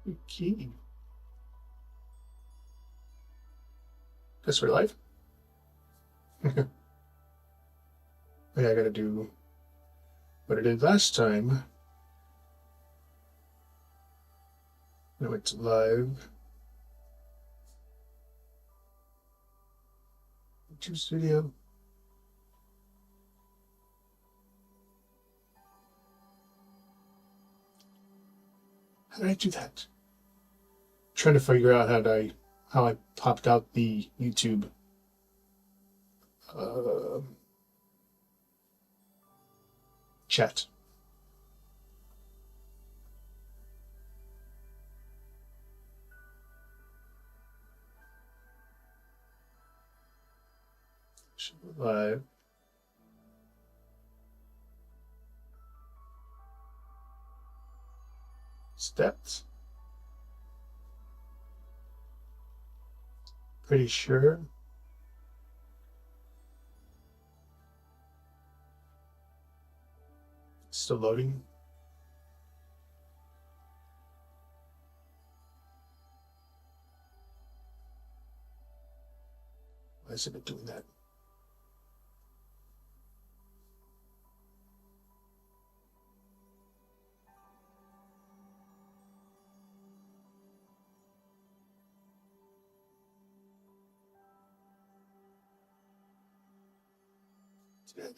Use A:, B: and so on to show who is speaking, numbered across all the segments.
A: Okay. Guess we're live. Okay, I gotta do what I did last time. No, it's live. YouTube studio. How did I do that? Trying to figure out how I popped out the YouTube uh, chat. Live. Steps. Pretty sure. Still loading. Why is it doing that?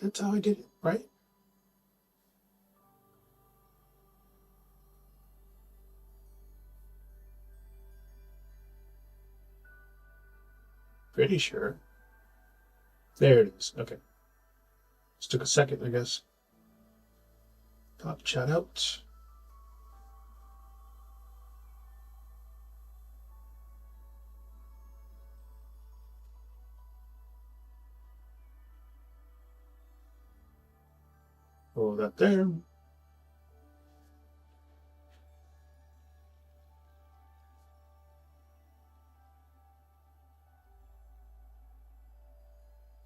A: That's how I did it, right? Pretty sure. There it is. Okay. Just took a second, I guess. Pop chat out. Hold that there.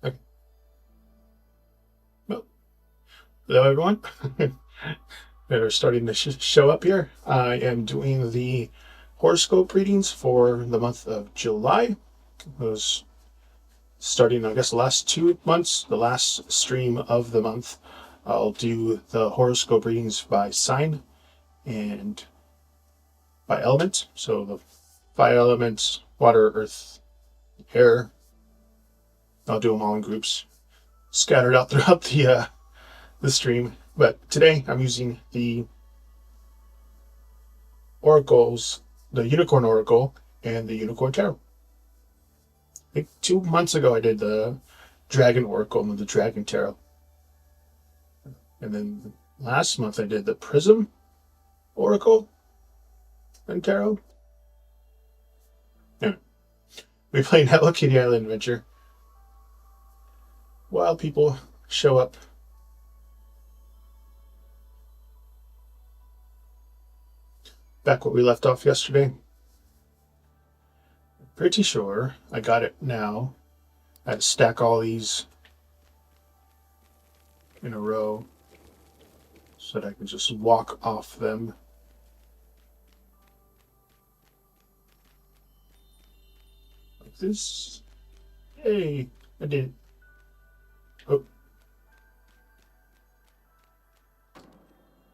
A: Okay. Well, hello, everyone. That are starting to show up here. I am doing the horoscope readings for the month of July. It was starting, I guess, the last 2 months, the last stream of the month. I'll do the horoscope readings by sign and by element. So the fire elements, water, earth, air. I'll do them all in groups, scattered out throughout the stream. But today I'm using the oracles, the unicorn oracle and the unicorn tarot. I think 2 months ago I did the dragon oracle and the dragon tarot. And then last month I did the prism oracle and tarot. Anyway, we played Hello Kitty Island Adventure. While people show up. Back where we left off yesterday. Pretty sure I got it now. I had to stack all these in a row so that I can just walk off them. Like this. Hey, I did it. Oh.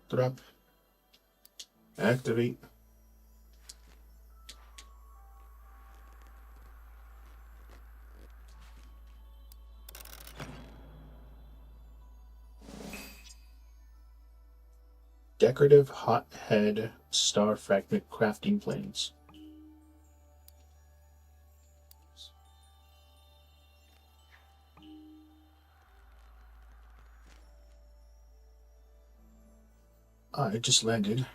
A: Drop. Activate. Decorative hothead star fragment crafting planes. I just landed.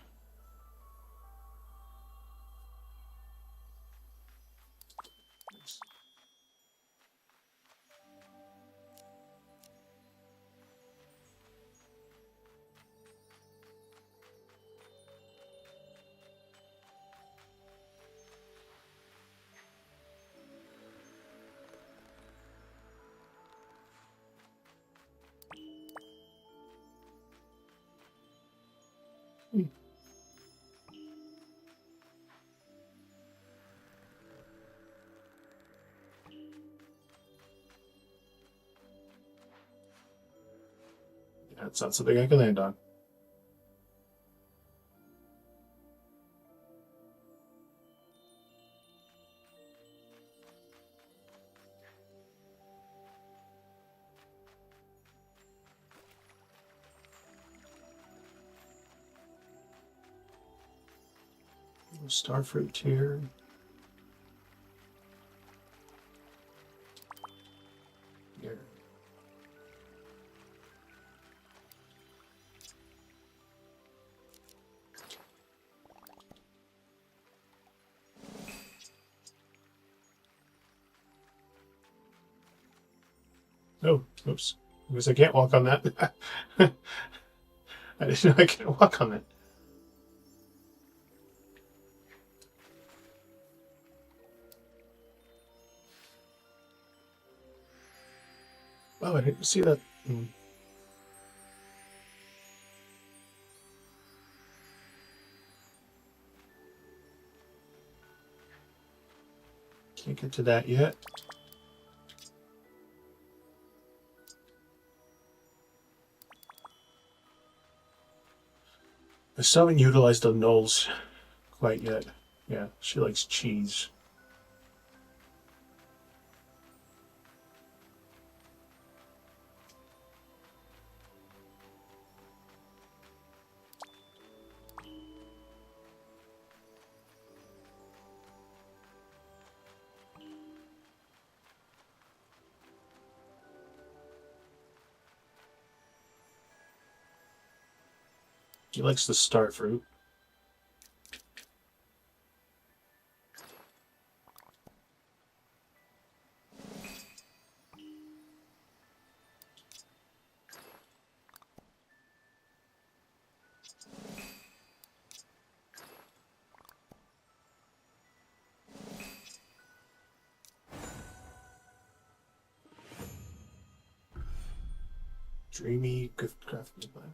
A: Yeah, it's not something I can land on. Starfruit here. Here. Oh, oops. Because I can't walk on that. I didn't know I can't walk on it. Oh, I didn't see that. Can't get to that yet. I still haven't utilized the nulls quite yet. Yeah, she likes cheese. He likes the star fruit. Dreamy gift crafting plans.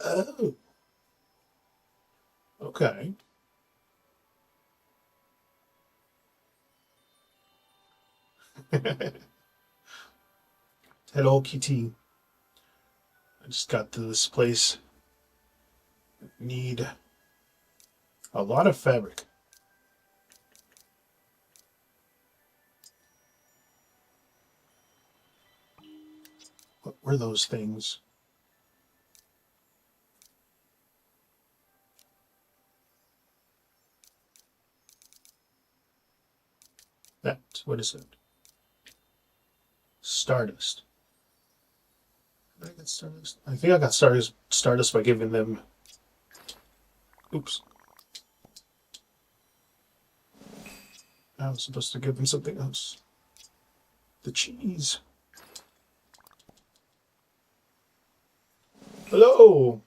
A: Oh, okay. Hello, Kitty. I just got to this place. Need a lot of fabric. What were those things? That, what is it? Stardust. Did I get Stardust? I think I got Stardust by giving them. Oops. I was supposed to give them something else. The cheese. Hello.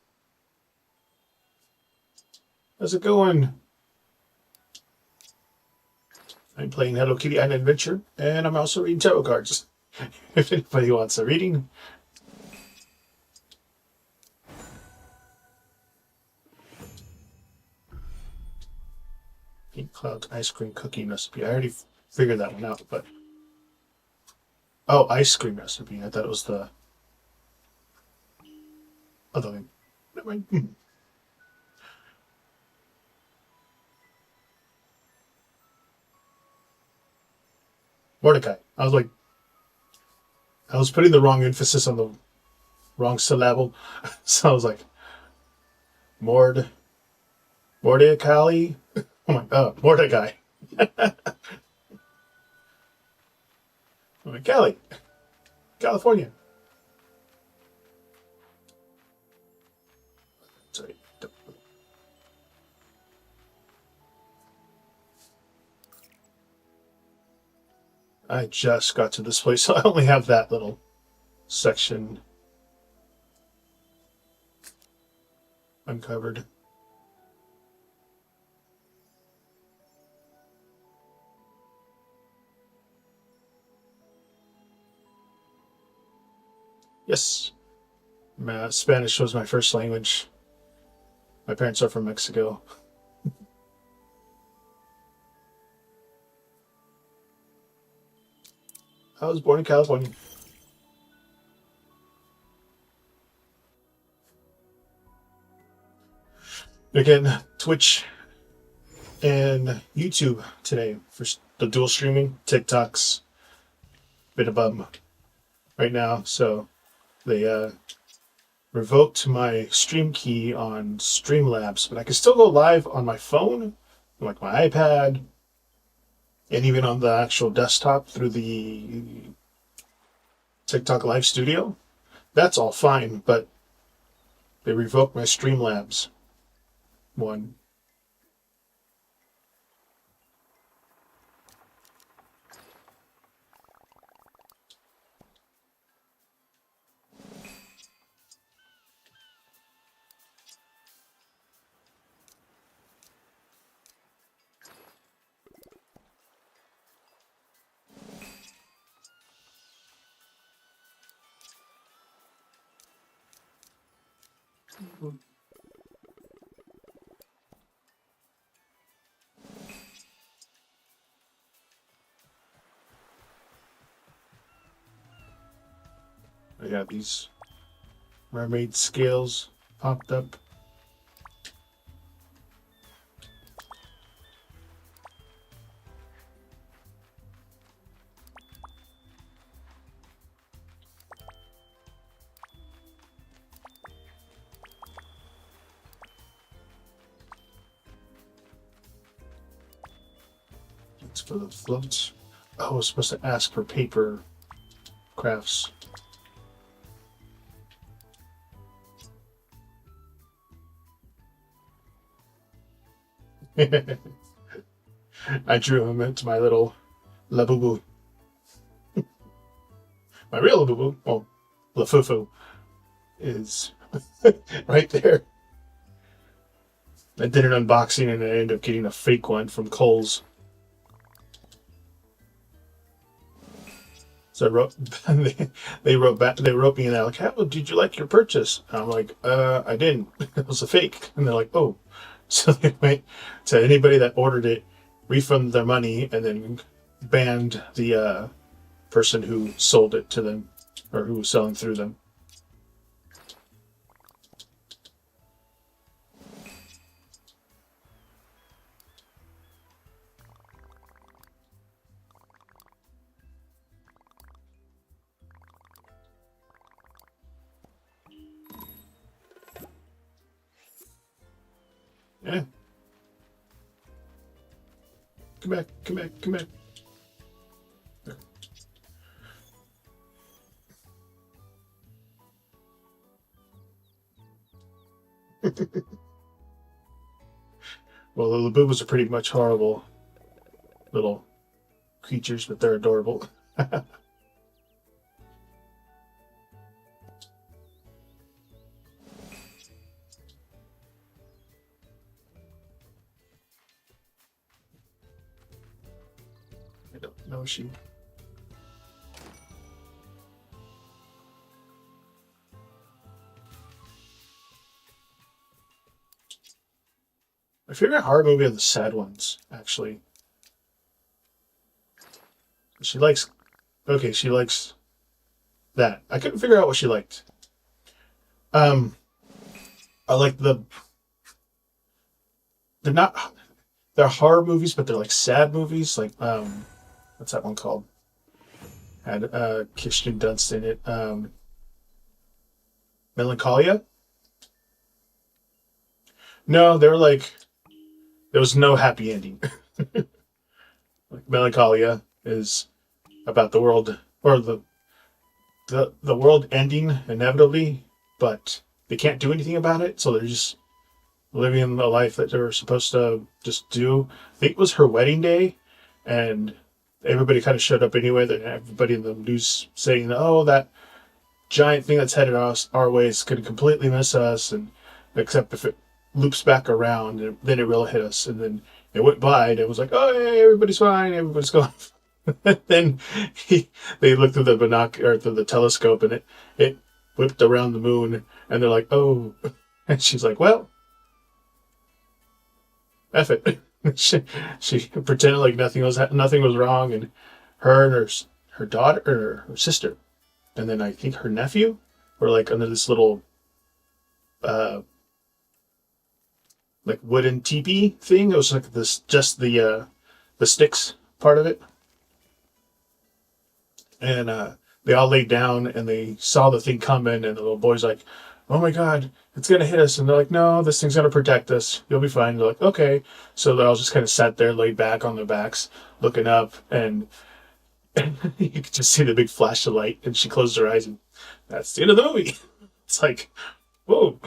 A: How's it going? I'm playing Hello Kitty Island Adventure, and I'm also reading tarot cards. If anybody wants a reading. Pink Cloud ice cream cookie recipe. I already figured that one out, but. Oh, ice cream recipe. I thought it was the other thing. Never mind. Mordecai. I was putting the wrong emphasis on the wrong syllable. So I was like, Mordecai. Oh my god, Mordecai. I'm like, Cali, California. Sorry. I just got to this place, so I only have that little section uncovered. Yes, Spanish was my first language. My parents are from Mexico. I was born in California. Again, Twitch and YouTube today for the dual streaming. TikTok's bit of bum right now, so they revoked my stream key on Streamlabs, but I can still go live on my phone, like my iPad, and even on the actual desktop through the TikTok Live Studio. That's all fine, but they revoked my Streamlabs one. I got these mermaid scales popped up. That's for the floats. Oh, I was supposed to ask for paper crafts. I drew him into my little Labubu. My real Labubu, well, Lafufu, is right there. I did an unboxing and I ended up getting a fake one from Kohl's. So I wrote, they wrote back, they wrote me and they're like, "How did you like your purchase?" And I'm like, I didn't. It was a fake. And they're like, "Oh." So they went to anybody that ordered it, refunded their money, and then banned the person who sold it to them or who was selling through them. Yeah. Come back, come back, come back. Well, the Labubas are pretty much horrible little creatures, but they're adorable. I don't know she. My favorite horror movie are the sad ones, actually. She likes. Okay, she likes that. I couldn't figure out what she liked. Um, I like the. They're not. They're horror movies, but they're like sad movies. Like what's that one called? Had Kirsten Dunst in it. Melancholia. No, they were like there was no happy ending. Like Melancholia is about the world or the world ending inevitably, but they can't do anything about it, so they're just living the life that they're supposed to just do. I think it was her wedding day, and everybody kind of showed up anyway. That everybody in the news saying, "Oh, that giant thing that's headed us our way is going to completely miss us," and except if it loops back around, and then it will hit us. And then it went by, and it was like, "Oh, hey, everybody's fine, everybody's going." Then they looked through the binocular or through the telescope, and it whipped around the moon, and they're like, "Oh," and she's like, "Well, F it." she pretended like nothing was wrong, and her and her daughter or her sister, and then I think her nephew were like under this little uh like wooden teepee thing. It was like this just the sticks part of it, and they all laid down and they saw the thing coming, and the little boy's like, "Oh my god, it's gonna hit us!" And they're like, "No, this thing's gonna protect us. You'll be fine." They're like, "Okay." So they all just kind of sat there, laid back on their backs, looking up, and you could just see the big flash of light. And she closed her eyes, and that's the end of the movie. It's like, whoa.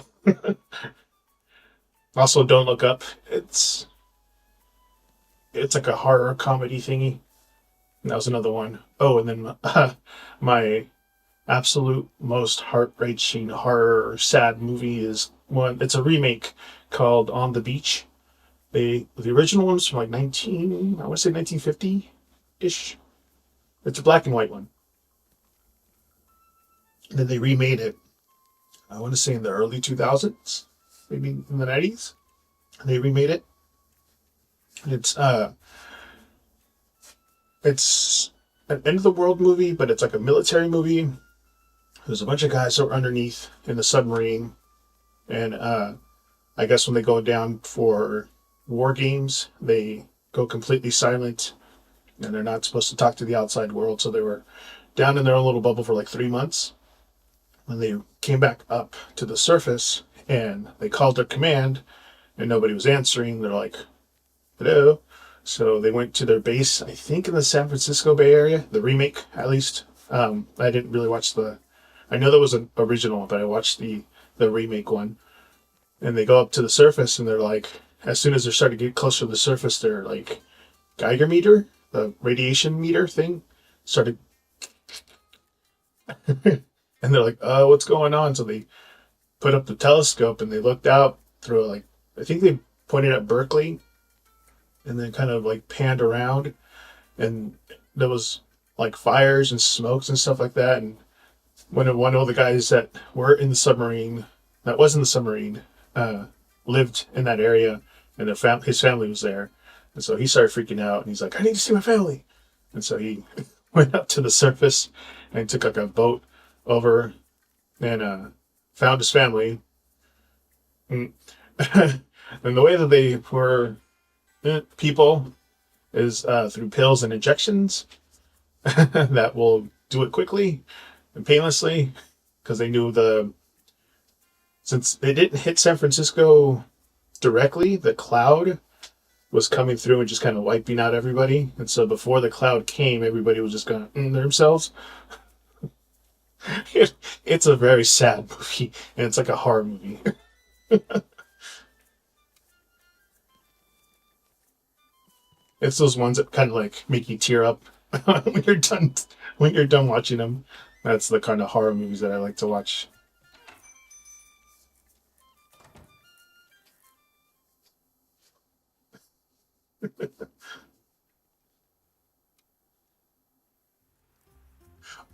A: Also, Don't Look Up. It's like a horror comedy thingy. And that was another one. Oh, and then my absolute most heart-wrenching horror sad movie is one. It's a remake called On the Beach. The original one's from like 1950 ish. It's a black and white one. And then they remade it. I want to say in the early 2000s, maybe in the 90s. They remade it. It's it's an end of the world movie, but it's like a military movie. There's a bunch of guys that are underneath in the submarine, and I guess when they go down for war games, they go completely silent, and they're not supposed to talk to the outside world. So they were down in their own little bubble for like 3 months. When they came back up to the surface and they called their command, and nobody was answering, they're like, "Hello." So they went to their base, I think in the San Francisco Bay Area, the remake at least. I didn't really watch I know there was an original, but I watched the remake one. And they go up to the surface, and they're like, as soon as they're starting to get closer to the surface, their like Geiger meter, the radiation meter thing, started, and they're like, what's going on? So they put up the telescope and they looked out through like, I think they pointed at Berkeley, and then kind of like panned around, and there was like fires and smokes and stuff like that. And when one of the guys that were in the submarine, that was in the submarine, lived in that area, and his family was there, and so he started freaking out, and he's like, "I need to see my family," and so he went up to the surface and took like a boat over and found his family. And and the way that they were people is through pills and injections that will do it quickly and painlessly, because they knew since they didn't hit San Francisco directly, the cloud was coming through and just kind of wiping out everybody. And so before the cloud came, everybody was just going to themselves. It's a very sad movie, and it's like a horror movie. It's those ones that kind of like make you tear up when you're done watching them. That's the kind of horror movies that I like to watch.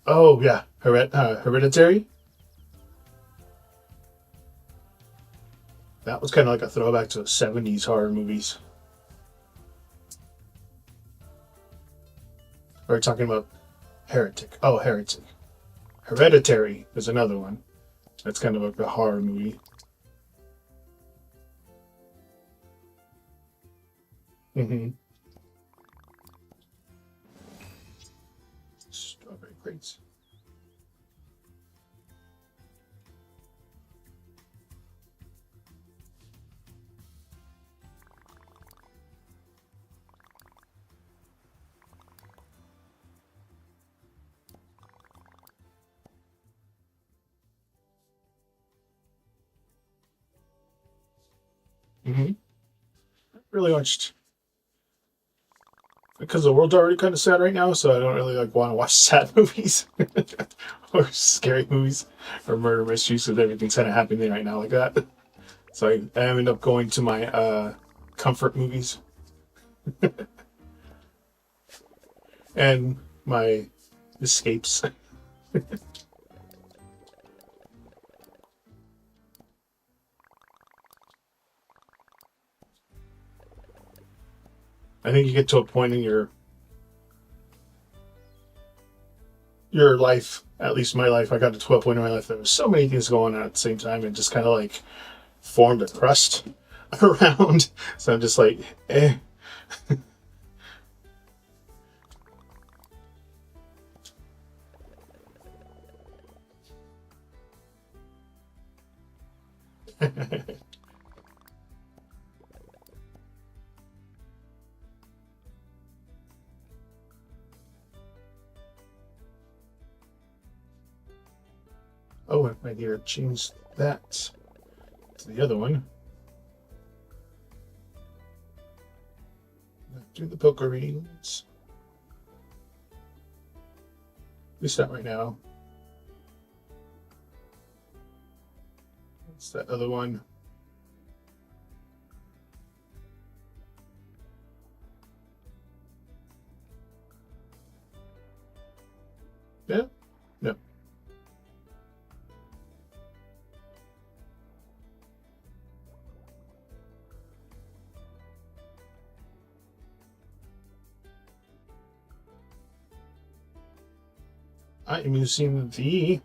A: Oh yeah, Hereditary. That was kind of like a throwback to '70s horror movies. We're talking about Heretic. Oh, Heretic. Hereditary is another one. That's kind of like a horror movie. Mm-hmm. Strawberry crates. Mm-hmm. Really watched because the world's already kind of sad right now, so I don't really like want to watch sad movies or scary movies or murder mysteries because everything's kind of happening right now like that. So I end up going to my comfort movies and my escapes. I think you get to a point in your your life, at least my life, I got to 12 point in my life. There was so many things going on at the same time, and just kind of like formed a crust around. So I'm just like, eh. Oh, I might need to change that to the other one. Do the poker readings. At least not right now. What's that other one? Yeah? No. I am using the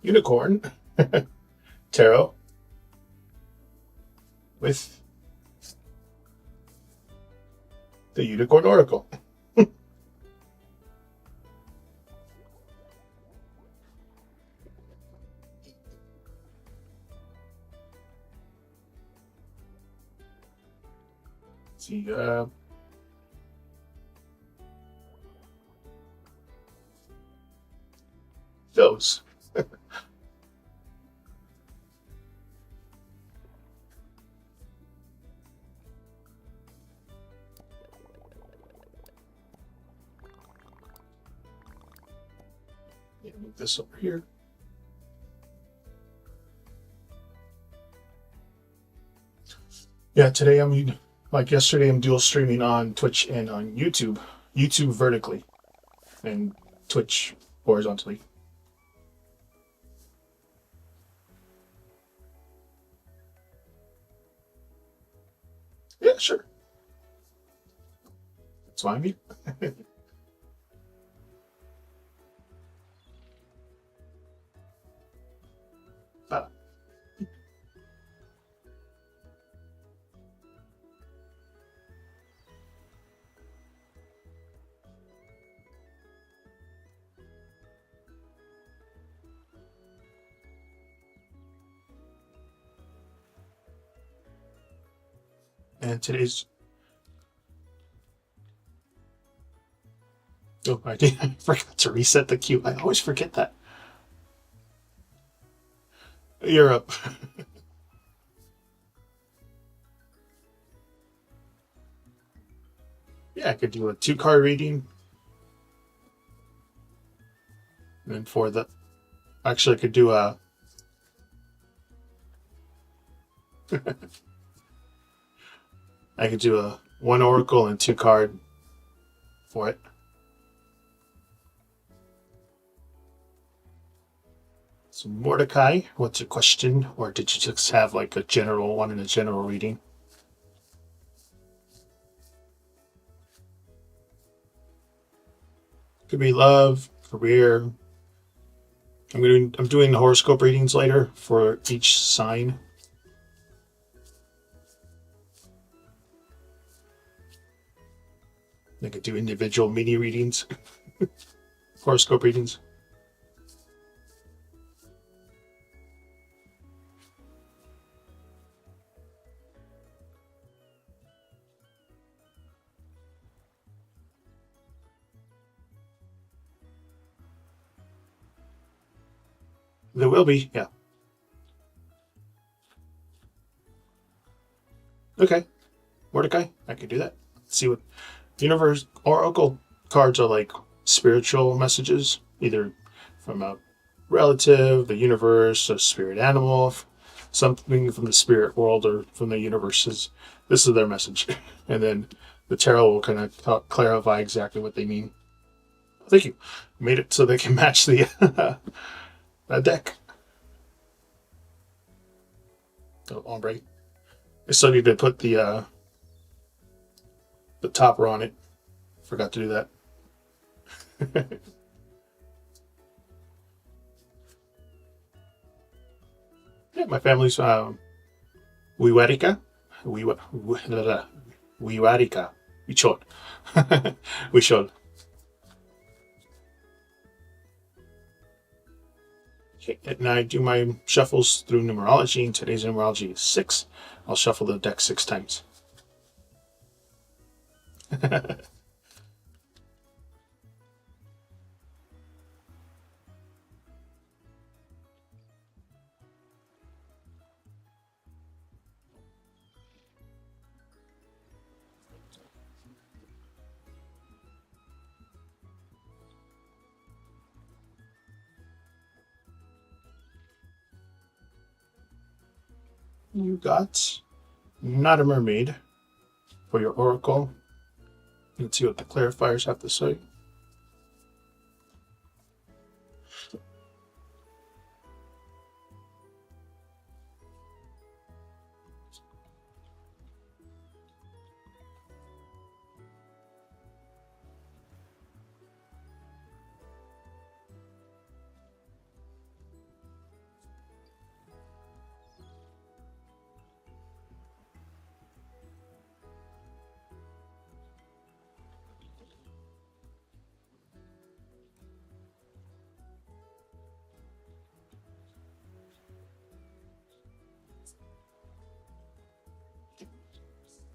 A: Unicorn Tarot with the Unicorn Oracle. See, those. Yeah, move this over here. Yeah, today like yesterday, I'm dual streaming on Twitch and on YouTube. YouTube vertically and Twitch horizontally. Yeah, sure. That's what I mean. Ah, and today's. Oh, I did. I forgot to reset the queue. I always forget that. You're up. Yeah, I could do a 2 card reading. And for the. Actually, I could do a. I could do a 1 oracle and 2 card for it. So Mordecai, what's your question? Or did you just have like a general one in a general reading? Could be love, career. I'm doing the horoscope readings later for each sign. I could do individual mini readings, horoscope readings. There will be, yeah. Okay, Mordecai, I could do that. Let's see what universe oracle cards are like. Spiritual messages, either from a relative, the universe, a spirit animal, something from the spirit world or from the universes. This is their message, and then the tarot will kind of clarify exactly what they mean. Thank you. Made it so they can match the deck. Oh, ombre. I still need to put the topper on it. forgot to do that. Yeah, my family's Wiwarika. Wiwarika. Wichol. Wichol. Okay, and I do my shuffles through numerology, and today's numerology is 6. I'll shuffle the deck 6 times. You got Not a Mermaid for your oracle. Let's see what the clarifiers have to say.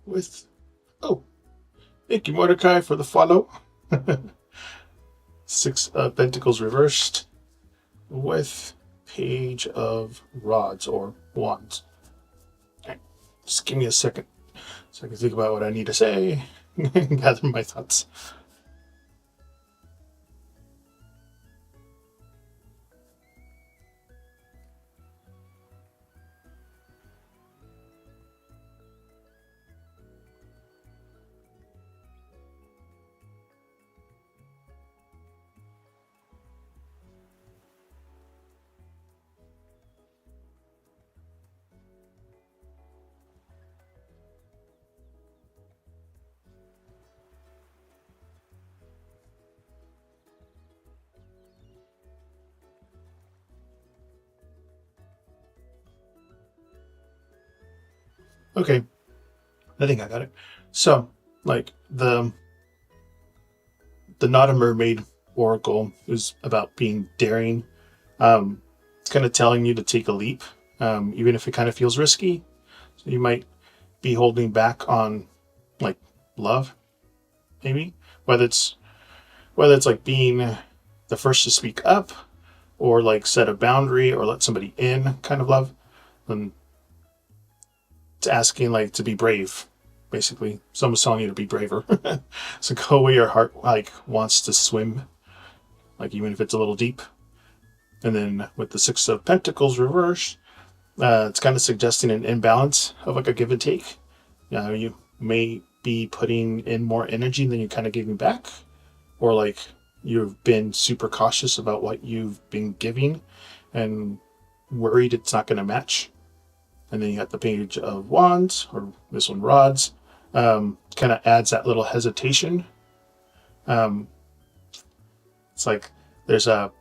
A: With, oh, thank you, Mordecai, for the follow. 6 of Pentacles reversed with Page of Rods or Wands. Okay, just give me a second so I can think about what I need to say and gather my thoughts. Okay, I think I got it. So, like the Not a Mermaid oracle is about being daring. It's kind of telling you to take a leap, even if it kind of feels risky. So you might be holding back on like love, maybe whether it's like being the first to speak up, or like set a boundary or let somebody in, kind of love. And it's asking like to be brave. Basically, someone's telling you to be braver. So go where your heart like wants to swim, like even if it's a little deep. And then with the 6 of Pentacles reversed, it's kind of suggesting an imbalance of like a give and take. You may be putting in more energy than you're kind of giving back, or like you've been super cautious about what you've been giving and worried it's not going to match. And then you got the Page of Wands, or this one, Rods. Kind of adds that little hesitation. It's like there's a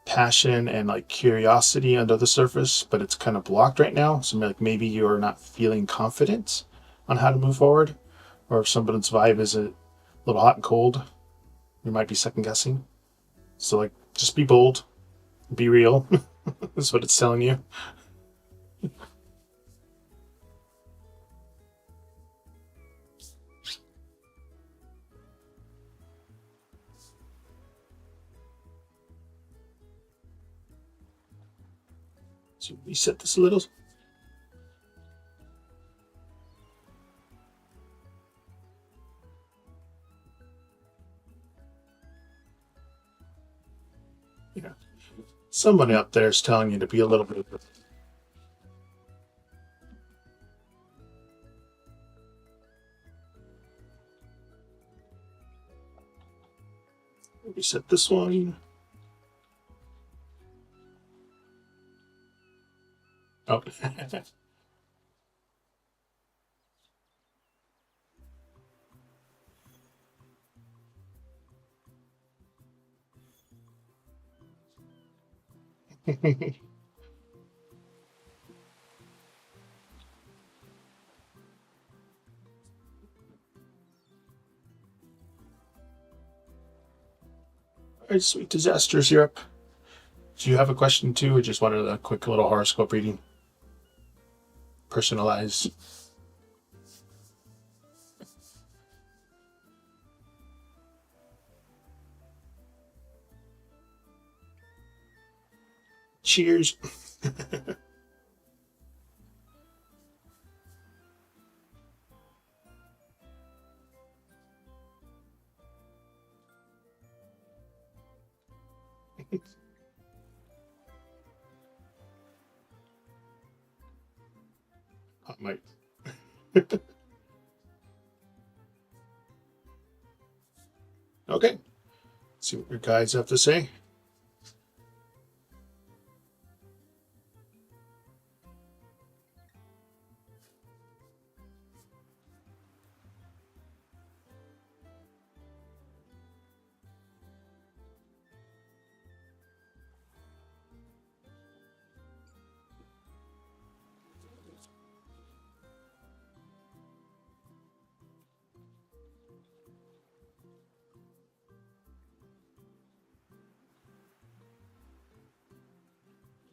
A: passion and like curiosity under the surface, but it's kind of blocked right now. So like maybe you're not feeling confident on how to move forward, or if somebody's vibe is a little hot and cold, you might be second guessing. So like just be bold, be real. That's what it's telling you. So reset this a little. Yeah. Somebody up there is telling you to be a little bit. Reset this one. Oh. All right, sweet disasters, you're up. Do you have a question too, or just wanted a quick little horoscope reading? Personalized. Cheers. Hot mic. Okay. See what your guides have to say.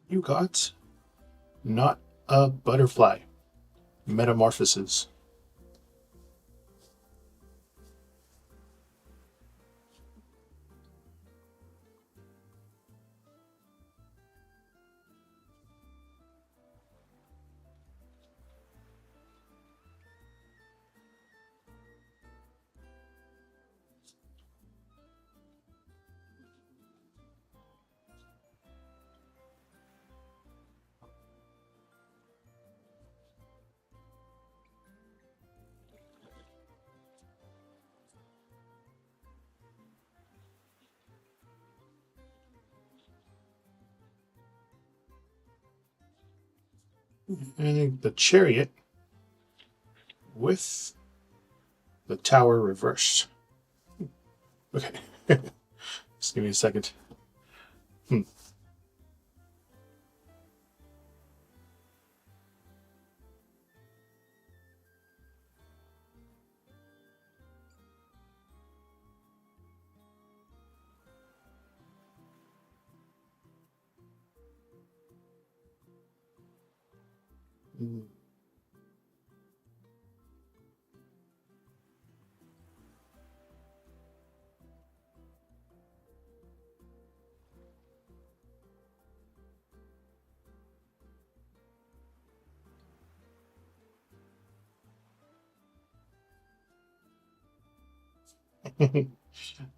A: You got not a butterfly. Metamorphoses. And the chariot with the tower reversed. Okay. Just give me a second. Hmm.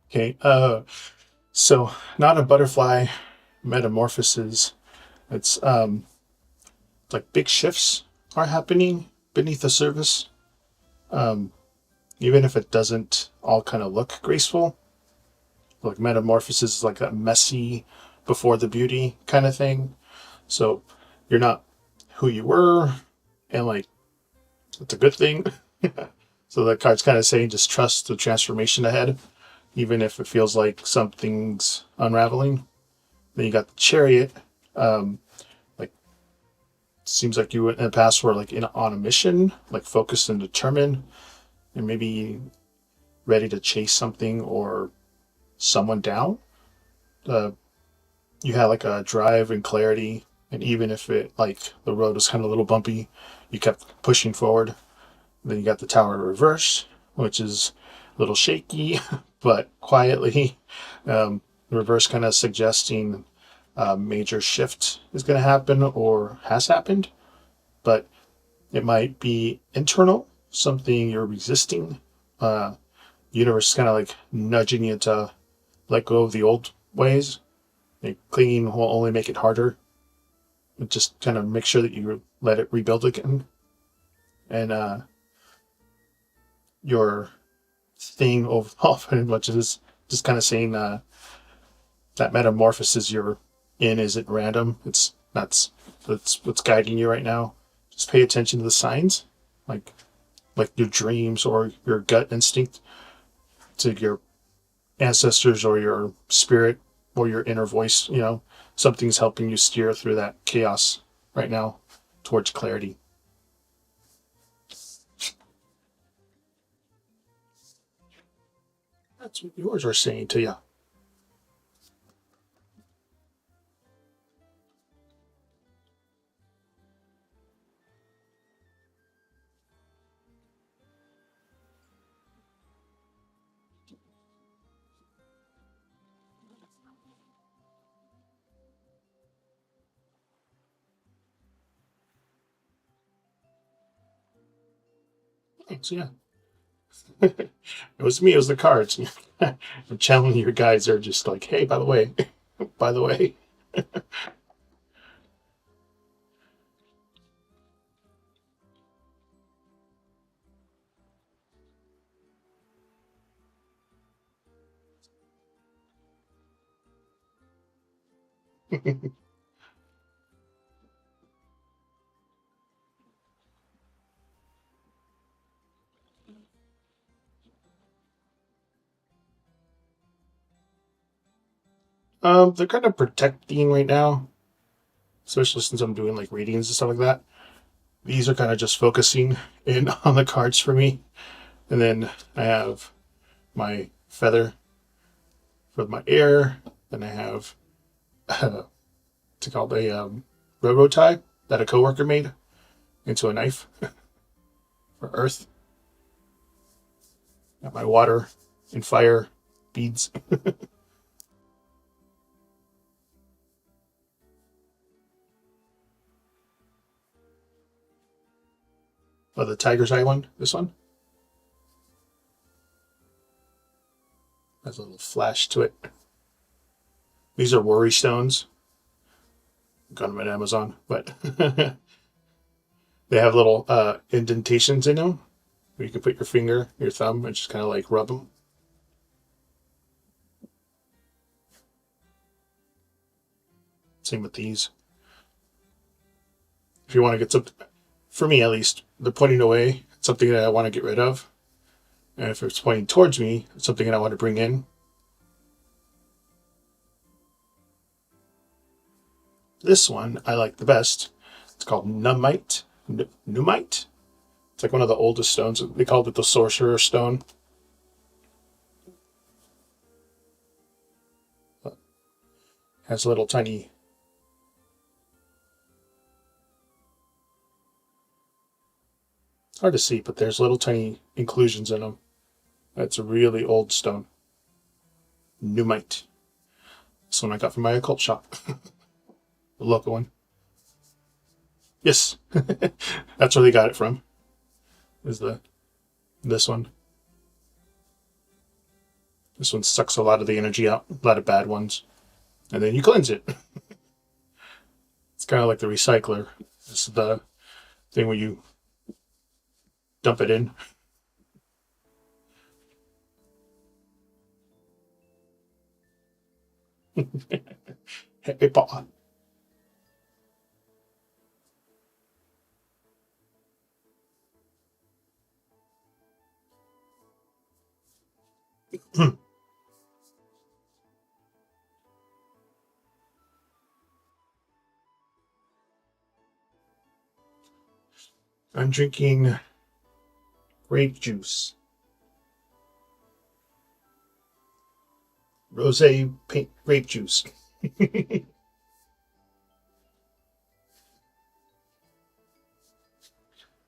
A: Okay. So not a butterfly metamorphoses. It's like big shifts are happening beneath the surface. Um, Even if it doesn't all kind of look graceful, like metamorphosis is like a messy before the beauty kind of thing. So you're not who you were, and like it's a good thing. So the card's kind of saying just trust the transformation ahead, even if it feels like something's unraveling. Then you got the chariot. Like seems like you in the past were like on a mission, like focused and determined, and maybe ready to chase something or someone down. Uh, you had like a drive and clarity, and even if it like the road was kind of a little bumpy, you kept pushing forward. Then you got the tower reverse, which is a little shaky, but quietly. The reverse kind of suggesting a major shift is going to happen or has happened, but it might be internal, something you're resisting. Universe is kind of like nudging you to let go of the old ways. Like clinging will only make it harder. But just kind of make sure that you let it rebuild again. And your thing overall pretty much is just kind of saying that metamorphosis you're in isn't random. That's what's guiding you right now. Just pay attention to the signs, like your dreams or your gut instinct to your ancestors or your spirit or your inner voice, something's helping you steer through that chaos right now towards clarity. That's what yours are saying to you. So yeah, it was me. It was the cards. I'm channeling your guys. Are just like, hey, by the way, by the way. They're kind of protecting right now, especially since I'm doing like readings and stuff like that. These are kind of just focusing in on the cards for me, and then I have my feather for my air. Then I have to call a railroad tie that a coworker made into a knife for earth. Got my water and fire beads. Oh, the tiger's eye one. This one has a little flash to it. These are worry stones. Got them at Amazon, but they have little indentations in them where you can put your finger, your thumb, and just kind of like rub them. Same with these. If you want to get something, for me at least, they're pointing away. It's something that I want to get rid of. And if it's pointing towards me, it's something that I want to bring in. This one I like the best. It's called Numite. Numite? It's like one of the oldest stones. They called it the Sorcerer's Stone. Has a little tiny. It's hard to see, but there's little tiny inclusions in them. That's a really old stone. Numite. This one I got from my occult shop. The local one. Yes. That's where they got it from. Is this one. This one sucks a lot of the energy out, a lot of bad ones. And then you cleanse it. It's kind of like the recycler. This is the thing where you dump it in. Hey, Paul. I'm drinking grape juice. Rosé pink grape juice. I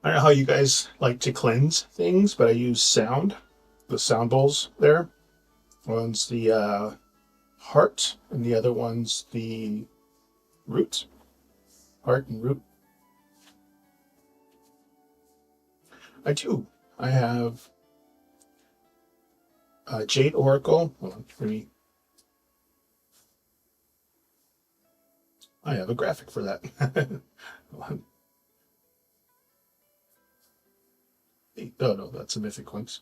A: don't know how you guys like to cleanse things, but I use sound. The sound bowls there. One's the heart, and the other one's the root. Heart and root. I do. I have a Jade Oracle. Hold on, let me. I have a graphic for that. Oh no, that's a mythic ones.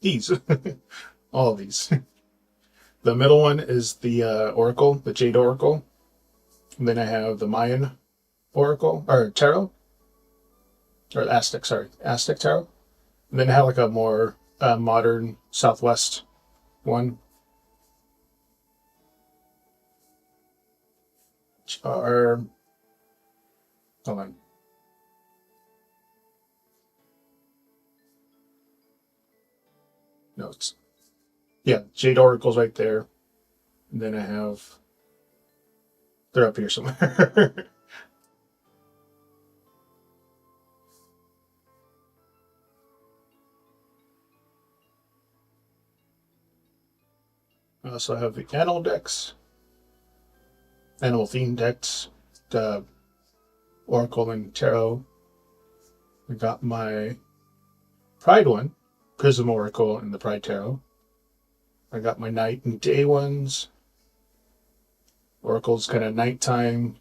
A: These, all of these. The middle one is the Oracle, the Jade Oracle. And then I have the Mayan Oracle, or Tarot, or Aztec, sorry, Aztec Tarot. And then I have like a more modern Southwest one, which are, hold on. No, it's, yeah, Jade Oracle's right there. And then I have, they're up here somewhere. I also have the animal decks, animal theme decks, the Oracle and Tarot. I got my Pride one, Prism Oracle and the Pride Tarot. I got my night and day ones. Oracle's kind of nighttime,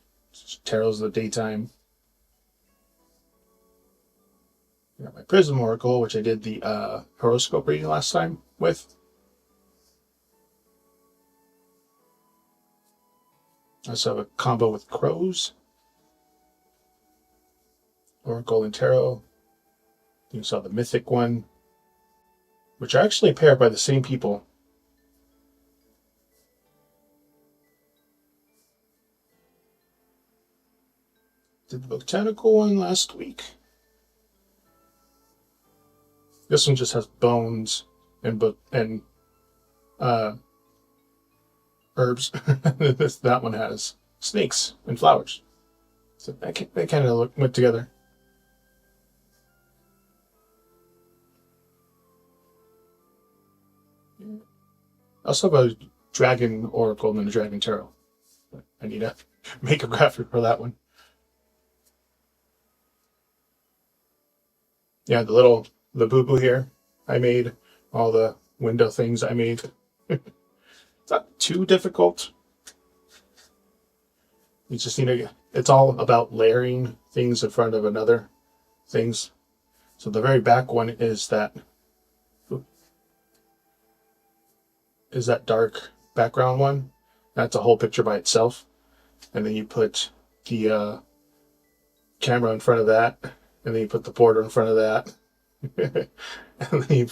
A: Tarot's the daytime. I got my Prism Oracle, which I did the horoscope reading last time with. I also have a combo with Crows, Oracle and Tarot. You saw the Mythic one, which are actually paired by the same people. Did the Botanical one last week. This one just has bones and herbs. That one has snakes and flowers. So they kind of went together. I also have a dragon oracle and a dragon tarot. I need to make a graphic for that one. Yeah, the boo boo here I made, all the window things I made. It's not too difficult. You just need to, it's all about layering things in front of another things. So the very back one is that dark background one. That's a whole picture by itself. And then you put the camera in front of that, and then you put the border in front of that. And then you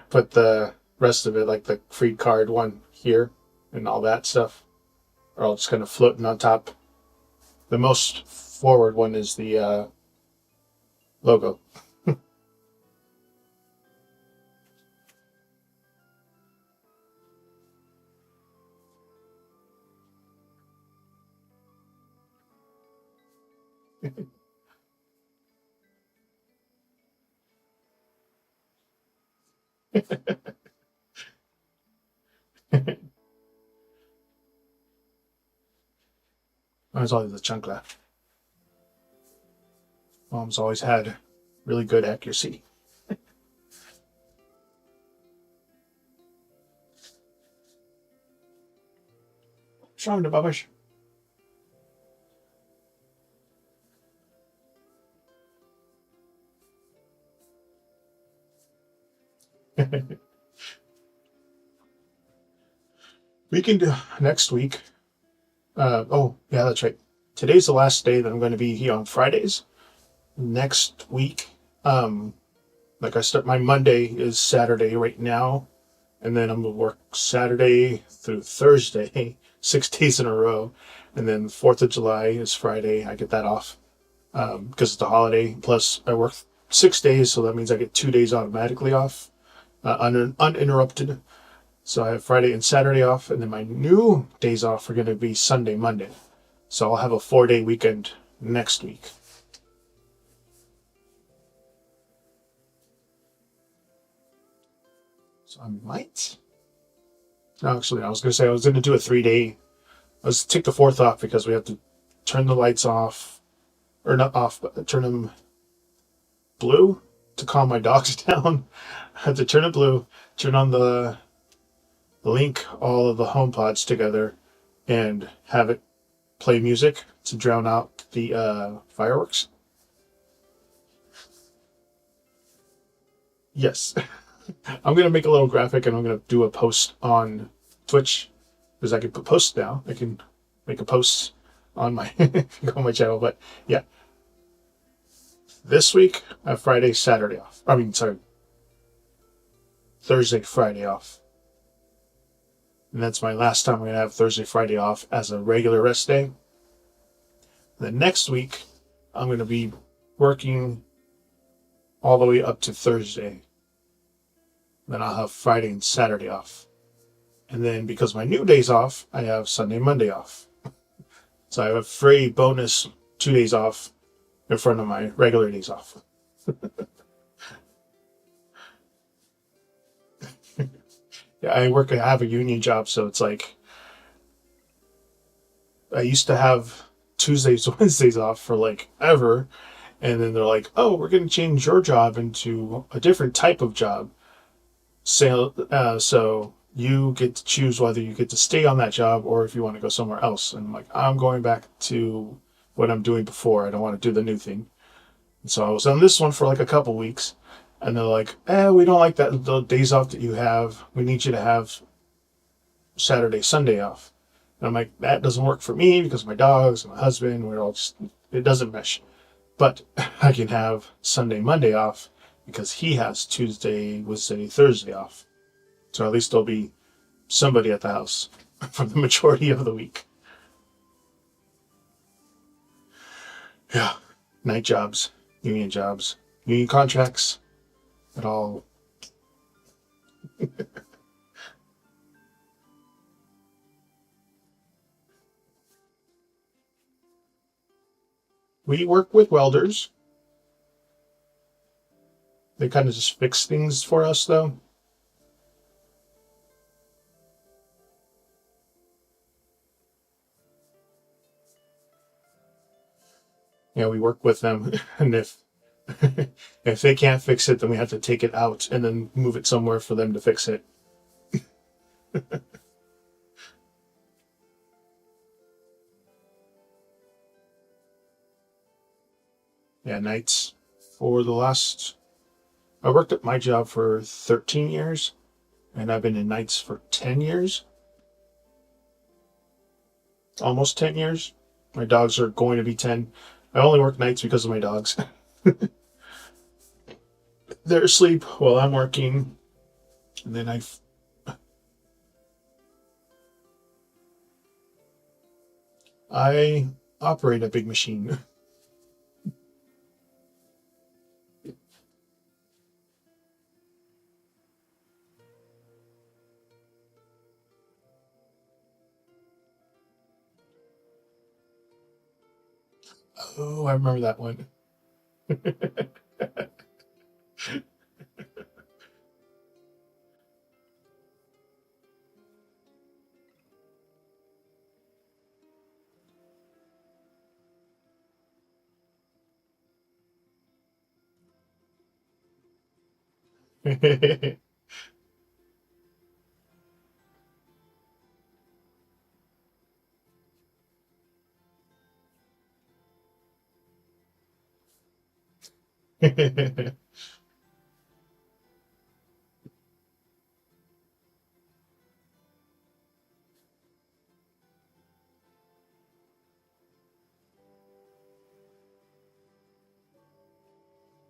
A: put the rest of it, like the free card one here and all that stuff, are all just kind of floating on top. The most forward one is the logo. There's always the chunk left. Mom's always had really good accuracy. Show the babish. We can do next week. Oh, yeah, that's right. Today's the last day that I'm going to be here on Fridays. Next week, like I start, my Monday is Saturday right now, and then I'm going to work Saturday through Thursday, 6 days in a row. And then 4th of July is Friday. I get that off because it's a holiday. Plus, I work 6 days, so that means I get 2 days automatically off, uninterrupted. So I have Friday and Saturday off, and then my new days off are going to be Sunday, Monday. So I'll have a 4-day weekend next week. So I might. No, actually, I was going to say I was going to do a 3-day. I was take the 4th off because we have to turn the lights off, or not off, but turn them blue to calm my dogs down. I have to turn it blue, turn on the link all of the home pods together, and have it play music to drown out the fireworks. Yes. I'm going to make a little graphic, and I'm going to do a post on Twitch, because I can put posts now. I can make a post on my on my channel. But yeah, this week I have Friday, Saturday off. I mean, sorry, Thursday, Friday off. And that's my last time I'm going to have Thursday, Friday off as a regular rest day. The next week, I'm going to be working all the way up to Thursday. Then I'll have Friday and Saturday off. And then because my new day's off, I have Sunday, Monday off. So I have a free bonus 2 days off in front of my regular days off. Yeah, I have a union job, so it's like I used to have Tuesdays, Wednesdays off for like ever, and then they're like, "Oh, we're going to change your job into a different type of job." So you get to choose whether you get to stay on that job or if you want to go somewhere else. And I'm like, I'm going back to what I'm doing before. I don't want to do the new thing. And so I was on this one for like a couple weeks, and they're like, we don't like that the days off that you have. We need you to have Saturday, Sunday off. And I'm like, that doesn't work for me because my dogs and my husband, we're all just, it doesn't mesh. But I can have Sunday, Monday off because he has Tuesday, Wednesday, Thursday off. So at least there'll be somebody at the house for the majority of the week. Yeah. Night jobs, union contracts, it all. We work with welders. They kind of just fix things for us, though. Yeah, we work with them, and if they can't fix it, then we have to take it out and then move it somewhere for them to fix it. Yeah, nights for the last. I worked at my job for 13 years, and I've been in nights for 10 years. Almost 10 years. My dogs are going to be 10. I only work nights because of my dogs. They're asleep while I'm working, and then I operate a big machine. Oh, I remember that one.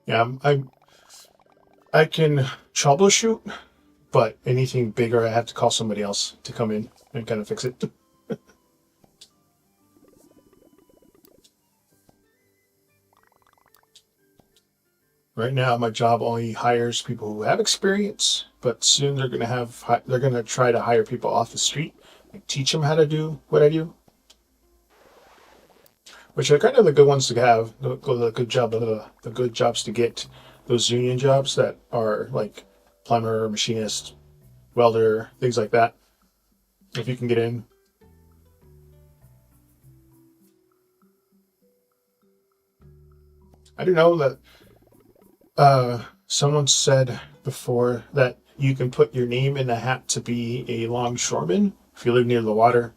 A: Yeah, I can troubleshoot, but anything bigger, I have to call somebody else to come in and kind of fix it. Right now, my job only hires people who have experience, but soon they're gonna try to hire people off the street and teach them how to do what I do, which are kind of the good ones to have, the good jobs to get, those union jobs that are like plumber, machinist, welder, things like that. If you can get in, I don't know that someone said before that you can put your name in the hat to be a longshoreman if you live near the water.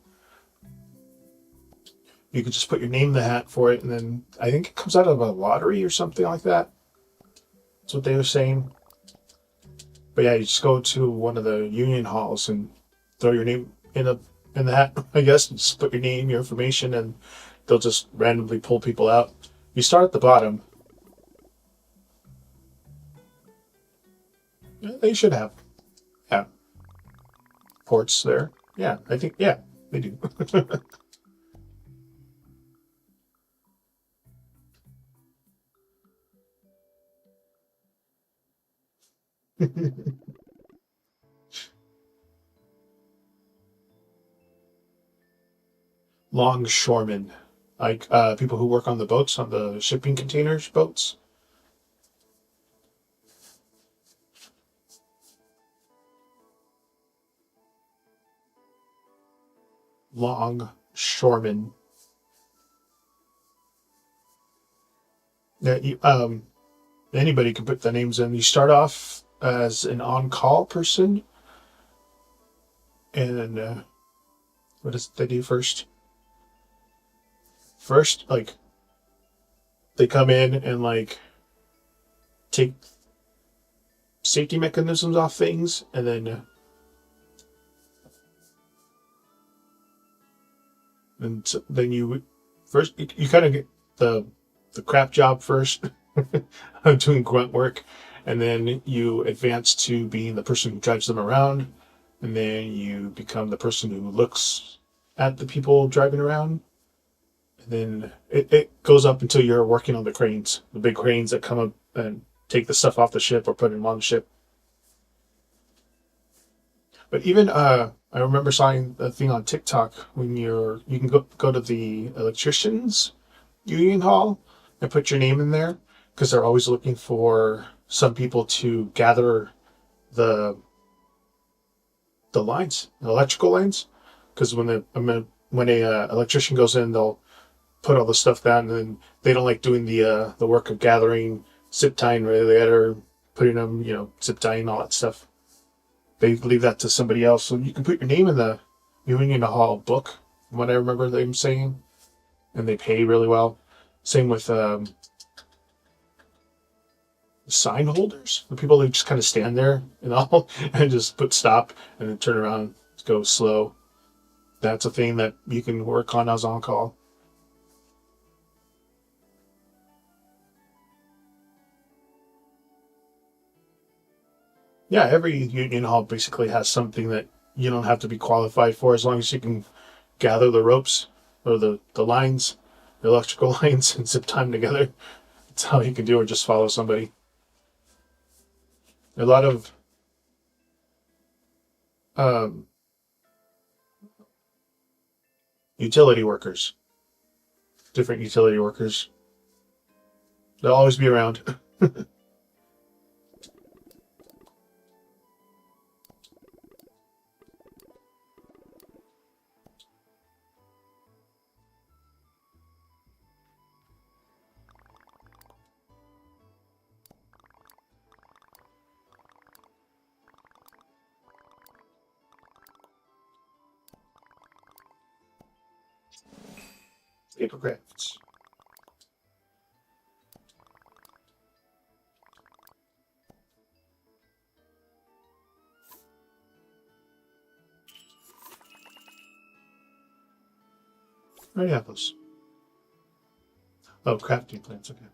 A: You could just put your name in the hat for it, and then I think it comes out of a lottery or something like that. That's what they were saying. But yeah, you just go to one of the union halls and throw your name in the hat, I guess, and just put your name, your information, and they'll just randomly pull people out. You start at the bottom. Yeah, they should have. ports there. Yeah, I think, yeah, they do. Longshoremen, like people who work on the boats, on the shipping containers boats. Longshoremen. Yeah, anybody can put the names in. You start off as an on-call person, and what does they do first? First, like they come in and like take safety mechanisms off things, and then you first you kind of get the crap job first of doing grunt work, and then you advance to being the person who drives them around, and then you become the person who looks at the people driving around, and then it goes up until you're working on the cranes, the big cranes that come up and take the stuff off the ship or put it on the ship. But even I remember seeing a thing on TikTok when you can go to the electricians union hall and put your name in there because they're always looking for some people to gather the lines, the electrical lines. Because when a electrician goes in, they'll put all the stuff down, and then they don't like doing the work of gathering, zip tying radiator, putting them, zip tying all that stuff. They leave that to somebody else, so you can put your name in the union hall book. From what I remember them saying, and they pay really well. Same with sign holders, the people that just kind of stand there and all, and just put stop and then turn around, go slow. That's a thing that you can work on as on call. Yeah, every union hall basically has something that you don't have to be qualified for as long as you can gather the ropes or the lines, the electrical lines, and zip time together. That's all you can do, or just follow somebody. A lot of um, utility workers, different utility workers, they'll always be around. Paper crafts. Oh yeah, those. Oh, crafting plants. Okay.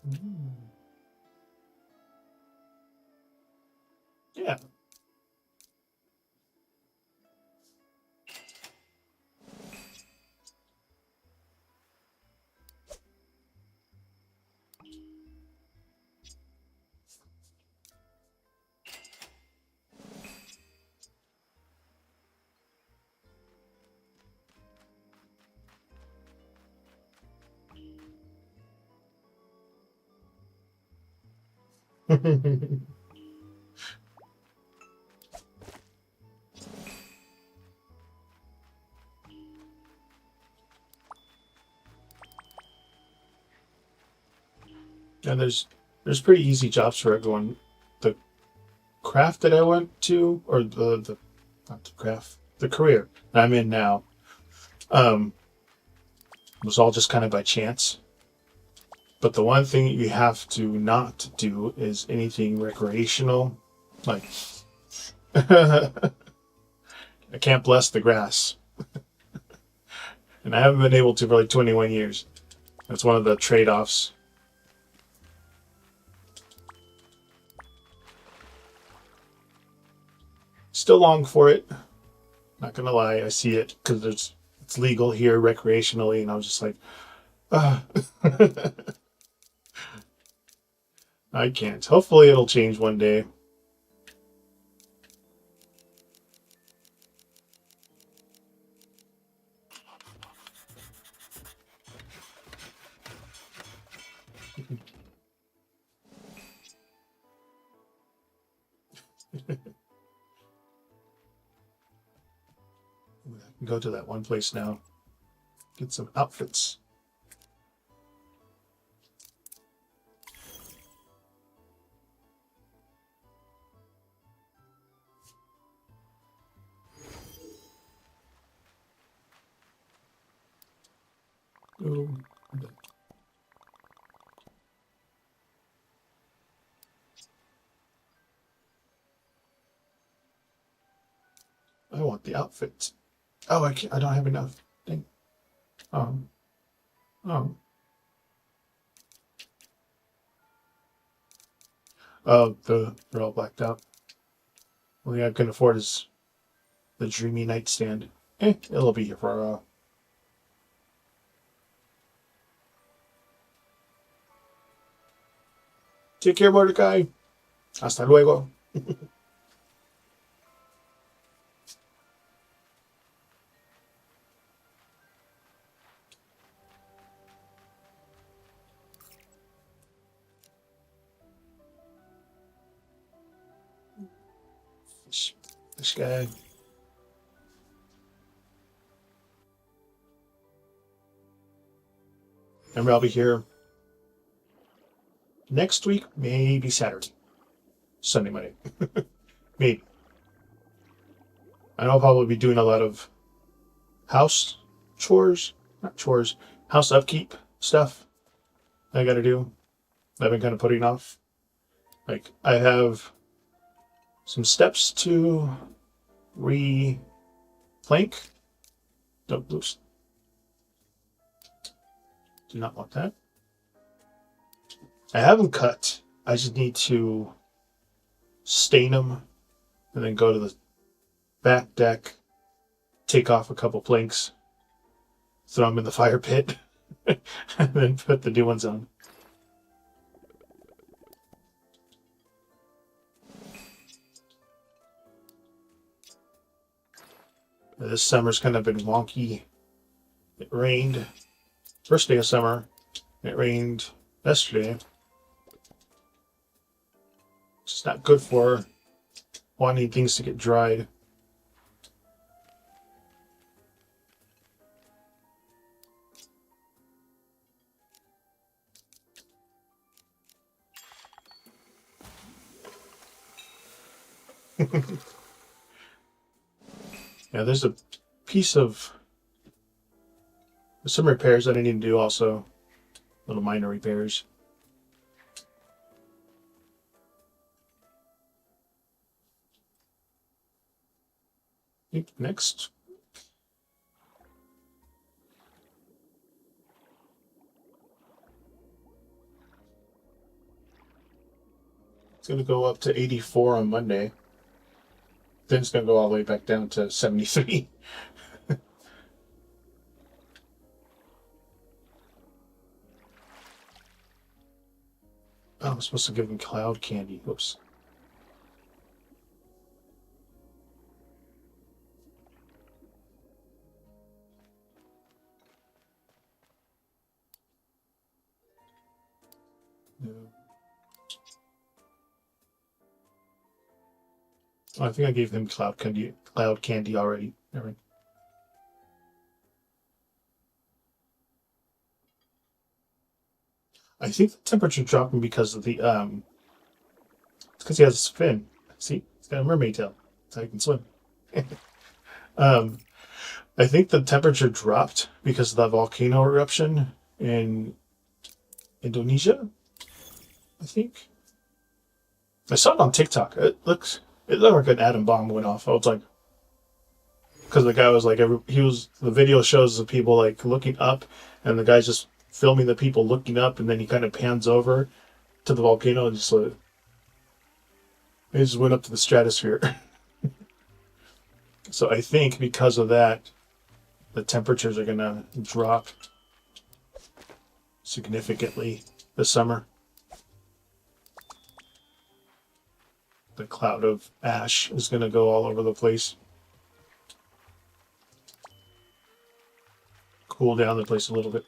A: Mm. Yeah. And there's pretty easy jobs for everyone. The craft that I went to, or the not the craft, the career that I'm in now, um, was all just kind of by chance. But the one thing you have to not do is anything recreational. Like, I can't bless the grass. And I haven't been able to for like 21 years. That's one of the trade offs. Still long for it. Not gonna lie, I see it because it's legal here recreationally, and I was just like, ah. I can't. Hopefully it'll change one day. Go to that one place now. Get some outfits. Ooh. I want the outfit. Oh, I can't. I don't have enough. Dang. Um. Oh. Oh, they're all blacked out. Only I can afford is the dreamy nightstand. It'll be here for a while. Take care, Mordecai. Hasta luego. This guy. Remember, I'll be here next week, maybe Saturday, Sunday, Monday. Maybe. I know I'll probably be doing a lot of house chores, not chores, house upkeep stuff I gotta do. I've been kind of putting off. Like, I have some steps to re-plank. Don't lose. Do not want that. I have them cut. I just need to stain them and then go to the back deck, take off a couple planks, throw them in the fire pit, and then put the new ones on. This summer's kind of been wonky. It rained first day of summer. It rained yesterday. It's just not good for wanting things to get dried. Yeah, there's a piece of some repairs that I need to do also. Little minor repairs. I think next. It's going to go up to 84 on Monday. Then it's going to go all the way back down to 73. Oh, I'm supposed to give him cloud candy. Whoops. No. Oh, I think I gave him cloud candy. Cloud candy already. Never mind. I think the temperature dropping because of the it's because he has a fin. See, he's got a mermaid tail, so he can swim. um, I think the temperature dropped because of the volcano eruption in Indonesia. I think I saw it on TikTok. It looked like an atom bomb went off. I was like, because the guy was like, the video shows the people like looking up, and the guy's just filming the people looking up, and then he kind of pans over to the volcano and just it just went up to the stratosphere. So I think because of that, the temperatures are going to drop significantly this summer. The cloud of ash is going to go all over the place. Cool down the place a little bit.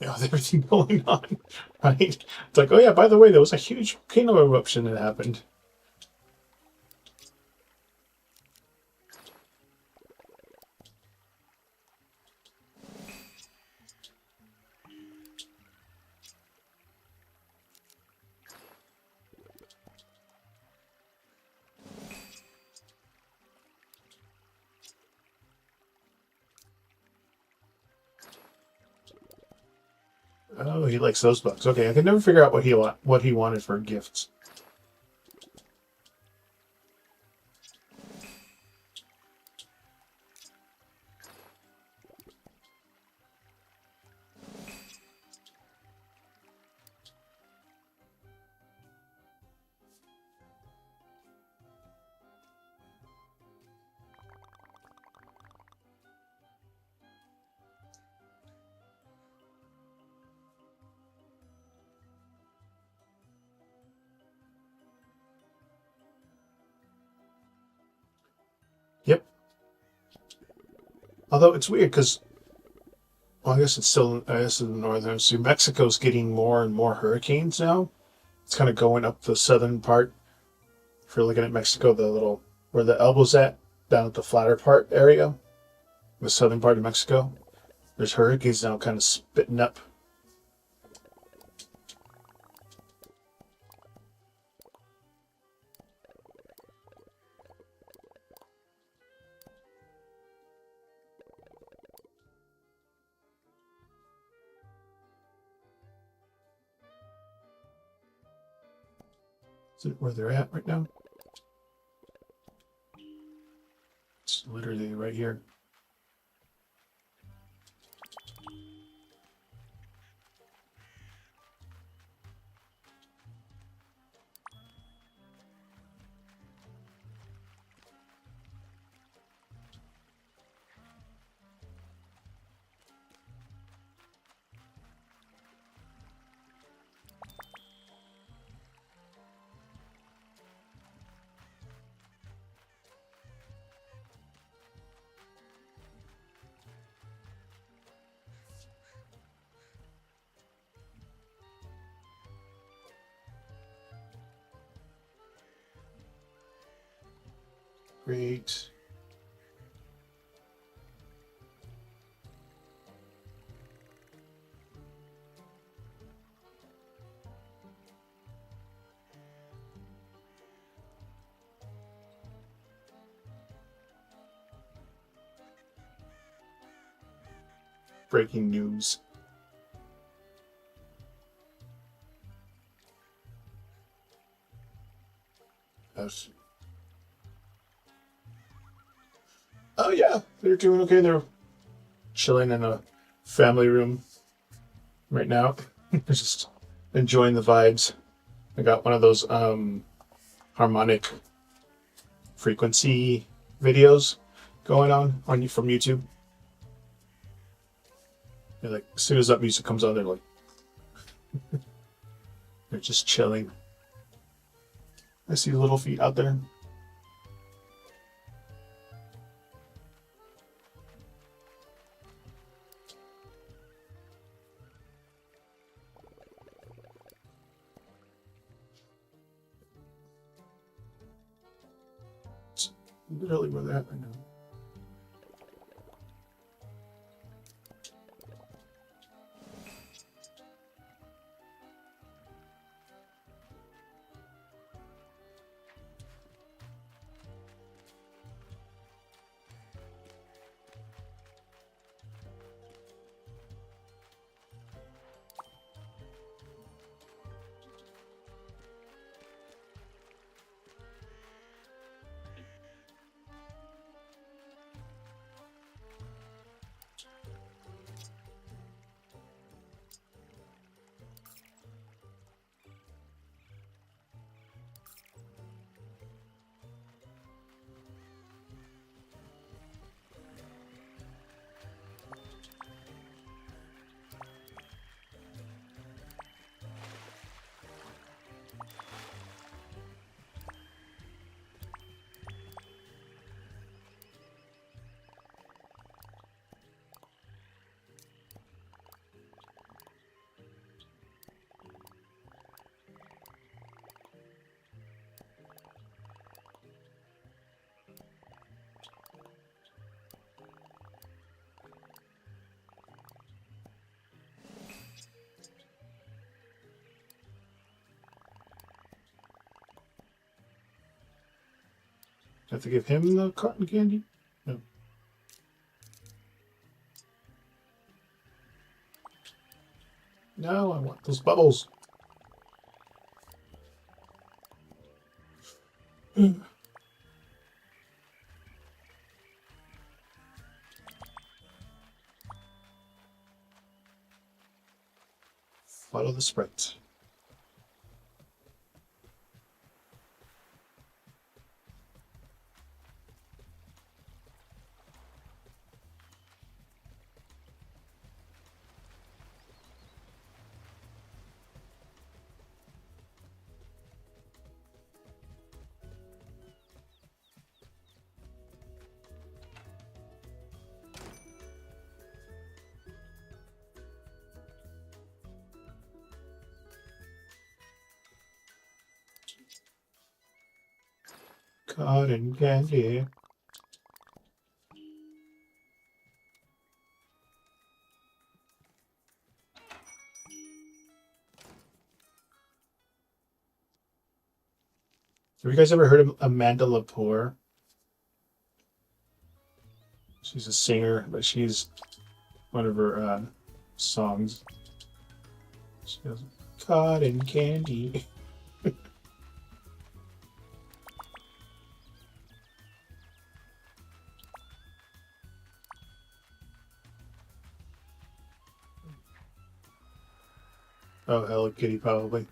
A: Yeah, with everything going on, right? It's like, oh yeah, by the way, there was a huge volcano eruption that happened. Oh, he likes those bugs. Okay, I can never figure out what he wanted for gifts. Yep. Although it's weird because, well, I guess it's still, I guess in the northern. So Mexico's getting more and more hurricanes now. It's kind of going up the southern part. If you're looking at Mexico, the little where the elbow's at, down at the flatter part area, the southern part of Mexico, there's hurricanes now kind of spitting up. Is it where they're at right now? It's literally right here. Great. Breaking news. Yes. Oh yeah, they're doing okay. They're chilling in a family room right now. Just enjoying the vibes. I got one of those harmonic frequency videos going on from YouTube. They're like, as soon as that music comes on, they're like, they're just chilling. I see little feet out there. It's literally where they're at right now. Have to give him the cotton candy? No. No, I want those bubbles. Follow the sprite. Cotton candy. Have you guys ever heard of Amanda Lepore? She's a singer, but she's one of her songs. She goes, cotton candy. Oh, Hello Kitty, probably.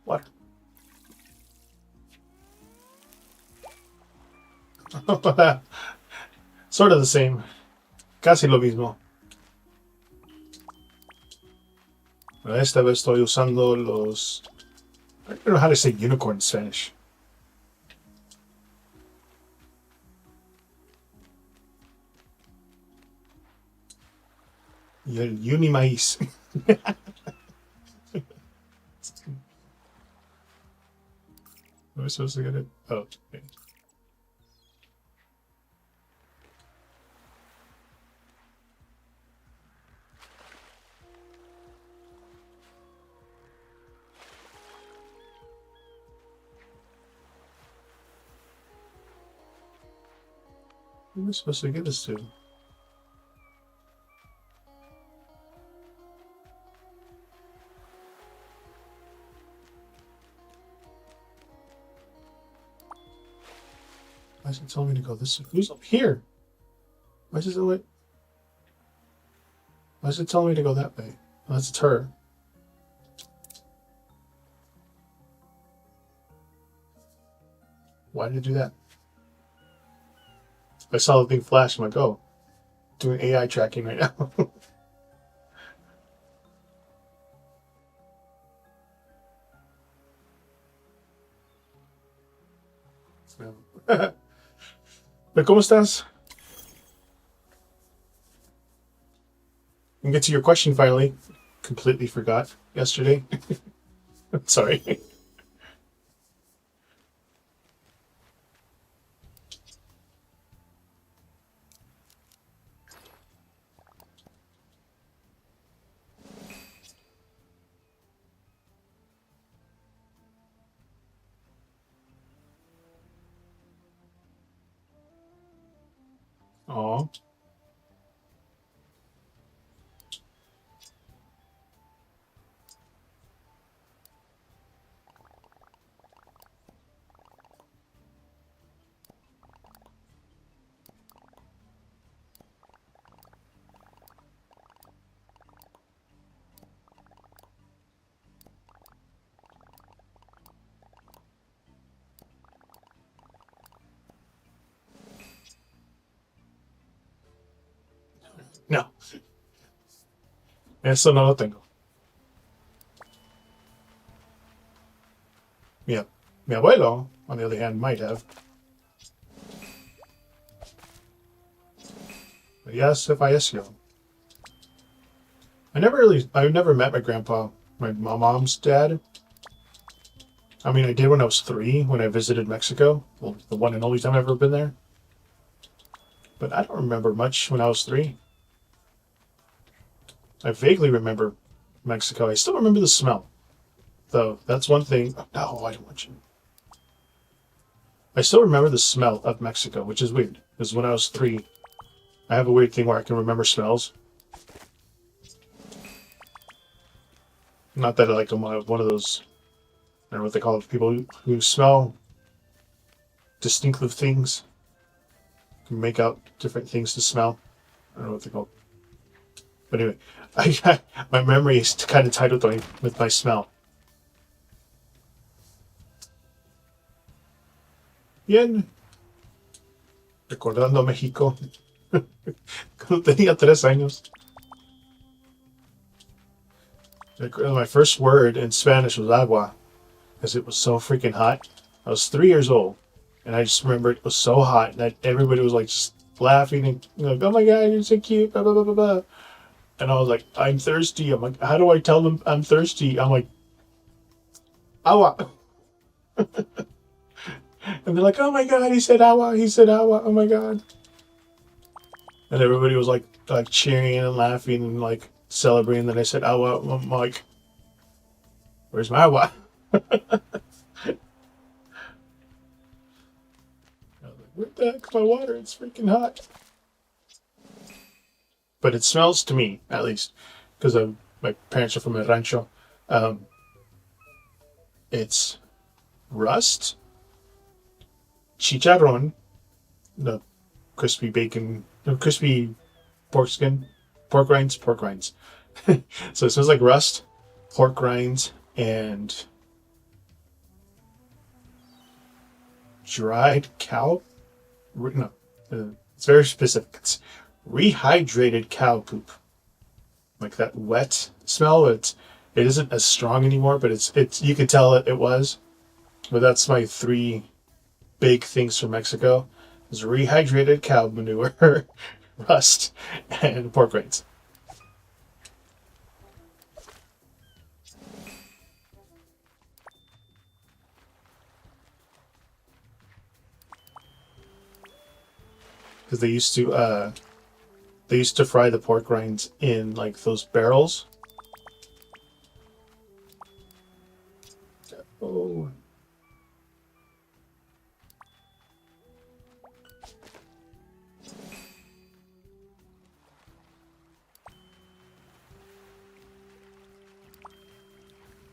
A: What? Sort of the same. Casi lo mismo. Pero esta vez estoy usando los... I don't know how to say unicorn in Spanish. Y el Unimaíz. Am I supposed to get it? Oh, okay. Who am I supposed to give this to? Why is it telling me to go this way? Who's up here? Why is it wait? Why is it telling me to go that way? Unless it's her. Why did it do that? I saw the big flash. I'm like, oh, doing AI tracking right now. But ¿cómo estás? And get to your question finally. Completely forgot yesterday. Sorry. Oh. No. Eso no lo tengo. Mi abuelo, on the other hand, might have. But yes, if I ask you. I've never met my grandpa, my mom's dad. I mean, I did when I was 3 when I visited Mexico. Well, the one and only time I've ever been there. But I don't remember much when I was 3. I vaguely remember Mexico. I still remember the smell, though. That's one thing. Oh, no, I don't want you. I still remember the smell of Mexico, which is weird. Because when I was 3, I have a weird thing where I can remember smells. Not that I'm one of those, I don't know what they call it, people who smell distinctive things. Can make out different things to smell. I don't know what they're called. But anyway, my memory is kind of tied with my smell. Bien. Recordando México. Cuando tenía 3 años. My first word in Spanish was agua, because it was so freaking hot. I was 3 years old, and I just remember it was so hot that everybody was like just laughing and like, "Oh my god, you're so cute!" Blah blah blah blah blah. And I was like, "I'm thirsty." I'm like, "How do I tell them I'm thirsty?" I'm like, "Agua," and they're like, "Oh my god, he said agua! He said agua! Oh my god!" And everybody was like cheering and laughing and like celebrating that I said agua. I'm like, "Where's my agua?" I was like, "Where the heck's my water? It's freaking hot." But it smells to me, at least, because my parents are from a rancho. Um, it's rust, chicharron, the crispy bacon, no, crispy pork skin, pork rinds. So it smells like rust, pork rinds, and dried cow. No, it's very specific. It's rehydrated cow poop, like that wet smell. It isn't as strong anymore, but it's you could tell it was. But that's my 3 big things from Mexico: is rehydrated cow manure, rust, and pork rinds. Because they used to fry the pork rinds in like those barrels. Oh.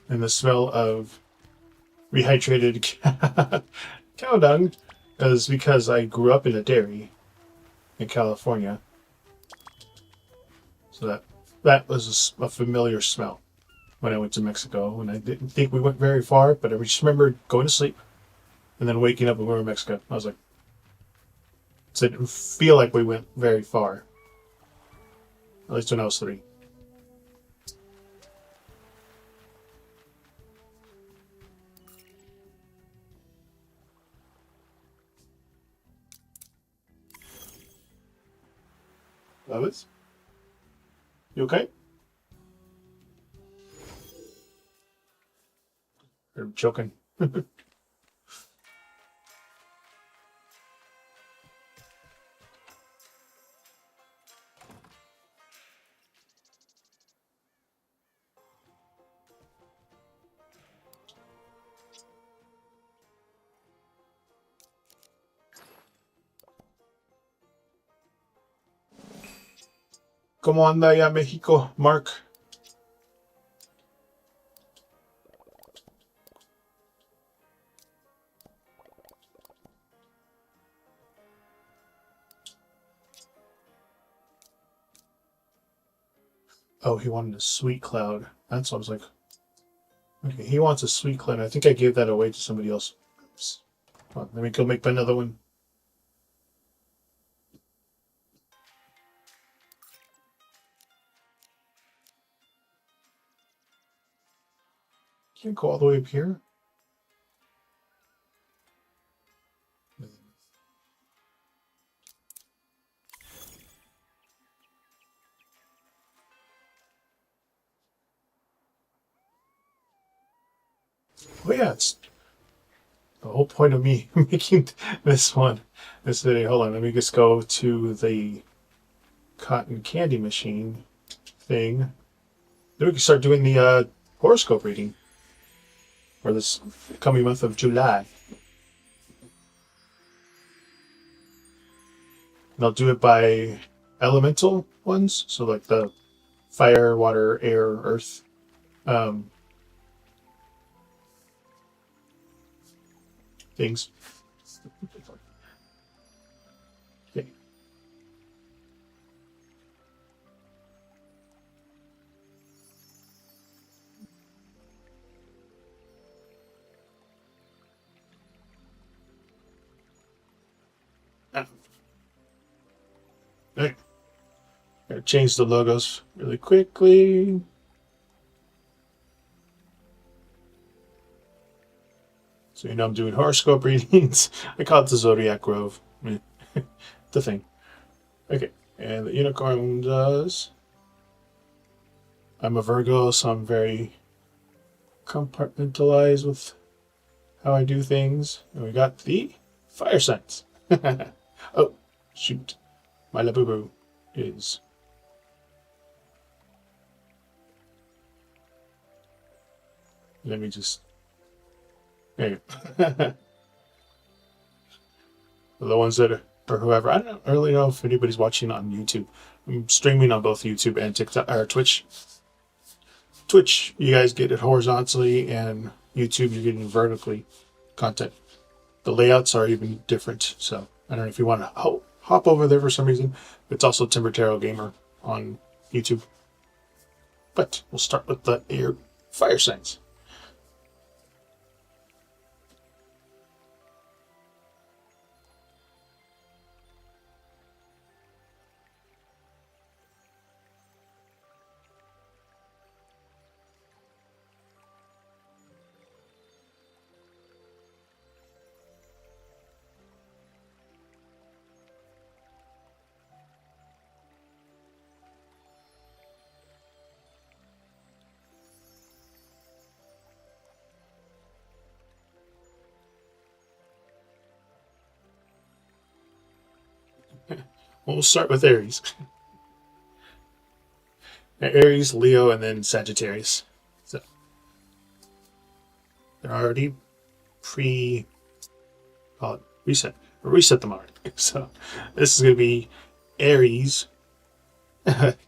A: And the smell of rehydrated cow dung is because I grew up in a dairy in California. So that was a familiar smell when I went to Mexico. And I didn't think we went very far, but I just remember going to sleep and then waking up when we were in Mexico. I was like, so it didn't feel like we went very far. At least when I was 3. Lovis? You okay? You're choking. ¿Cómo anda ya México, Mark? Oh, he wanted a sweet cloud. That's what I was like. Okay, he wants a sweet cloud. I think I gave that away to somebody else. Oops. Well, let me go make another one. Can't go all the way up here. Oh yeah, the whole point of me making this one is today. Hold on, let me just go to the cotton candy machine thing. Then we can start doing the horoscope reading for this coming month of July. And I'll do it by elemental ones, so like the fire, water, air, earth. Things. Okay. Okay. Gotta change the logos really quickly. So you know I'm doing horoscope readings. I call it the Zodiac Grove. The thing. Okay. And the unicorn does. I'm a Virgo, so I'm very compartmentalized with how I do things. And we got the fire signs. Oh, shoot. My Labubu is. Let me just. There you go. The ones that are, or whoever. I don't really know if anybody's watching on YouTube. I'm streaming on both YouTube and TikTok or Twitch. Twitch, you guys get it horizontally, and YouTube, you're getting vertically content. The layouts are even different. So I don't know if you want to hop over there for some reason. It's also Timber Tarot Gamer on YouTube. But we'll start with the air fire signs. We'll start with Aries. Aries, Leo, and then Sagittarius. So they're already call it reset. Reset them already. So this is going to be Aries.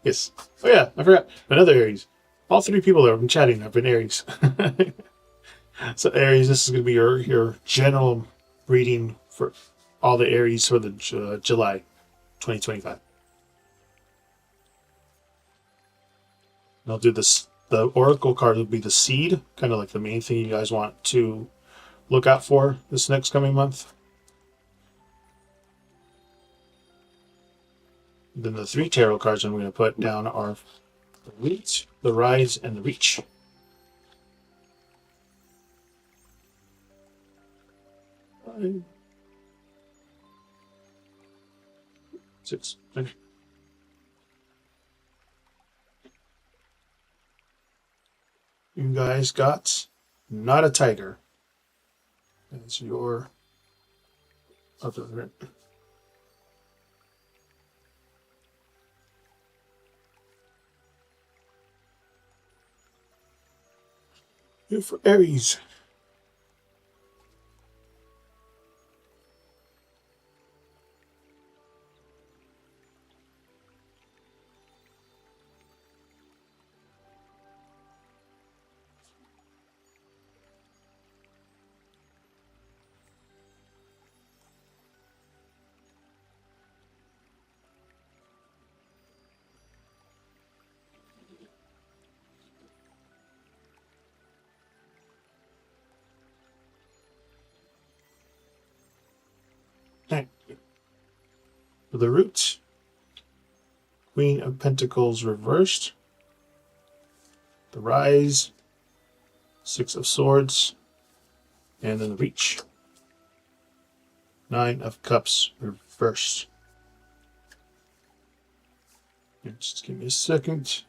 A: Yes. Oh yeah, I forgot. Another Aries. All three people that have been chatting have been Aries. So Aries, this is going to be your general reading for all the Aries for the July 2025. And I'll do this. The Oracle card will be the seed, kind of like the main thing you guys want to look out for this next coming month. Then the 3 tarot cards I'm going to put down are the Wheat, the Rise, and the Reach. Five, 6, 7. You guys got Not a Tiger. That's your other. Here for Aries. Okay. For the Root, Queen of Pentacles reversed. The Rise, 6 of Swords, and then the Reach, 9 of Cups reversed. Just give me a second.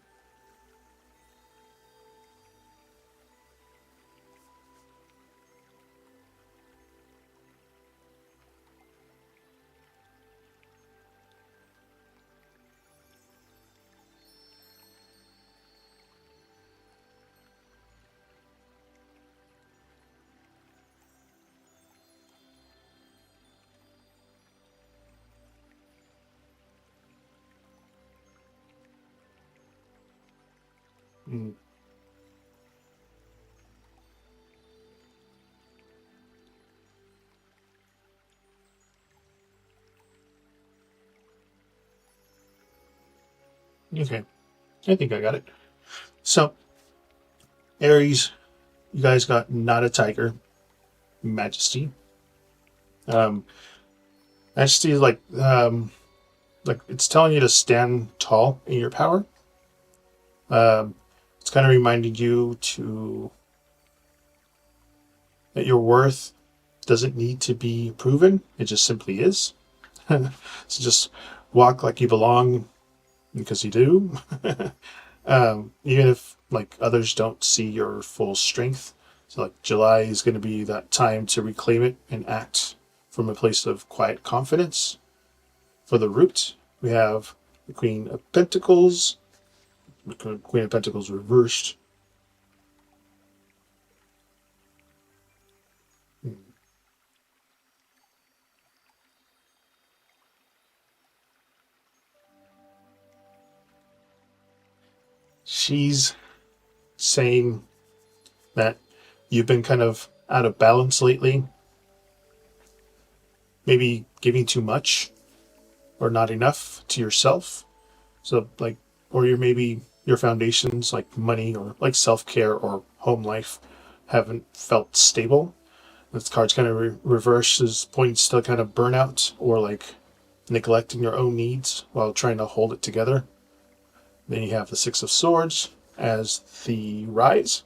A: Mm. Okay, I think I got it. So, Aries, you guys got not a tiger, Majesty. Um, Majesty is like it's telling you to stand tall in your power. Um, it's kind of reminding you to that your worth doesn't need to be proven; it just simply is. So just walk like you belong because you do. Even if like others don't see your full strength. So like July is going to be that time to reclaim it and act from a place of quiet confidence. For the root, we have the Queen of Pentacles, the Queen of Pentacles reversed. She's saying that you've been kind of out of balance lately, maybe giving too much or not enough to yourself. So like, or you're maybe your foundations like money or like self-care or home life haven't felt stable. This card's kind of reverses points to kind of burnout or like neglecting your own needs while trying to hold it together. Then you have the Six of Swords as the rise.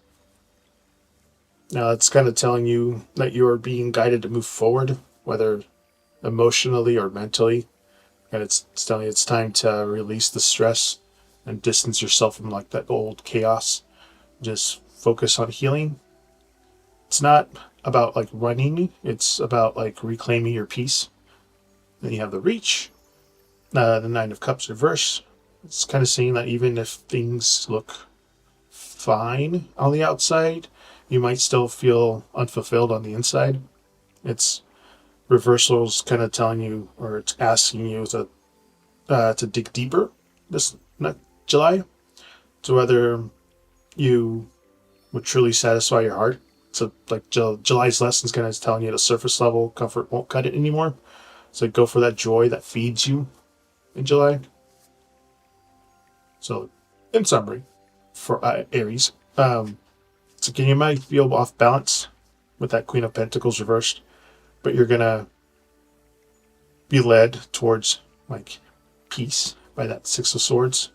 A: Now it's kind of telling you that you're being guided to move forward, whether emotionally or mentally. And it's telling you it's time to release the stress and distance yourself from like that old chaos. Just focus on healing. It's not about like running, it's about like reclaiming your peace. Then you have the reach, the Nine of Cups reverse. It's kind of saying that even if things look fine on the outside, you might still feel unfulfilled on the inside. It's reversals kind of telling you, or it's asking you to dig deeper this July to whether you would truly satisfy your heart. So like July's lessons kind of telling you at a surface level, comfort won't cut it anymore. So go for that joy that feeds you in July. So in summary, for Aries, so again, you might feel off balance with that Queen of Pentacles reversed, but you're gonna be led towards like peace by that Six of Swords.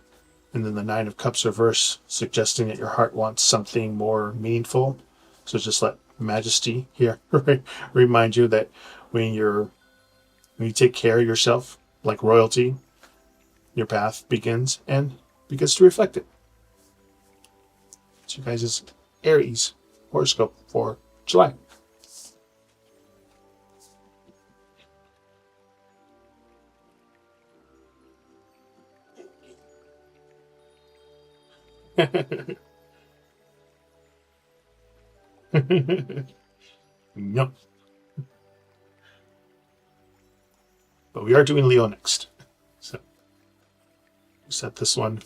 A: And then the Nine of Cups reverse, suggesting that your heart wants something more meaningful. So just let Majesty here remind you that when you take care of yourself like royalty, your path begins and begins to reflect it. So you guys is Aries horoscope for July. Yep. But we are doing Leo next. So set this one.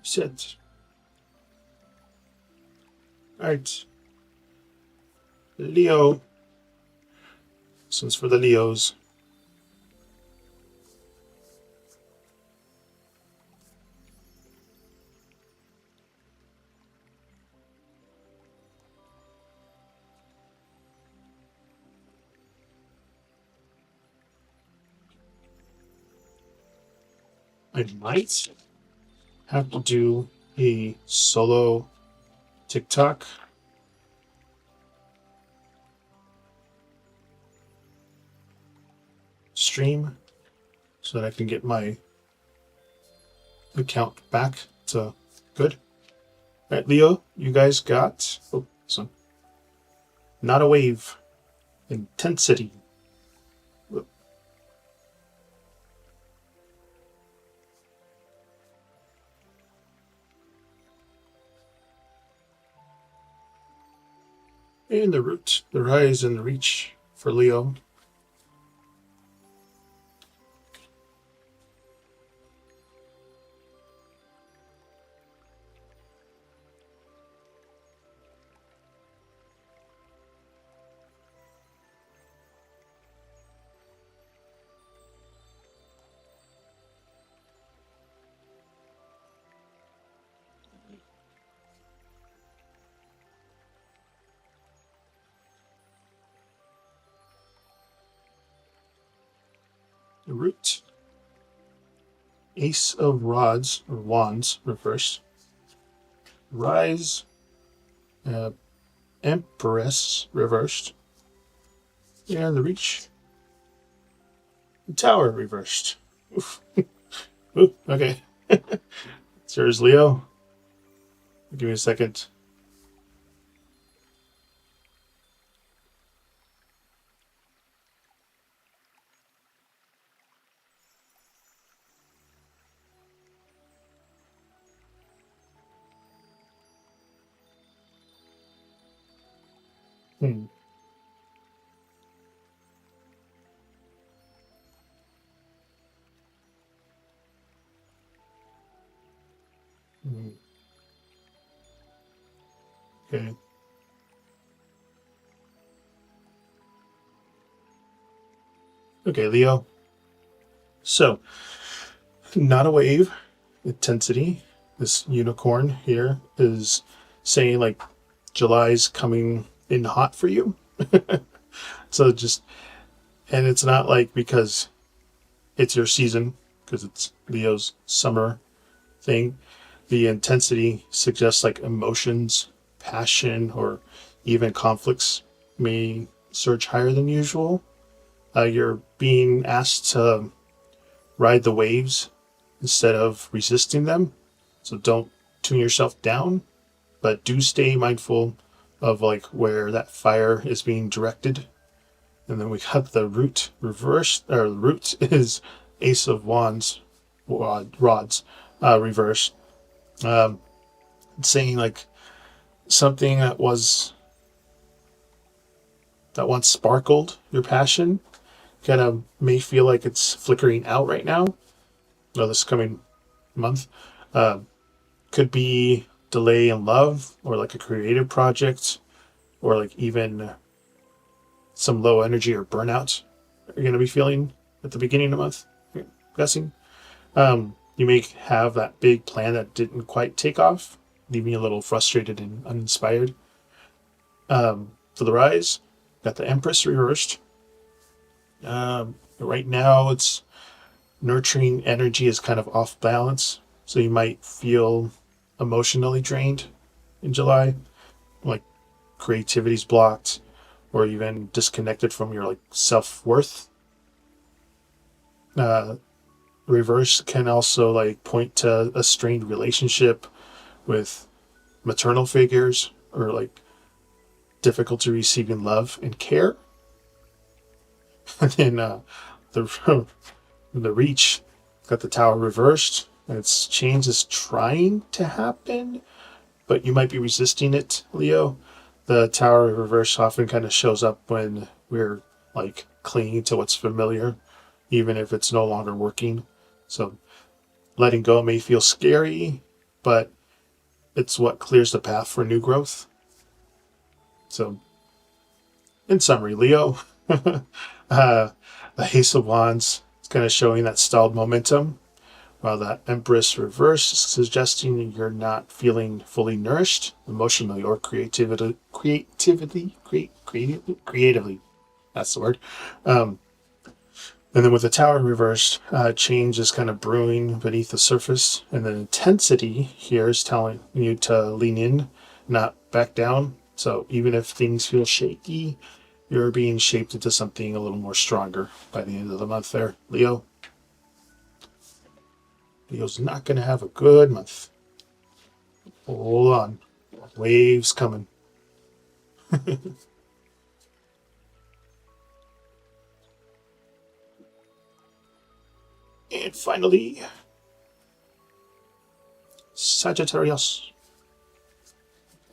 A: Set. All right. Leo. This one's for the Leos. I might have to do a solo TikTok stream so that I can get my account back to good. All right, Leo, you guys got not a wave, intensity. And the root, the rise and the reach for Leo. The root, Ace of Rods or Wands reversed, rise, Empress reversed, and the reach, the Tower reversed. Oof. Ooh, okay. It's yours, Leo. Give me a second. Hmm. Hmm. Okay. Okay, Leo. So, not a wave, intensity. This unicorn here is saying like July's coming in hot for you. So just, and it's not like because it's your season, because it's Leo's summer thing. The intensity suggests like emotions, passion, or even conflicts may surge higher than usual. You're being asked to ride the waves instead of resisting them. So don't tune yourself down, but do stay mindful of like where that fire is being directed. And then we got the root reversed, or the root is Ace of Wands, rods, reversed. Saying like something that once sparkled your passion kind of may feel like it's flickering out right now. No, this coming month could be delay in love or like a creative project or like even some low energy or burnout you're going to be feeling at the beginning of the month. I'm guessing. You may have that big plan that didn't quite take off, leaving you a little frustrated and uninspired. For the rise, got the Empress reversed. Right now, it's nurturing energy is kind of off balance, so you might feel emotionally drained in July, like creativity's blocked, or even disconnected from your like self-worth. Reverse can also like point to a strained relationship with maternal figures or like difficulty receiving love and care. And then the the reach got the Tower reversed, and its change is trying to happen, but you might be resisting it, Leo. The Tower reverse often kind of shows up when we're like clinging to what's familiar, even if it's no longer working. So letting go may feel scary, but it's what clears the path for new growth. So, in summary, Leo, the Ace of Wands is kind of showing that stalled momentum, while that Empress reverse is suggesting you're not feeling fully nourished emotionally or creatively. That's the word. And then with the Tower reversed, change is kind of brewing beneath the surface. And the intensity here is telling you to lean in, not back down. So even if things feel shaky, you're being shaped into something a little more stronger by the end of the month there, Leo. Leo's not going to have a good month. Hold on. Waves coming. And finally, Sagittarius.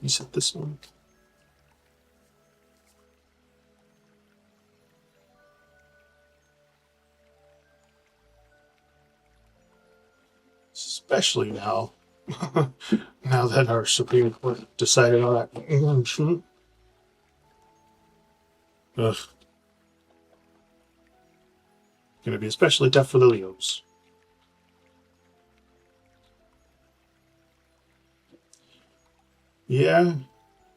A: You said this one. Especially now. Now that our Supreme Court decided on that. Ugh. Gonna be especially tough for the Leos. Yeah,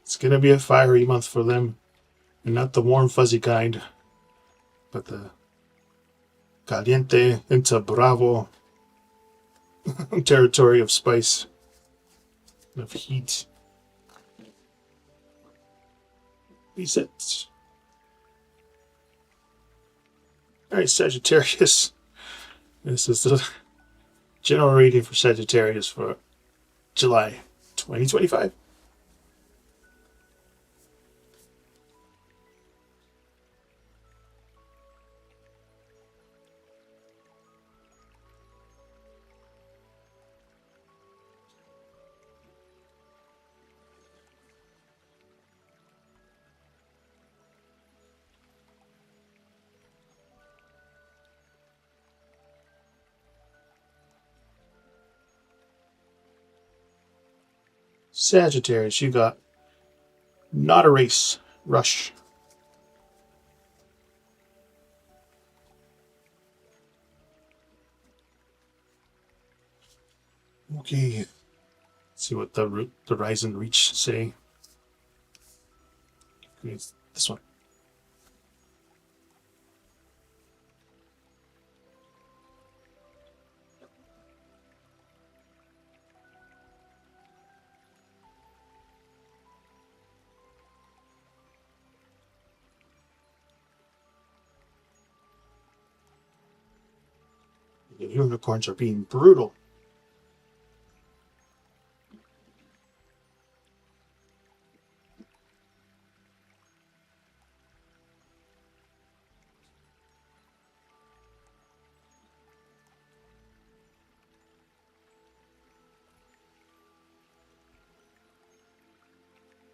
A: it's gonna be a fiery month for them. And not the warm, fuzzy kind, but the caliente into bravo territory of spice, of heat. Reset. Alright, Sagittarius. This is the general reading for Sagittarius for July 2025. Sagittarius, you got not a race, rush. Okay, let's see what the rise and reach say. Okay, this one. The unicorns are being brutal.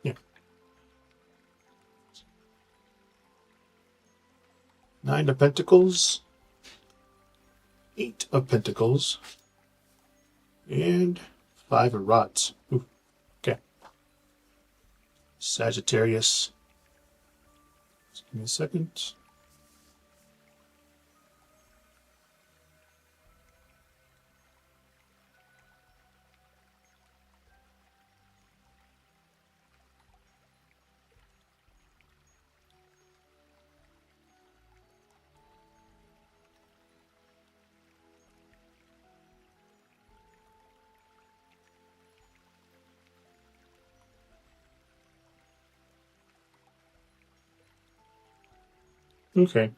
A: Yeah. 9 of Pentacles, 8 of Pentacles, and 5 of Rods. Ooh, okay. Sagittarius. Just give me a second. Okay.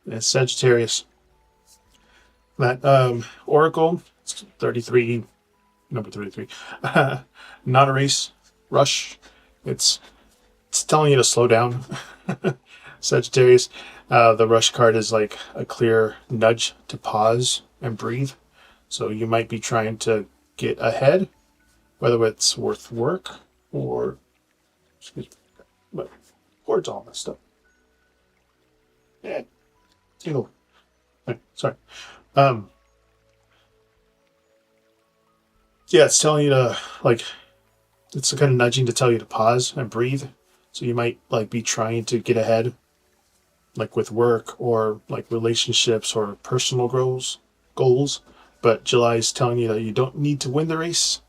A: That's Sagittarius. That Oracle, it's 33, number 33. Not a race, rush. It's telling you to slow down. Sagittarius. The rush card is like a clear nudge to pause and breathe. So you might be trying to get ahead, whether it's worth work or, excuse me, or it's all messed up. Yeah, tingle. Sorry. Yeah, it's telling you to like, it's kind of nudging to tell you to pause and breathe. So you might like be trying to get ahead, like with work or like relationships or personal goals. But July is telling you that you don't need to win the race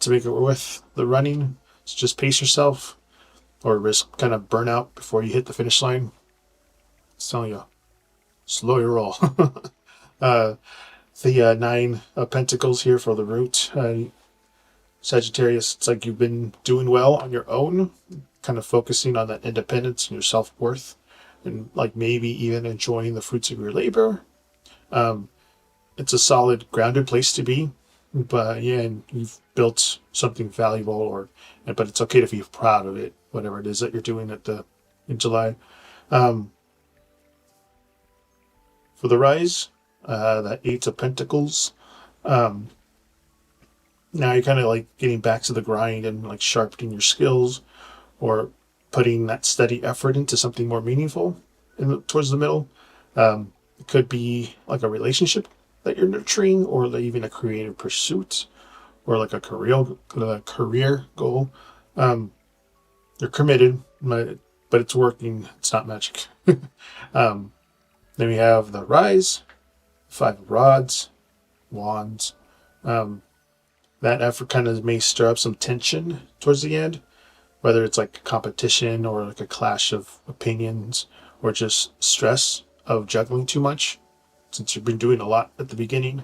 A: to make it worth the running. So just pace yourself or risk kind of burnout before you hit the finish line. It's telling you, slow your roll. The 9 of Pentacles here for the root. Sagittarius, it's like you've been doing well on your own, kind of focusing on that independence and your self-worth, and like maybe even enjoying the fruits of your labor. Um, it's a solid, grounded place to be. But yeah, and you've built something valuable, but it's okay to be proud of it, whatever it is that you're doing in July. Um, for the rise, that Eight of Pentacles. Um, Now you're kind of like getting back to the grind and like sharpening your skills, or putting that steady effort into something more meaningful towards the middle. It could be like a relationship that you're nurturing, or like even a creative pursuit, or like a career goal. Um, you're committed, but it's working. It's not magic. um, then we have the rise, Five of Rods, Wands. Um, that effort kind of may stir up some tension towards the end, whether it's like competition or like a clash of opinions, or just stress of juggling too much since you've been doing a lot at the beginning.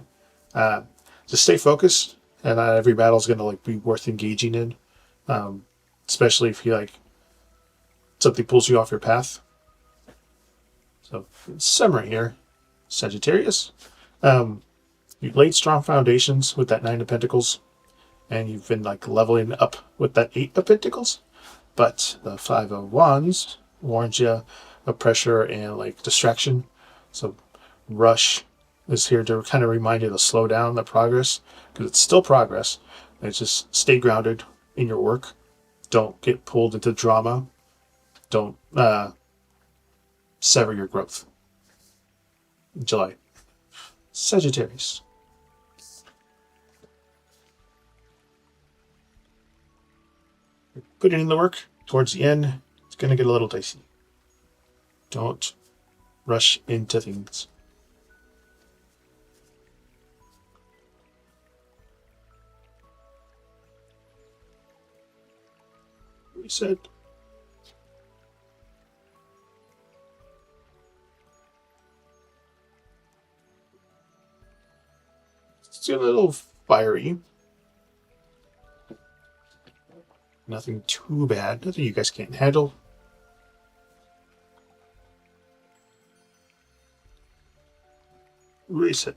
A: Uh, just stay focused, and not every battle is going to like be worth engaging in, um, especially if you like something pulls you off your path. So summary here, Sagittarius. Um, you've laid strong foundations with that Nine of Pentacles, and you've been like leveling up with that Eight of Pentacles. But the Five of Wands warns you of pressure and like distraction. So rush is here to kind of remind you to slow down the progress, because it's still progress. It's just stay grounded in your work. Don't get pulled into drama. Don't sever your growth. July. Sagittarius. Putting in the work towards the end, it's going to get a little dicey. Don't rush into things. We said. It's a little fiery. Nothing too bad. Nothing you guys can't handle. Reset.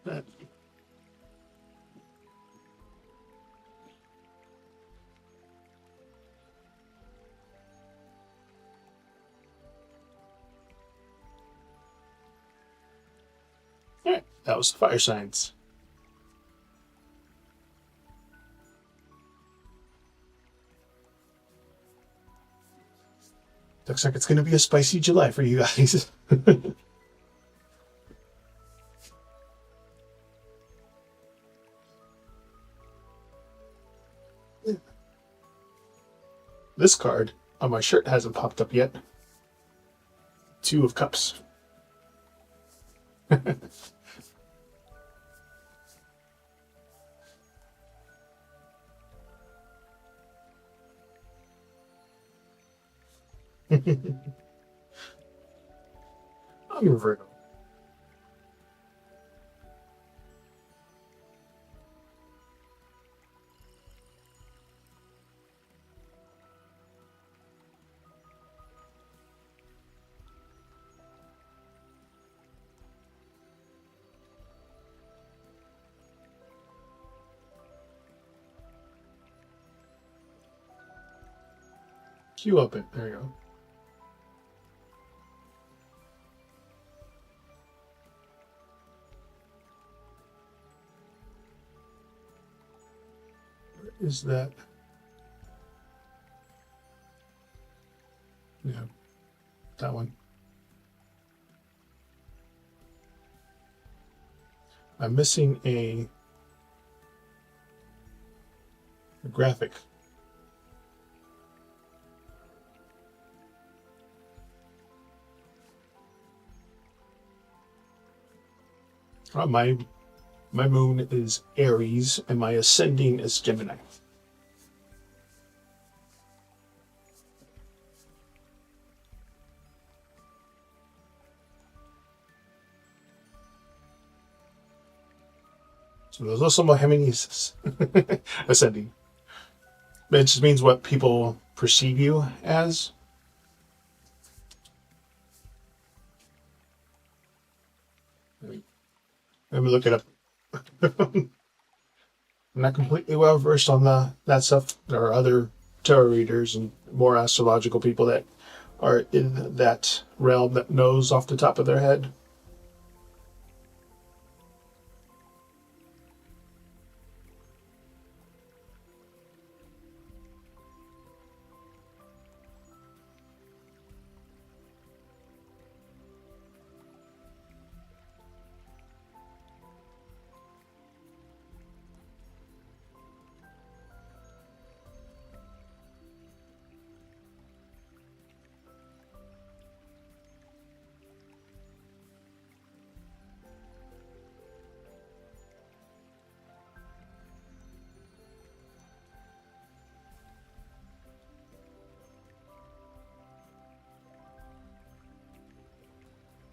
A: That. All right, that was the fire signs. Looks like it's going to be a spicy July for you guys. This card on my shirt hasn't popped up yet. Two of Cups. I'm a Virgo. Cue up it. There you go. Where is that? Yeah, that one. I'm missing a graphic. My My moon is Aries, and my ascending is Gemini. So there's also my Géminis ascending. It just means what people perceive you as. Let me look it up. I'm not completely well versed on that stuff. There are other tarot readers and more astrological people that are in that realm that knows off the top of their head.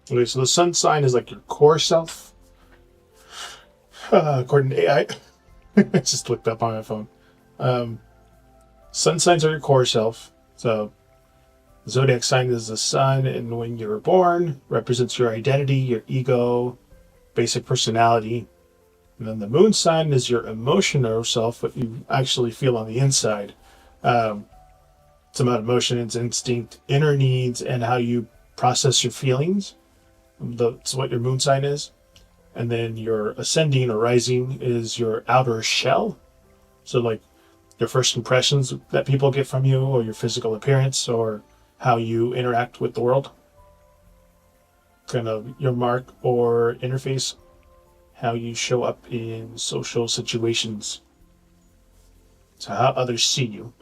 A: Okay, so the sun sign is like your core self, according to AI. I just looked up on my phone. Sun signs are your core self. So the zodiac sign is the sun, and when you were born, represents your identity, your ego, basic personality. And then the moon sign is your emotional self, what you actually feel on the inside. It's about emotions, instinct, inner needs, and how you process your feelings. That's what your moon sign is. And then your ascending or rising is your outer shell. So like your first impressions that people get from you, or your physical appearance, or how you interact with the world. Kind of your mark or interface, how you show up in social situations. So how others see you.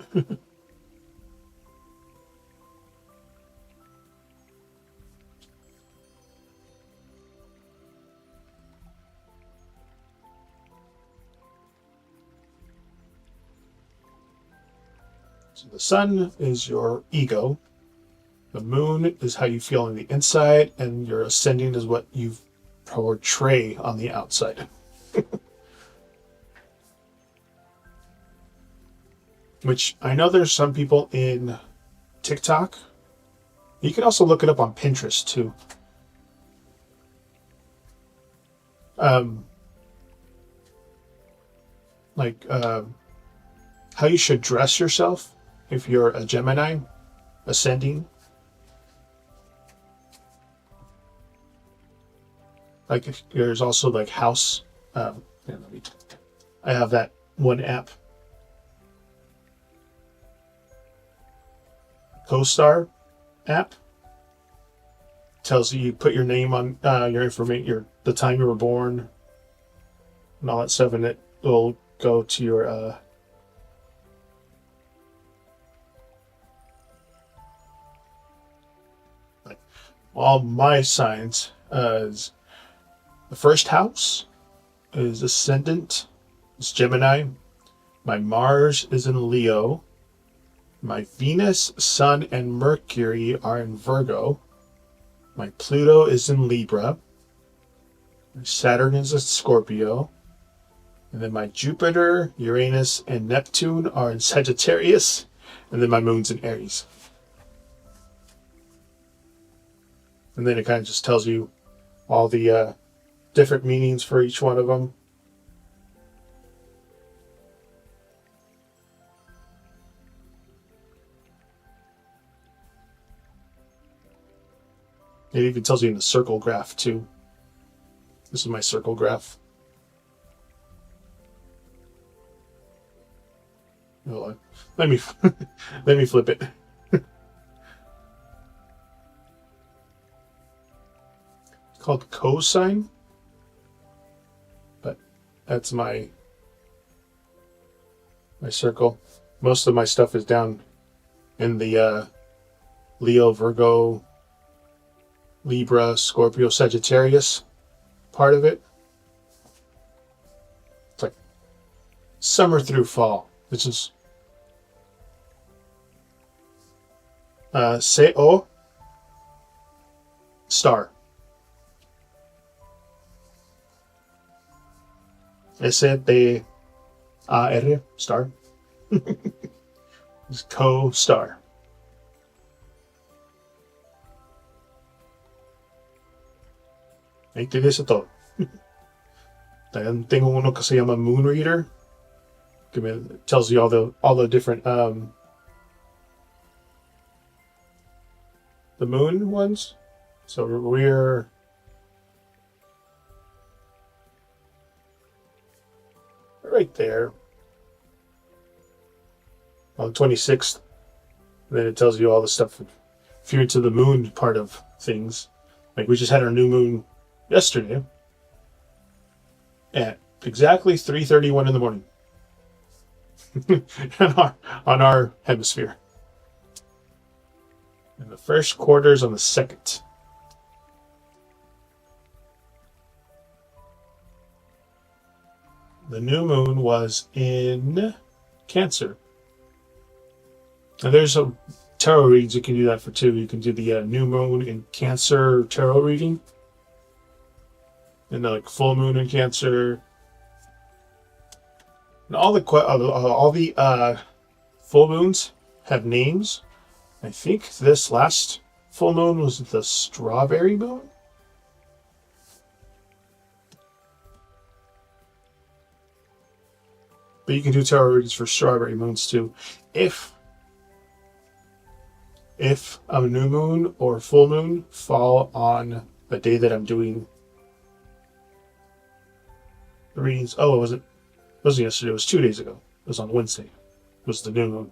A: So the sun is your ego. The moon is how you feel on the inside, and your ascending is what you portray on the outside. Which I know there's some people in TikTok. You can also look it up on Pinterest too. Um, like how you should dress yourself if you're a Gemini ascending. Like there's also like house. I have that one app, CoStar app. Tells you put your name on your information, the time you were born, and all that stuff, and it will go to your like all my signs. Is the first house is ascendant. It's Gemini. My Mars is in Leo. My Venus, Sun, and Mercury are in Virgo. My Pluto is in Libra. My Saturn is in Scorpio. And then my Jupiter, Uranus, and Neptune are in Sagittarius. And then my moon's in Aries. And then it kind of just tells you all the different meanings for each one of them. It even tells you in the circle graph too. This is my circle graph. Hold on. Let me let me flip it. It's called cosine, but that's my circle. Most of my stuff is down in the Leo, Virgo, Libra, Scorpio, Sagittarius part of it. summer through fall. This is Seo star. S-T-A-R star. It's co-star. Ahí tienes todo. También tengo uno que se llama Moon Reader, que me tells you all the different the moon ones. So we're right there on the 26th. And then it tells you all the stuff if you're into the moon part of things. Like we just had our new moon yesterday at exactly 3:31 in the morning on our hemisphere. And the first quarter's on the 2nd. The new moon was in Cancer. And there's a tarot readings you can do that for too. You can do the new moon in Cancer tarot reading, and the full moon in Cancer, and all the full moons have names. I think this last full moon was the strawberry moon. But you can do tarot readings for strawberry moons too. If a new moon or full moon fall on the day that I'm doing the readings. Oh, it wasn't yesterday, it was 2 days ago. It was on Wednesday. It was the new moon.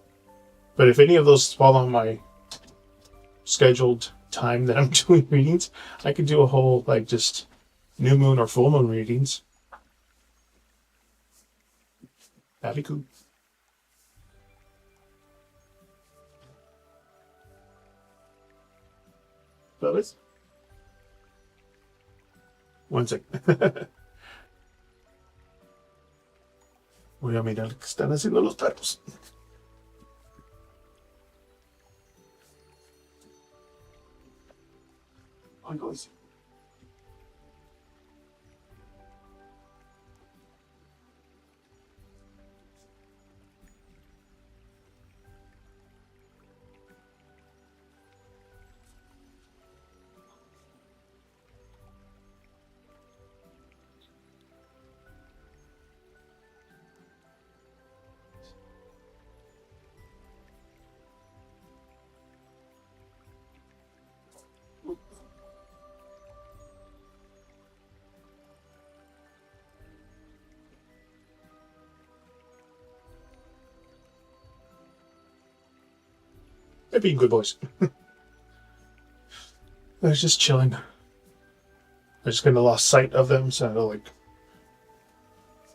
A: But if any of those fall on my scheduled time that I'm doing readings, I could do a whole just new moon or full moon readings. That'd be cool. Fellas? One sec. Voy a mirar qué están haciendo los perros. Ay, no, sí. They're being good boys. I was just chilling. I just kind of lost sight of them, so I had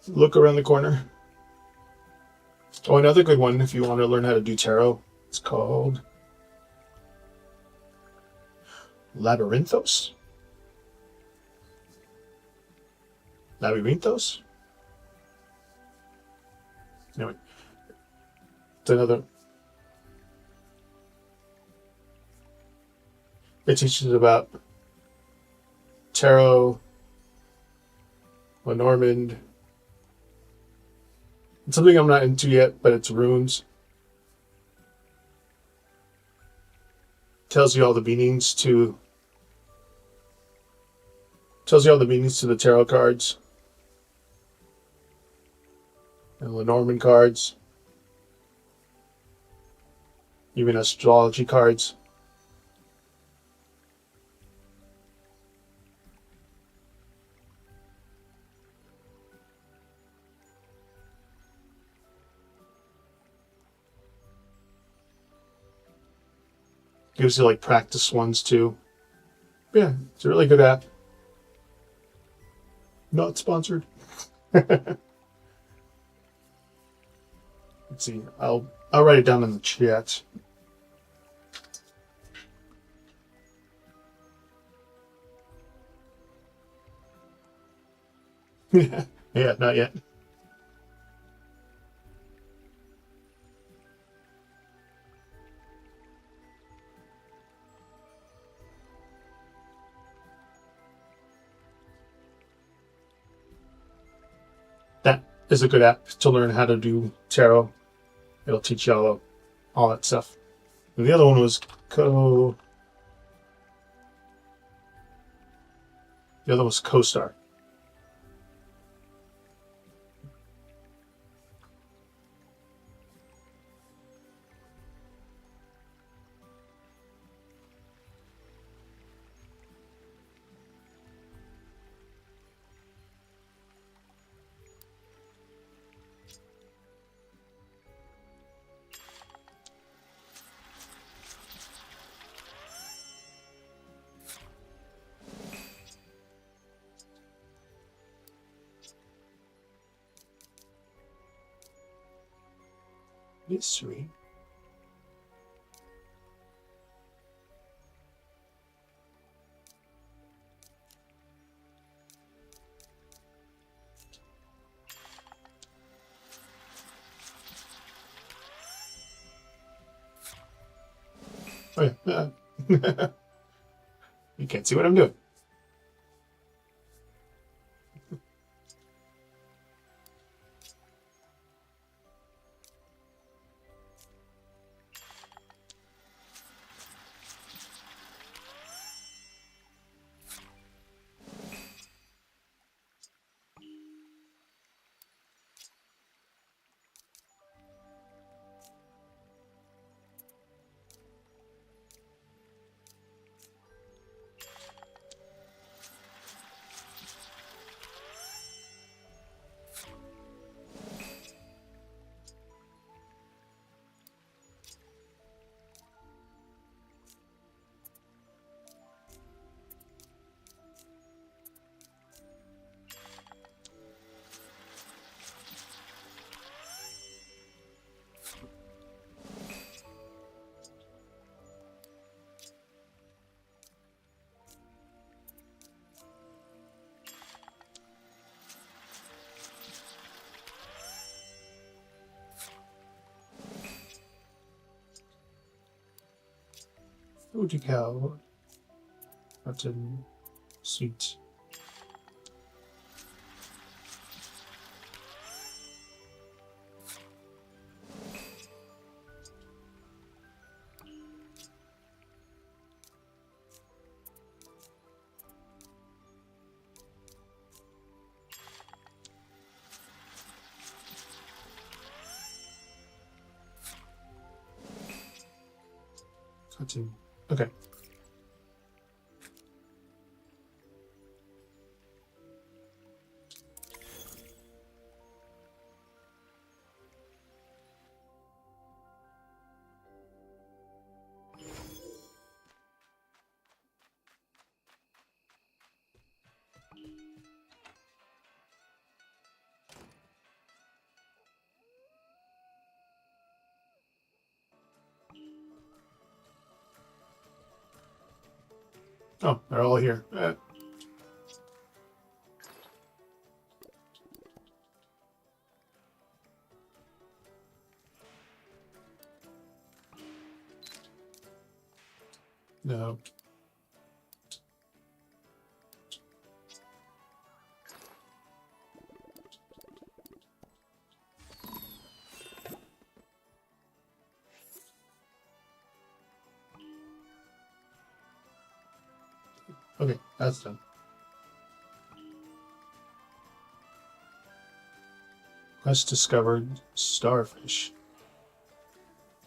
A: to look around the corner. Oh, another good one if you want to learn how to do tarot. It's called Labyrinthos. Labyrinthos? Anyway, it's another. It teaches about tarot, Lenormand. It's something I'm not into yet, but it's runes. Tells you all the meanings to the tarot cards and Lenormand cards, even astrology cards. Gives you practice ones too. Yeah, it's a really good app. Not sponsored. Let's see. I'll write it down in the chat. Yeah, not yet. is a good app to learn how to do tarot. It'll teach you all that stuff. And the other one was the other was CoStar. Mystery. Oh yeah. You can't see what I'm doing. Food cow. Button. Sweet. Cutting. Okay. Oh, they're all here. No. Okay, that's done. Quest discovered starfish.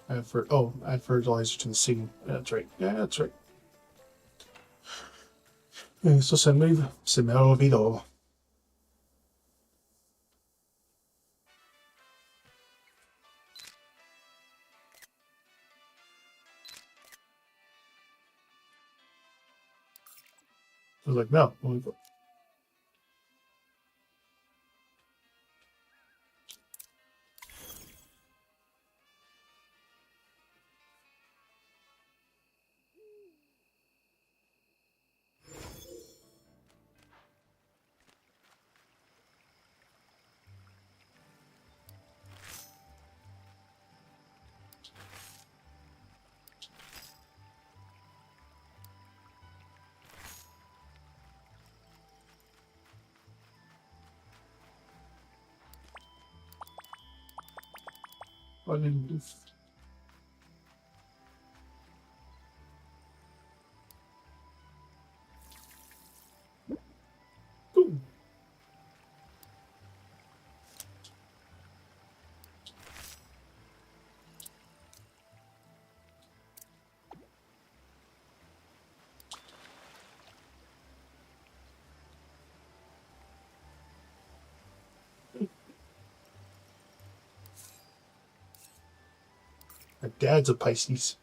A: Add fertilizer to the sea. That's right. Yeah, that's right. Eso se me olvidó. I was like, no. Ooh. My dad's a Pisces.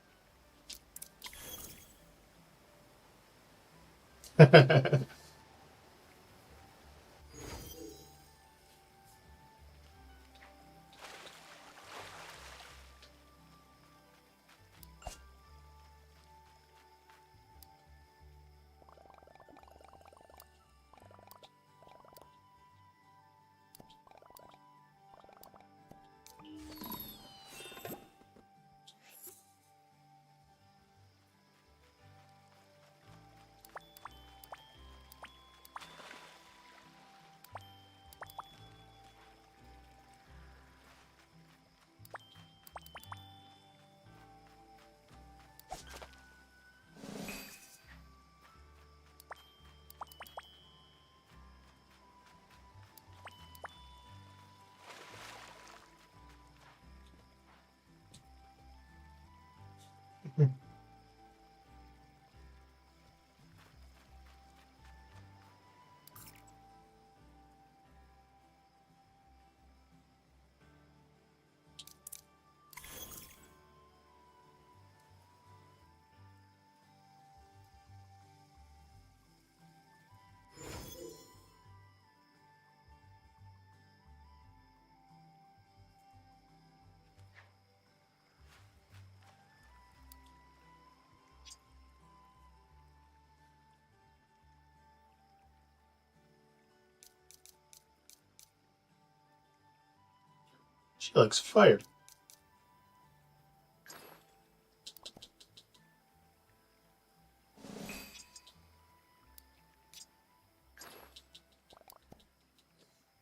A: She likes fire.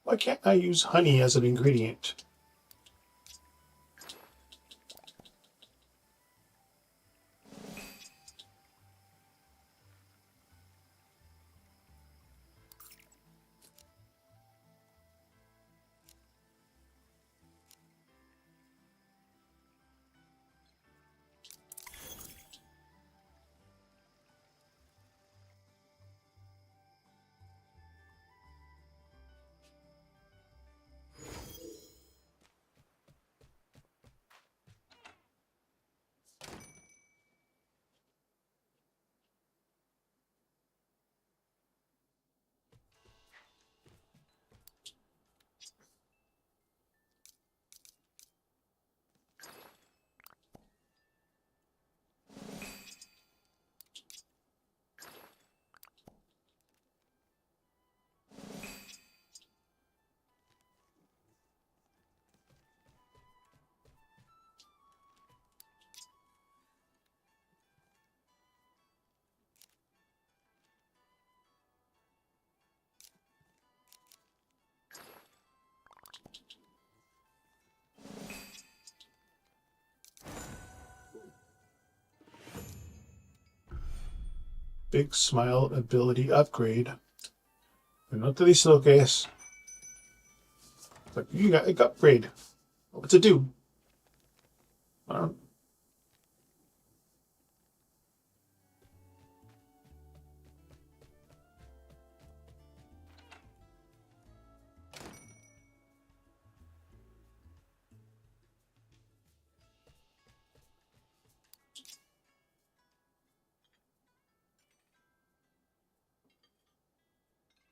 A: Why can't I use honey as an ingredient? Big smile ability upgrade. No te dice lo que es. Like, you got an upgrade. What's it do? I don't.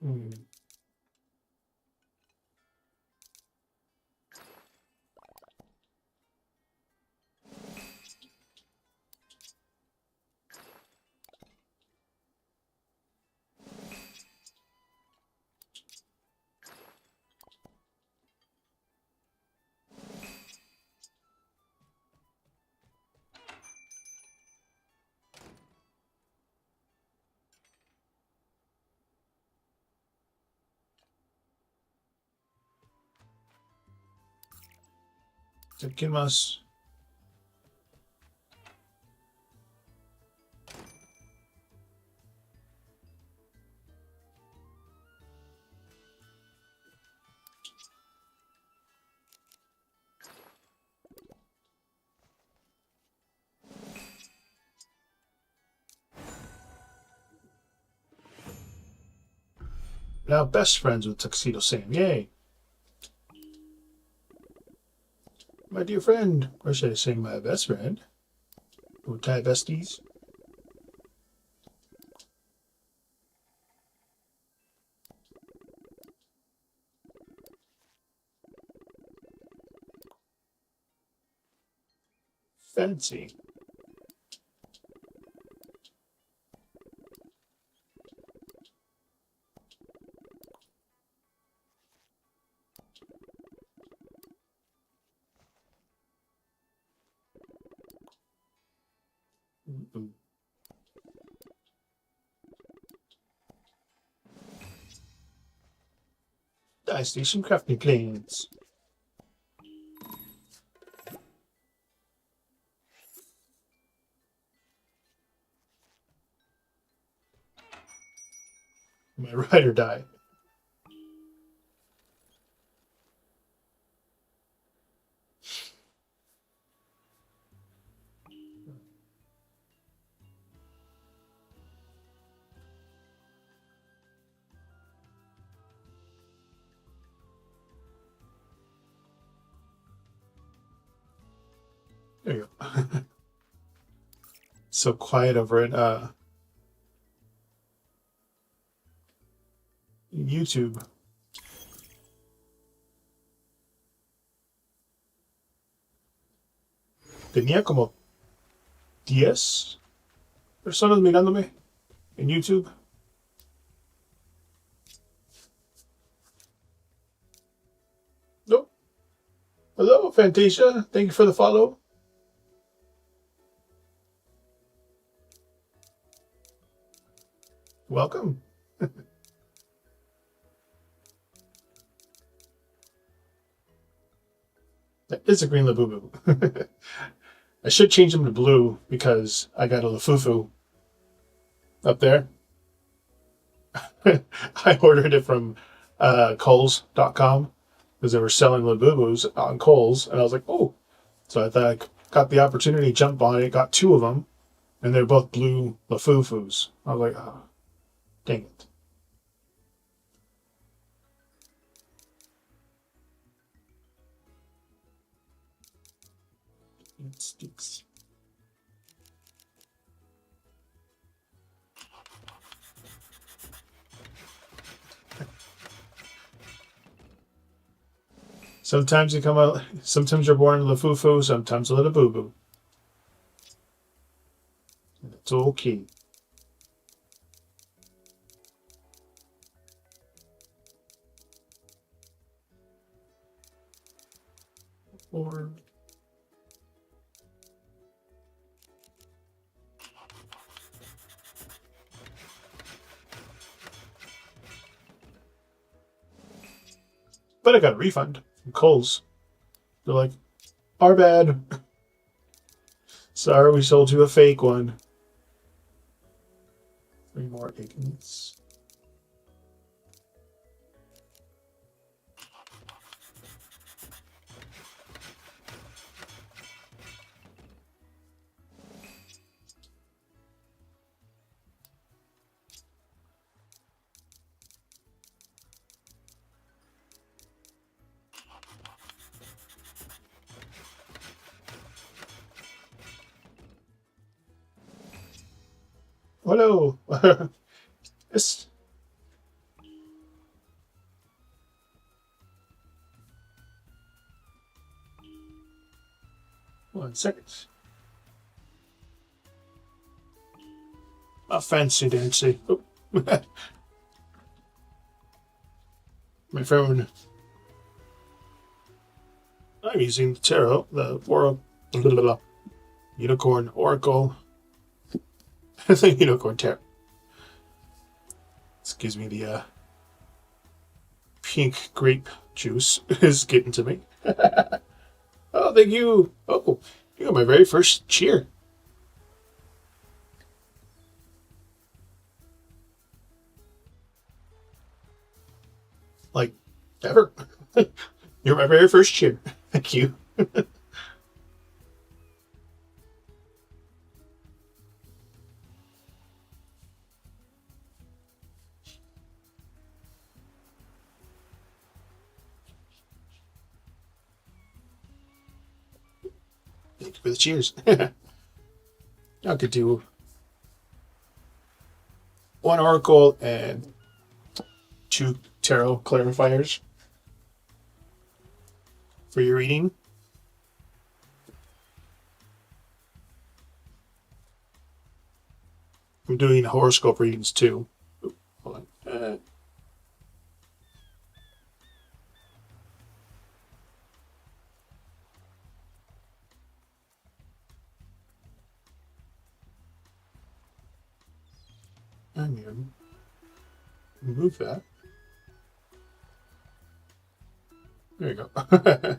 A: Hmm. Ittakimasu. Now best friends with Tuxedo Sam. Yay! My dear friend. Or should I say my best friend? Tie besties. Fancy. I see some crafting planes. My ride or die. There you go. So quiet over at YouTube. Tenía como 10 personas mirándome en YouTube. No. Hello, Fantasia. Thank you for the follow. Welcome. That is a green Labubu. I should change them to blue because I got a Lafufu up there. I ordered it from Kohl's.com because they were selling Labubus on Kohl's, and I was like, oh. So I thought I got the opportunity, jumped on it, got 2 of them, and they're both blue Lafufus. I was like, oh, dang it. It sticks. Sometimes you come out. Sometimes you're born a Lafufu. Sometimes a little boo boo. It's okay. Or but I got a refund from Kohl's. They're like, our bad. Sorry, we sold you a fake one. 3 more ignites. Hello. Yes. 1 second. A fancy dancy. Oh. My phone. I'm using the tarot, the unicorn oracle. The unicorn tarot. Excuse me, the pink grape juice is getting to me. Oh, thank you. Oh, you got my very first cheer. Like, ever. You're my very first cheer. Thank you. Thank you for the cheers. I could do one oracle and two tarot clarifiers for your reading. I'm doing horoscope readings too. Hold on. I'm going to remove that. There you go.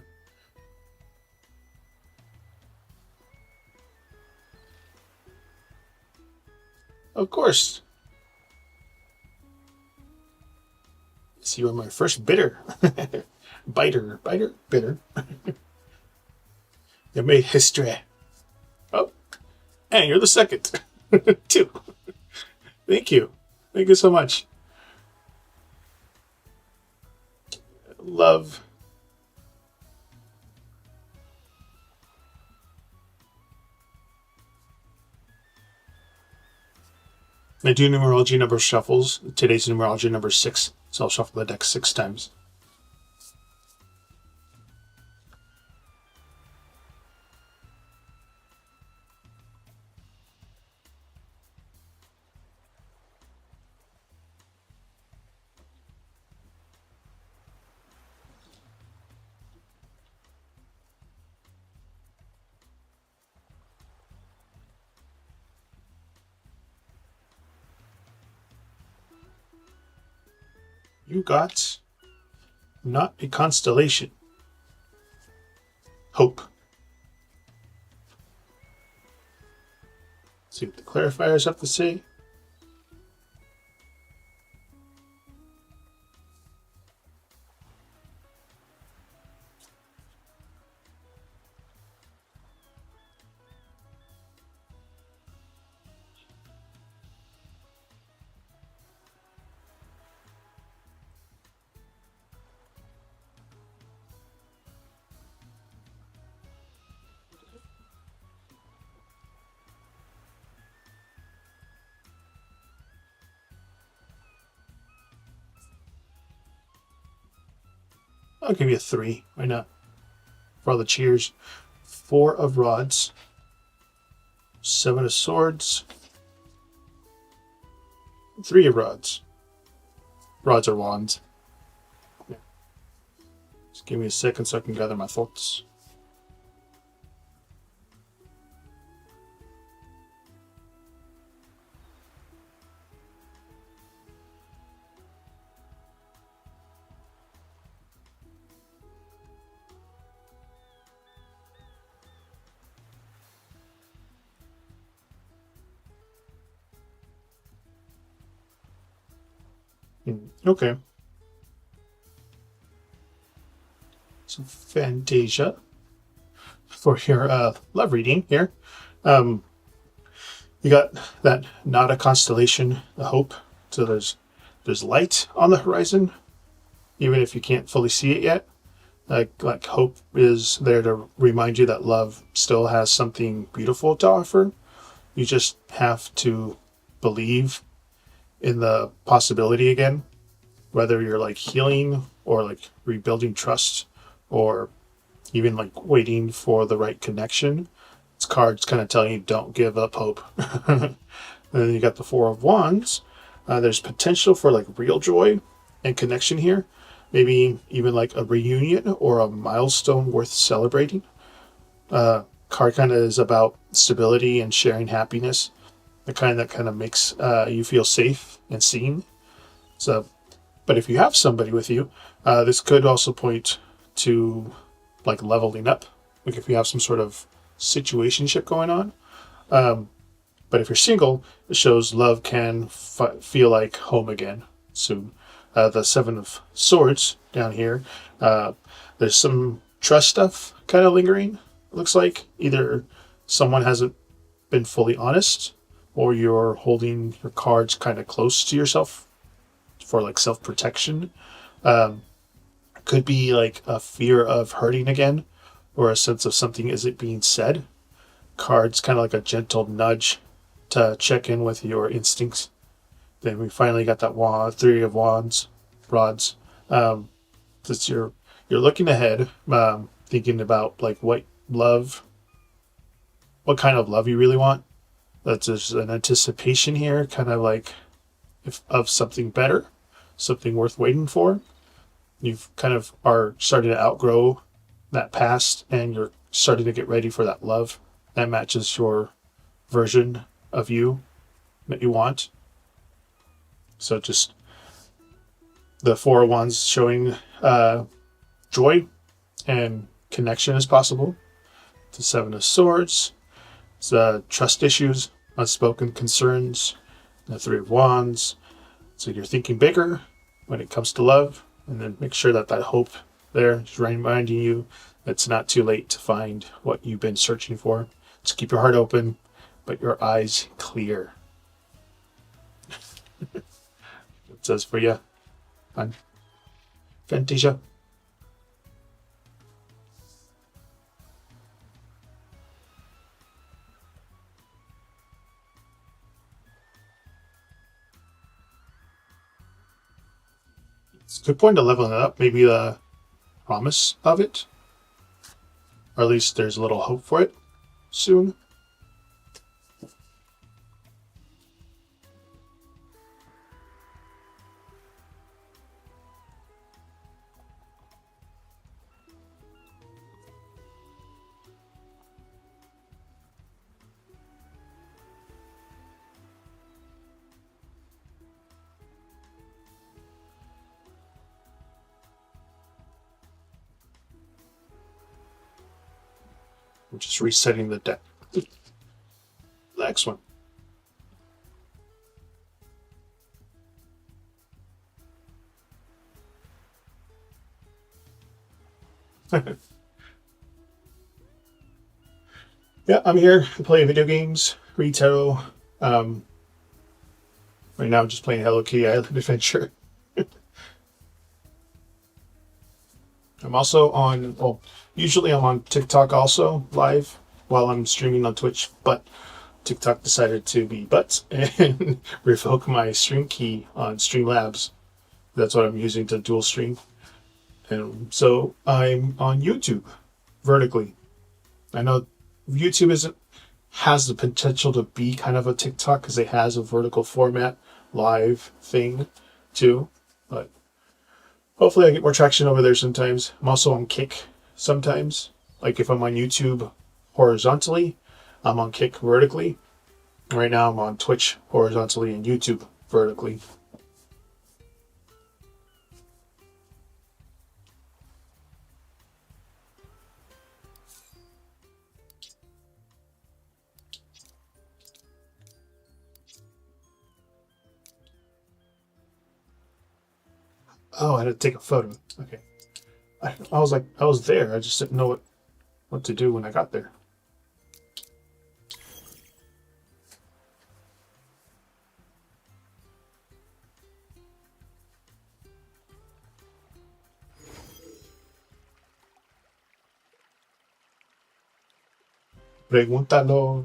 A: Of course. So you are my first bidder. Bitter. You made history. Oh, and you're the second. Two. Thank you. Thank you so much. Love. I do numerology number shuffles. Today's numerology number 6, so I'll shuffle the deck 6 times. You got not a constellation. Hope. See what the clarifiers have to say. I'll give you a 3. Why not? For all the cheers. 4 of rods. 7 of swords. 3 of rods. Rods are wands. Yeah. Just give me a second so I can gather my thoughts. Okay. So Fantasia for your love reading here. Um, you got that not a constellation, the hope. So there's light on the horizon, even if you can't fully see it yet. Like hope is there to remind you that love still has something beautiful to offer. You just have to believe in the possibility again, whether you're like healing or like rebuilding trust or even like waiting for the right connection. It's cards kind of telling you don't give up hope. And then you got the 4 of Wands. There's potential for like real joy and connection here. Maybe even like a reunion or a milestone worth celebrating. Card kind of is about stability and sharing happiness. The kind that kind of makes you feel safe and seen. So, but if you have somebody with you, this could also point to like leveling up like if you have some sort of situationship going on. But if you're single, it shows love can feel like home again soon. The Seven of Swords down here, there's some trust stuff kind of lingering. It looks like either someone hasn't been fully honest, or you're holding your cards kind of close to yourself for like self protection. Um, could be like a fear of hurting again, or a sense of something isn't being said. Cards kind of like a gentle nudge to check in with your instincts. Then we finally got that Three of Wands, rods. Um, this you're looking ahead, thinking about like what kind of love you really want. That's just an anticipation here, kind of like if of something better, something worth waiting for. You've kind of are starting to outgrow that past, and you're starting to get ready for that love that matches your version of you that you want. So just the Four of Wands showing joy and connection as possible. The Seven of Swords, it's, trust issues, unspoken concerns. The Three of Wands, so you're thinking bigger when it comes to love, and then make sure that hope there is reminding you that it's not too late to find what you've been searching for. Just keep your heart open, but your eyes clear. It says for you on Fantasia. It's a good point to leveling it up. Maybe the promise of it, or at least there's a little hope for it soon. I'm just resetting the deck. Next one. Yeah, I'm here to play video games, read tarot. Right now, I'm just playing Hello Kitty Island Adventure. I'm also on, well, usually I'm on TikTok also, live, while I'm streaming on Twitch, but TikTok decided to be butts and revoke my stream key on Streamlabs. That's what I'm using to dual stream. And so I'm on YouTube, vertically. I know YouTube has the potential to be kind of a TikTok because it has a vertical format live thing too, but hopefully I get more traction over there sometimes. I'm also on Kick sometimes. Like if I'm on YouTube horizontally, I'm on Kick vertically. Right now I'm on Twitch horizontally and YouTube vertically. Oh, I had to take a photo. Okay. I was like, I was there. I just didn't know what to do when I got there. Pregúntalo.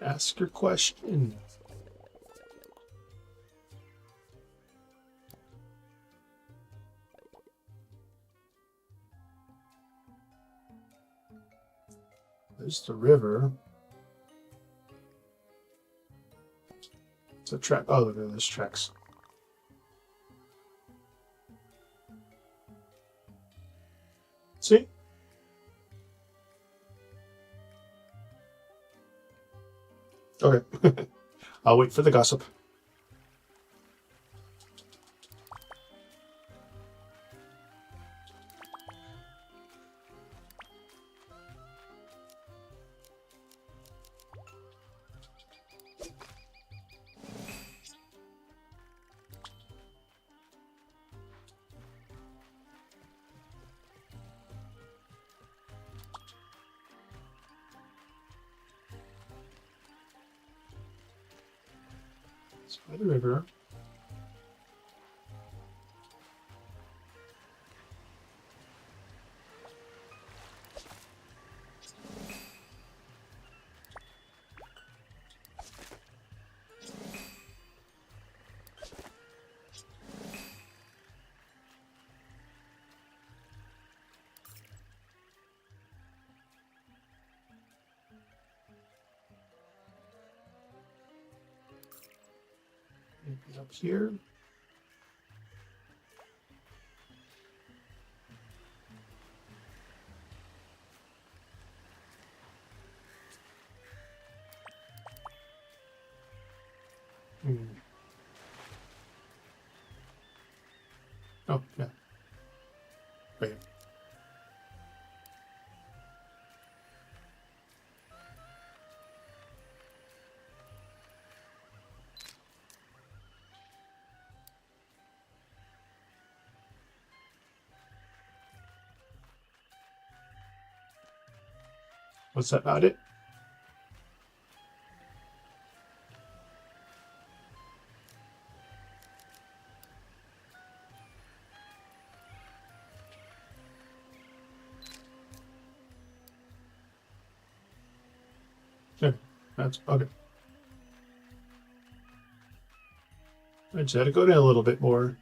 A: Ask your question. There's the river. It's a track. Oh, look at those tracks. See? Okay. I'll wait for the gossip. It's by the river. Maybe up here. Oh, yeah. Right here. Was that about it? Yeah, that's okay. I just had to go down a little bit more.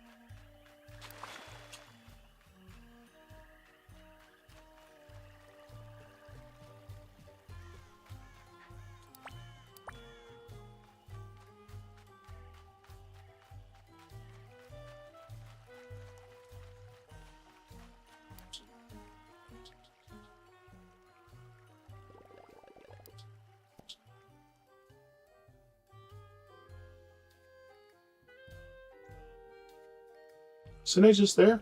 A: Isn't it just there?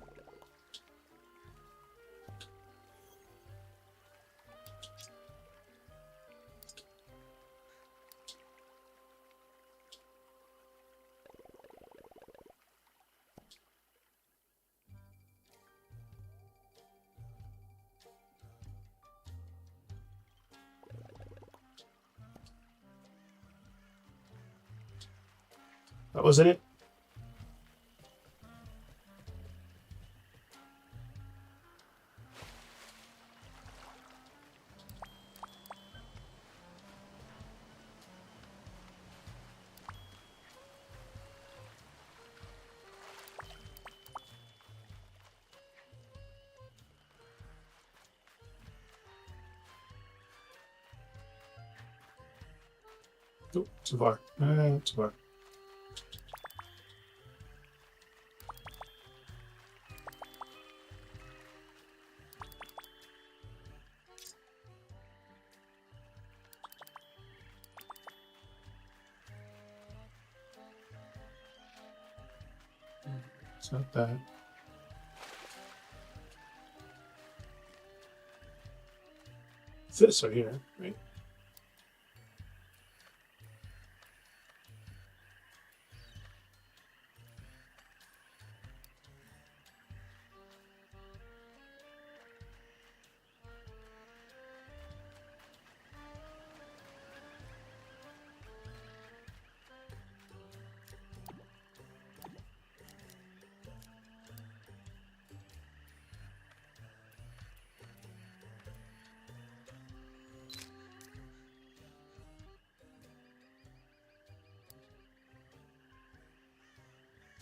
A: That wasn't it? Oh, too far. Too far. It's not that. It's this right here, right?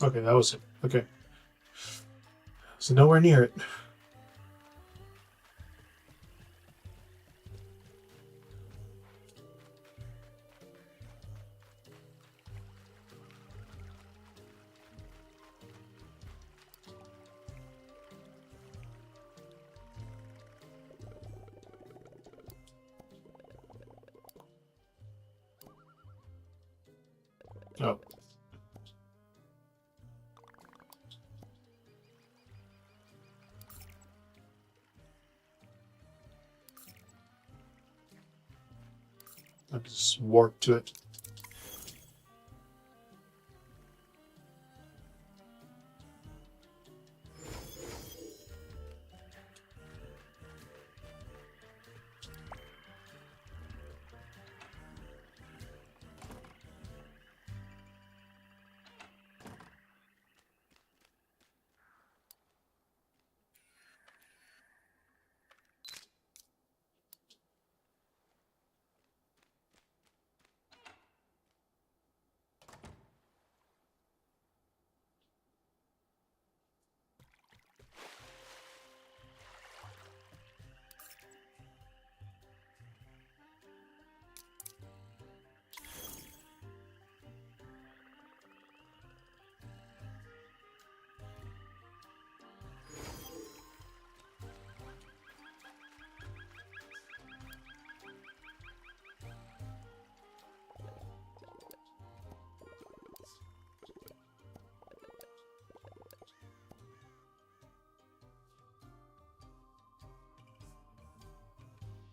A: Okay, that was it. Okay. So nowhere near it. Oh. I just warp to it.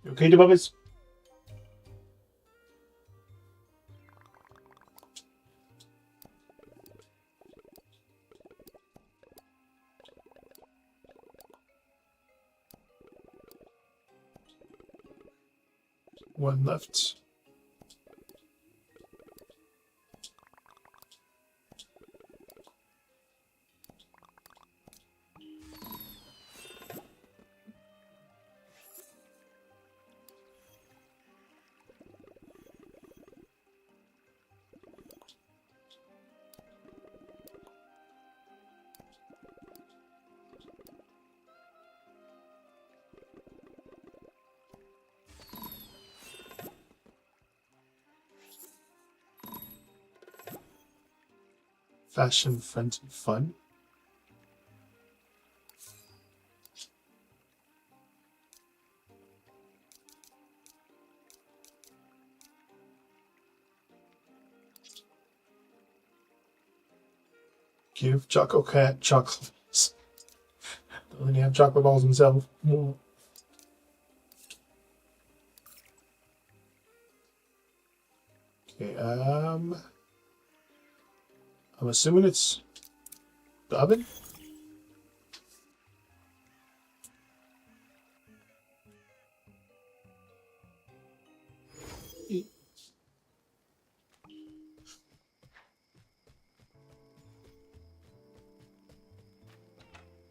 A: You okay, Dububbles? One left. Fashion, friends, and fun. Give Choco Cat chocolates. Doesn't he have chocolate balls himself? Okay, I'm assuming it's the oven?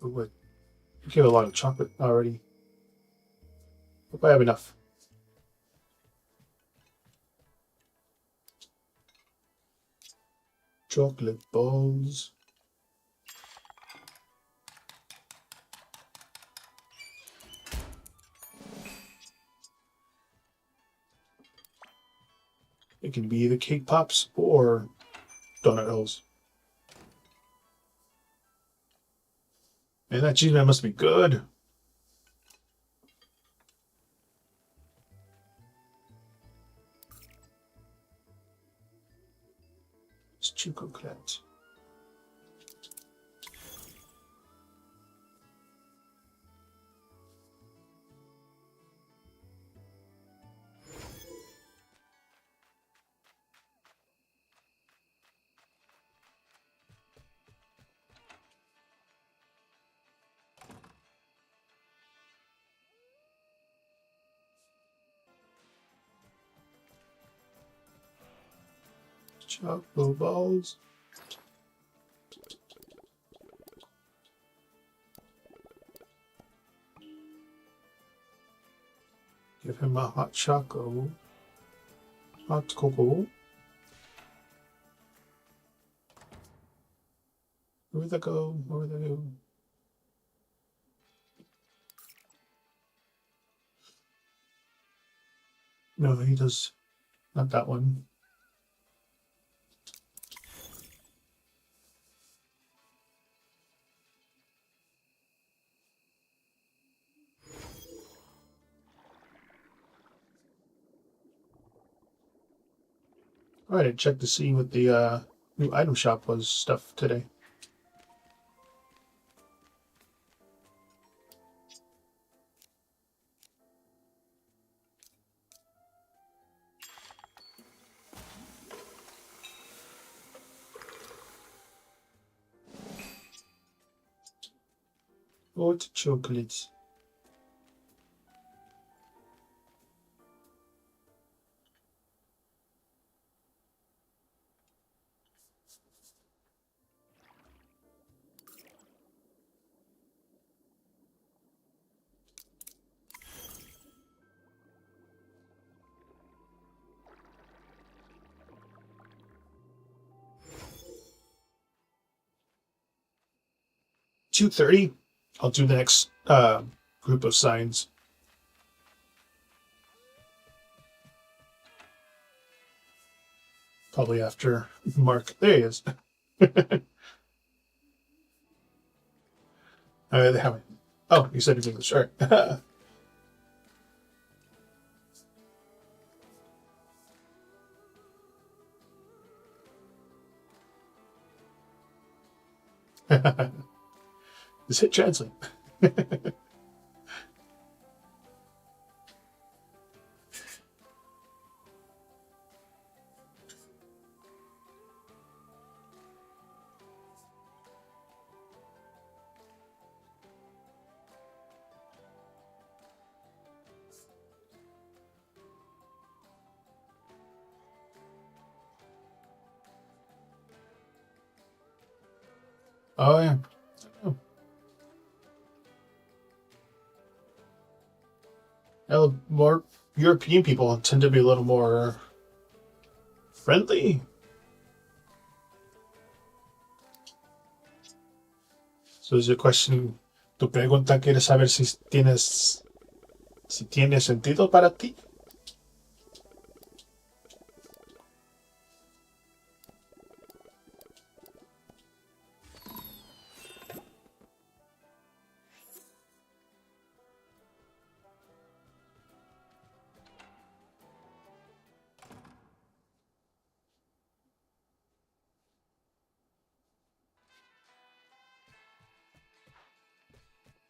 A: Oh, wait. You gave a lot of chocolate already. Hope I have enough. Chocolate balls. It can be either cake pops or donut holes. Man, that cheese man must be good. It's chocolate. Chocolate balls. Give him a hot choco. Hot cocoa. Where'd that go? Where'd that go? No, he does not that one. All right, I checked to see what the new item shop was stuff today. What chocolates? $2.30. I'll do the next group of signs. Probably after Mark. There he is. They haven't. Oh, you said English. All right. Just hit translate. Oh yeah. More European people tend to be a little more friendly. So is your question, tu pregunta quiere saber si tiene sentido para ti?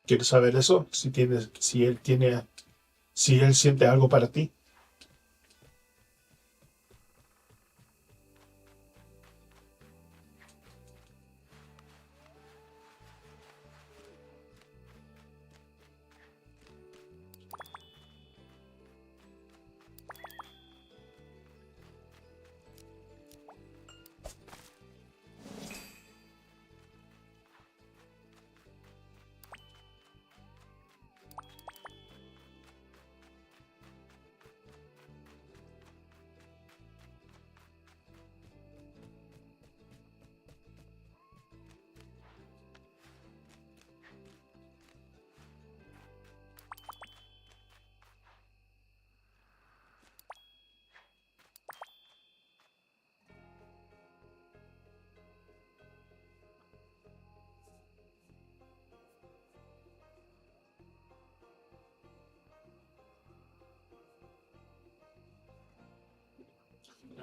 A: ¿Quieres saber eso? Si él siente algo para ti.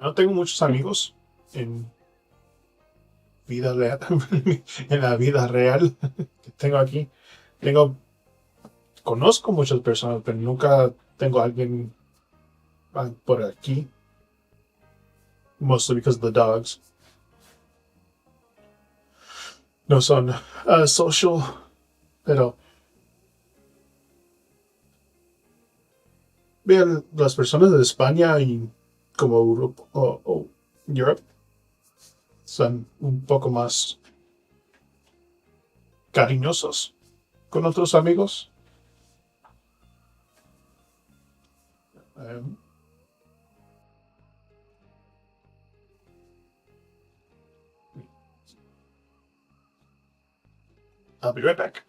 A: No tengo muchos amigos en vida real, en la vida real que tengo aquí. Conozco muchas personas, pero nunca tengo a alguien por aquí. Mostly because of the dogs. No son social, pero vean, las personas de España y como Europa o Europe son un poco más cariñosos con otros amigos. Um, I'll be right back.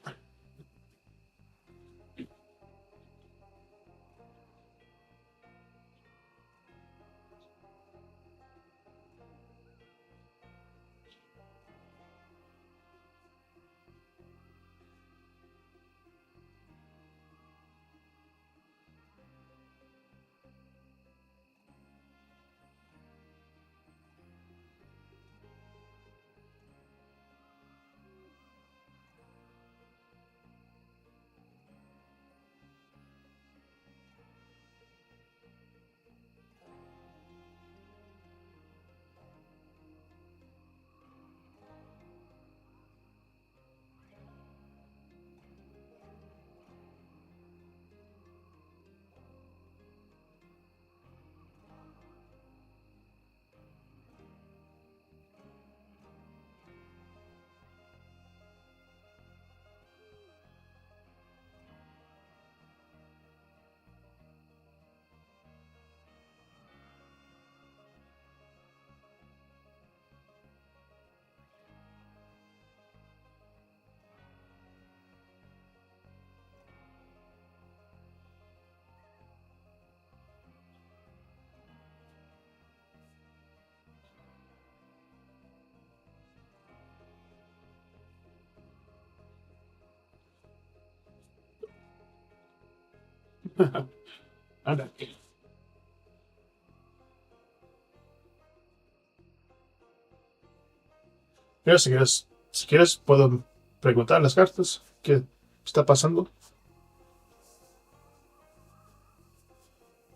A: Anda. Mira, si quieres, puedo preguntar las cartas qué está pasando.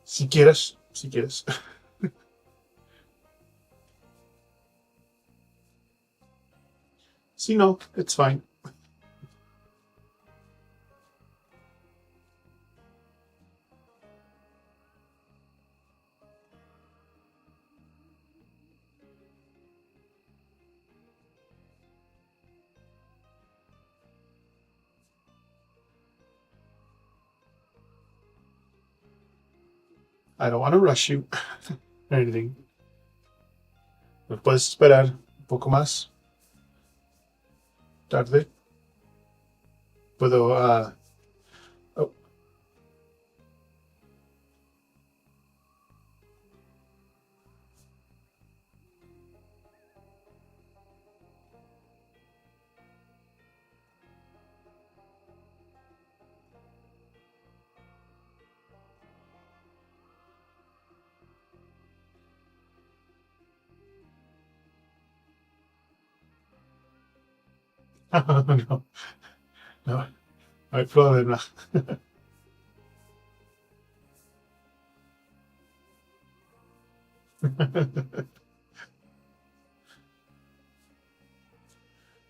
A: Si quieres. Si no, it's fine. I don't want to rush you. Anything. ¿Me puedes esperar un poco más tarde? Puedo. Oh, no, no, no hay problema.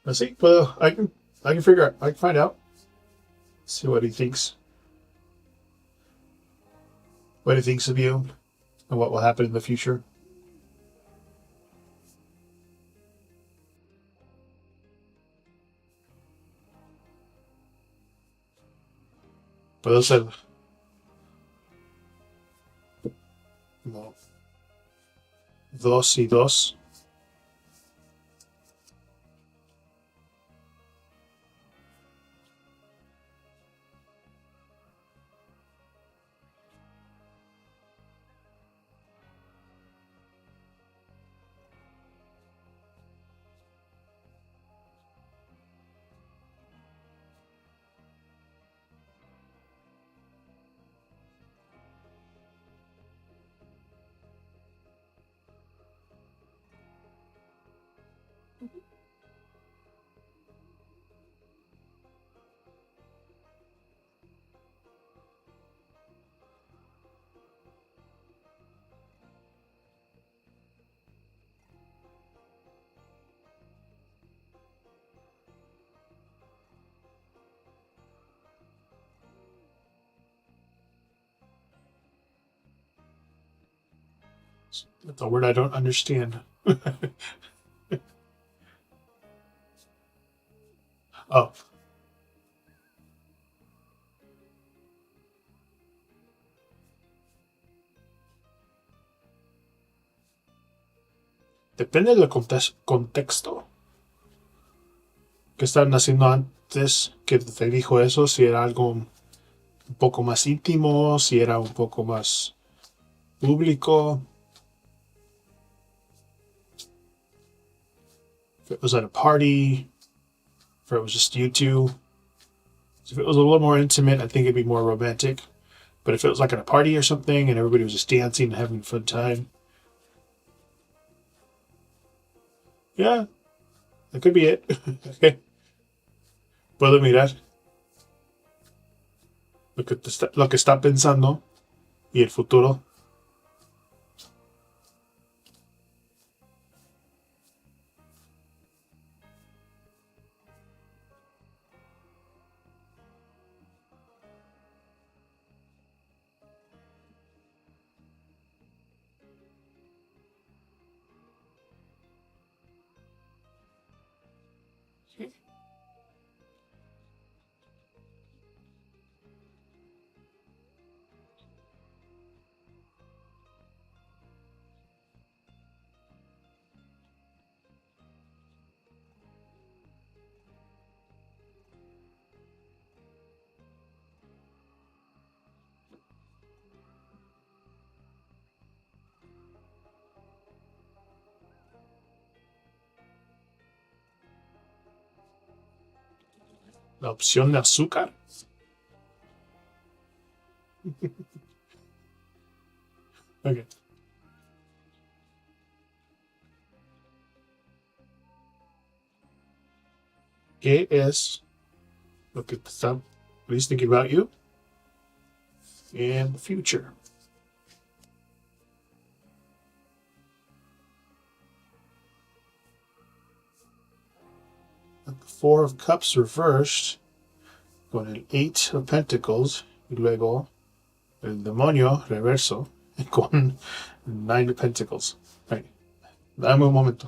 A: Así puedo. I can figure out. I can find out. See what he thinks. What he thinks of you, and what will happen in the future. Puedo ser como dos y dos. That's a word I don't understand. Oh, depende del contexto que estaban haciendo antes que te dijo eso, si era algo un poco más íntimo, si era un poco más público, if it was at a party, if it was just you two. If it was a little more intimate, I think it'd be more romantic. But if it was like at a party or something and everybody was just dancing and having a fun time, yeah, that could be it. Okay. Puedo mirar lo que está pensando y el futuro. La opción de azúcar. Okay. ¿Qué es lo que está, what he's thinking about you in the future? The Four of Cups reversed con el Eight of Pentacles y luego el demonio reverso con Nine of Pentacles. Right. Dame un momento.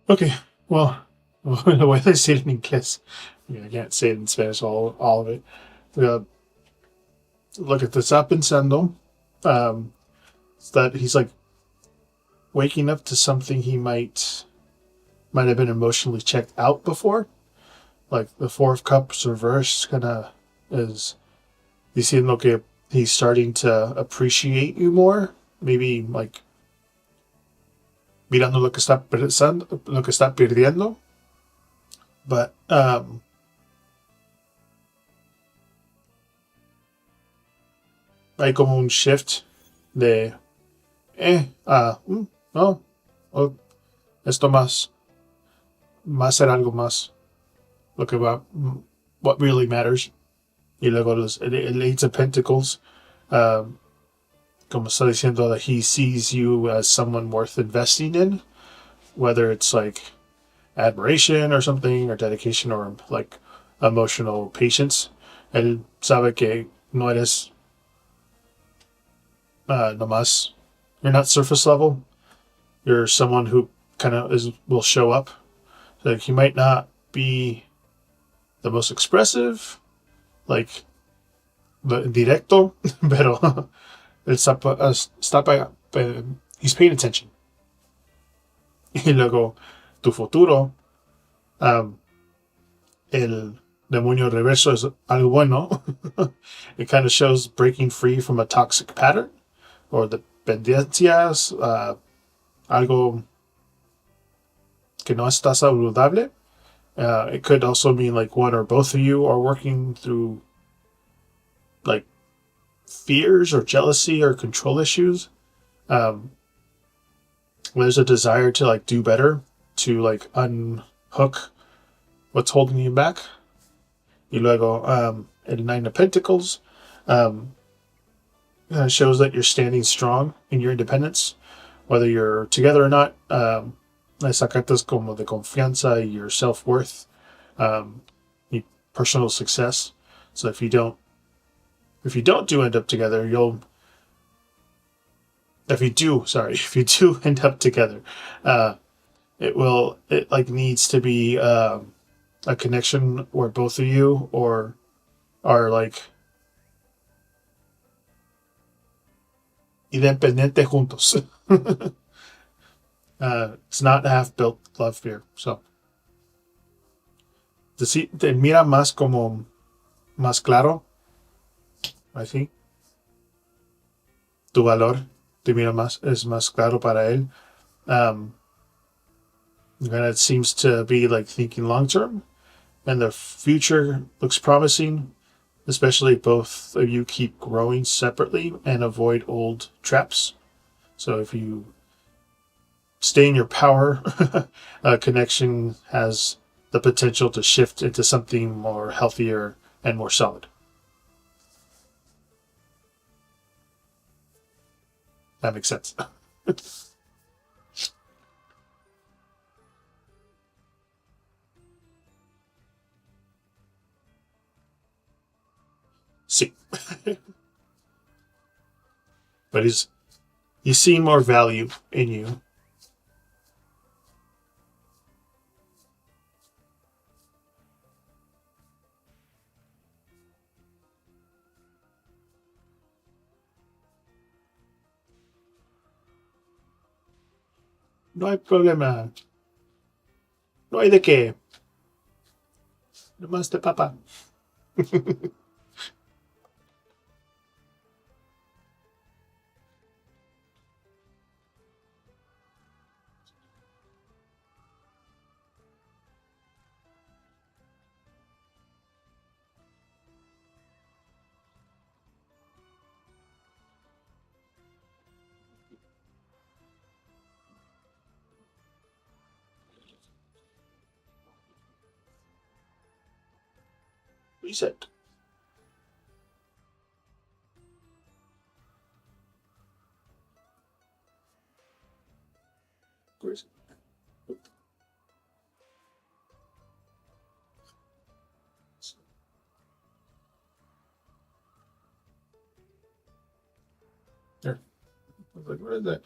A: Okay, well, the way they say it in English, I can't say it in Spanish, all of it. Uh, Look at this up pensando. It's that he's like waking up to something he might have been emotionally checked out before. Like the Four of Cups reversed kind of is diciendo que he's starting to appreciate you more. Maybe like mirando lo que está perdiendo. But hay como un shift de no, oh, esto más ser algo más, lo que va, what really matters. Y luego el Eight of Pentacles, como está diciendo, that he sees you as someone worth investing in, whether it's like admiration or something, or dedication, or like emotional patience. Él sabe que no eres nomás, you're not surface level. You're someone who kind of will show up. Like he might not be the most expressive, like directo, pero él he's paying attention. Y luego tu futuro, um, el demonio reverso es algo bueno. It kind of shows breaking free from a toxic pattern or dependencias, algo que no está saludable. It could also mean like one or both of you are working through like fears or jealousy or control issues. There's a desire to like do better, to like unhook what's holding you back. Y luego el Nine of Pentacles shows that you're standing strong in your independence, whether you're together or not. Esa carta es como de confianza y your self-worth, your personal success. So if you don't do end up together, if you do end up together, it like needs to be a connection where both of you or are like independiente juntos. It's not half built love here. So te mira más como más claro, I think. Tu valor te mira es más claro para él. And it seems to be like thinking long term, and the future looks promising, especially if both of you keep growing separately and avoid old traps. So if you stay in your power, connection has the potential to shift into something more healthier and more solid. That makes sense. But he's seen more value in you. No hay problema. No hay de qué. Nomás de papa. Reset. Where is it? There. I was like, where is that?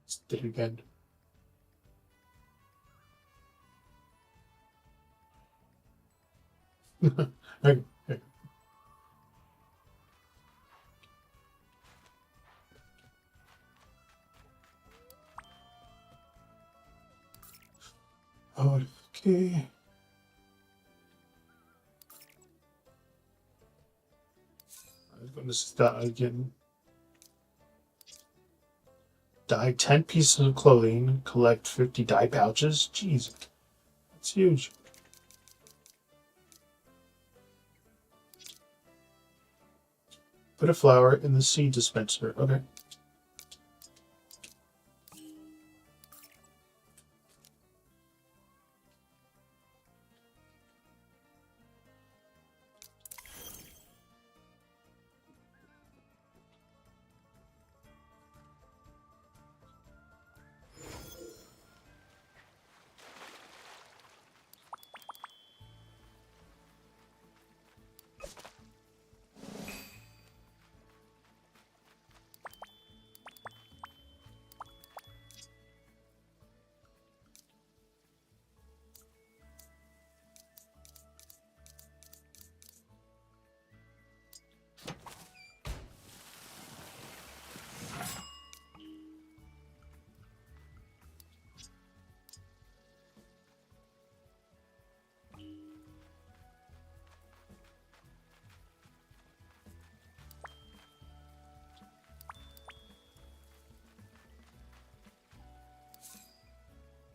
A: It's dead again. Okay. Okay. I was going to start again. Dye 10 pieces of clothing. Collect 50 dye pouches. Jeez. That's huge. Put a flower in the seed dispenser. Okay.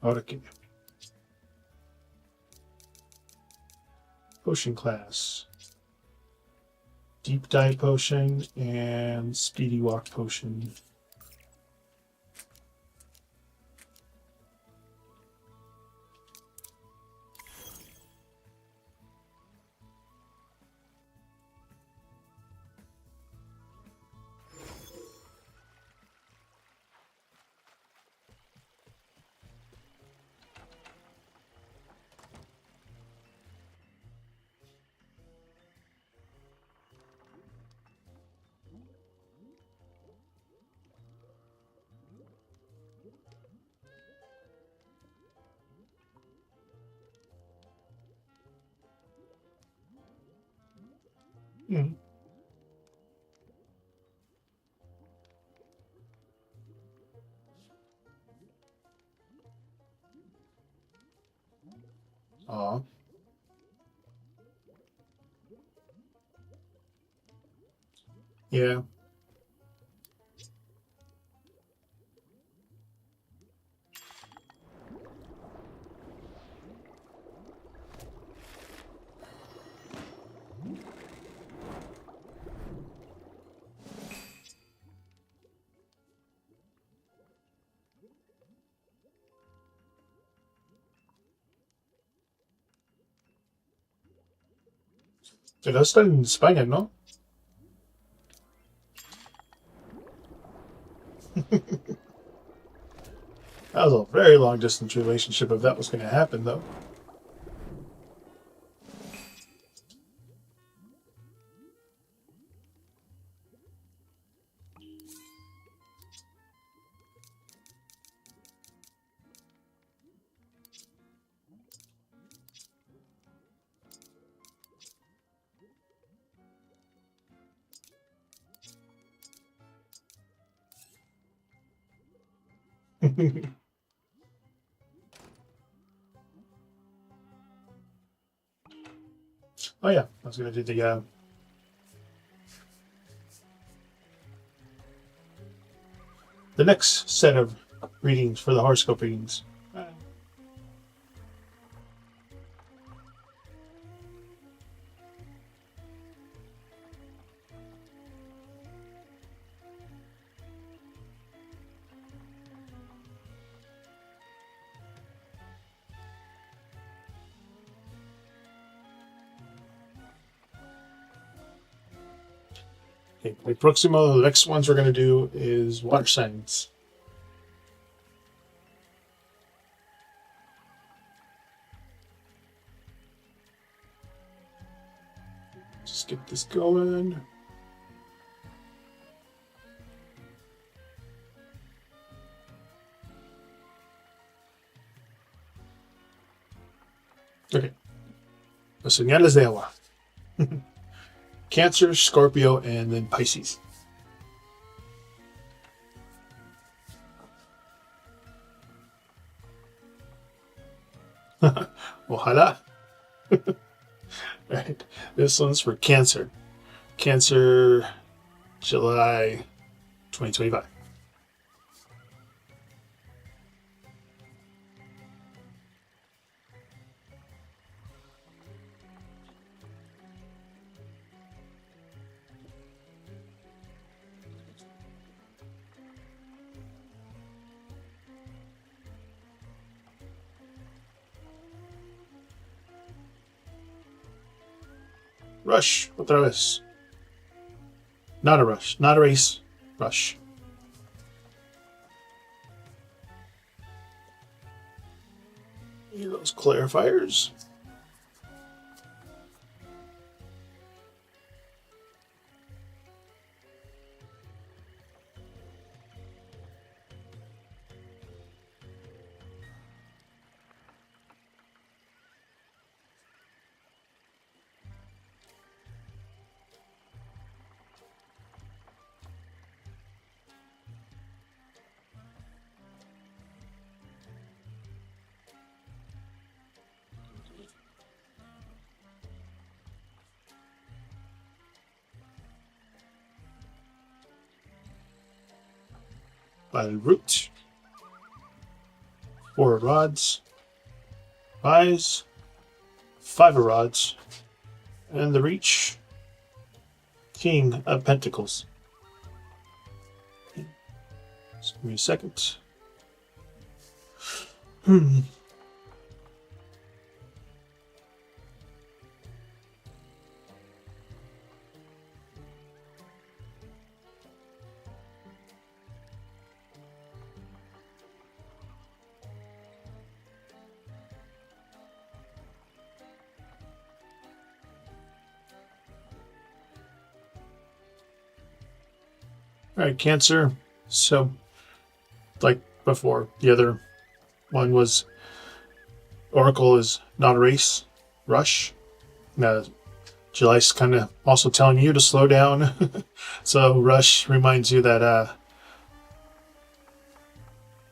A: Okay. Potion class. Deep dive potion and speedy walk potion. Mm. Aw. Yeah. Pero está en España, ¿no? very long distance relationship if that was going to happen, though. Oh yeah, I was going to do the next set of readings for the horoscope readings. Okay, Proximo, the next ones we're going to do is water signs. Just get this going. Okay. Los señales de agua. Cancer, Scorpio, and then Pisces. Ojalá. Right. This one's for Cancer. Cancer, July 2025. Rush, otra vez. Not a rush, not a race. Rush. Need those clarifiers. By the root. 4 rods. Eyes. 5 of rods. And the reach. King of Pentacles. Just give me a second. All right, Cancer. So, like before, the other one was Oracle is not a race, rush. Now, July's kind of also telling you to slow down. So, rush reminds you that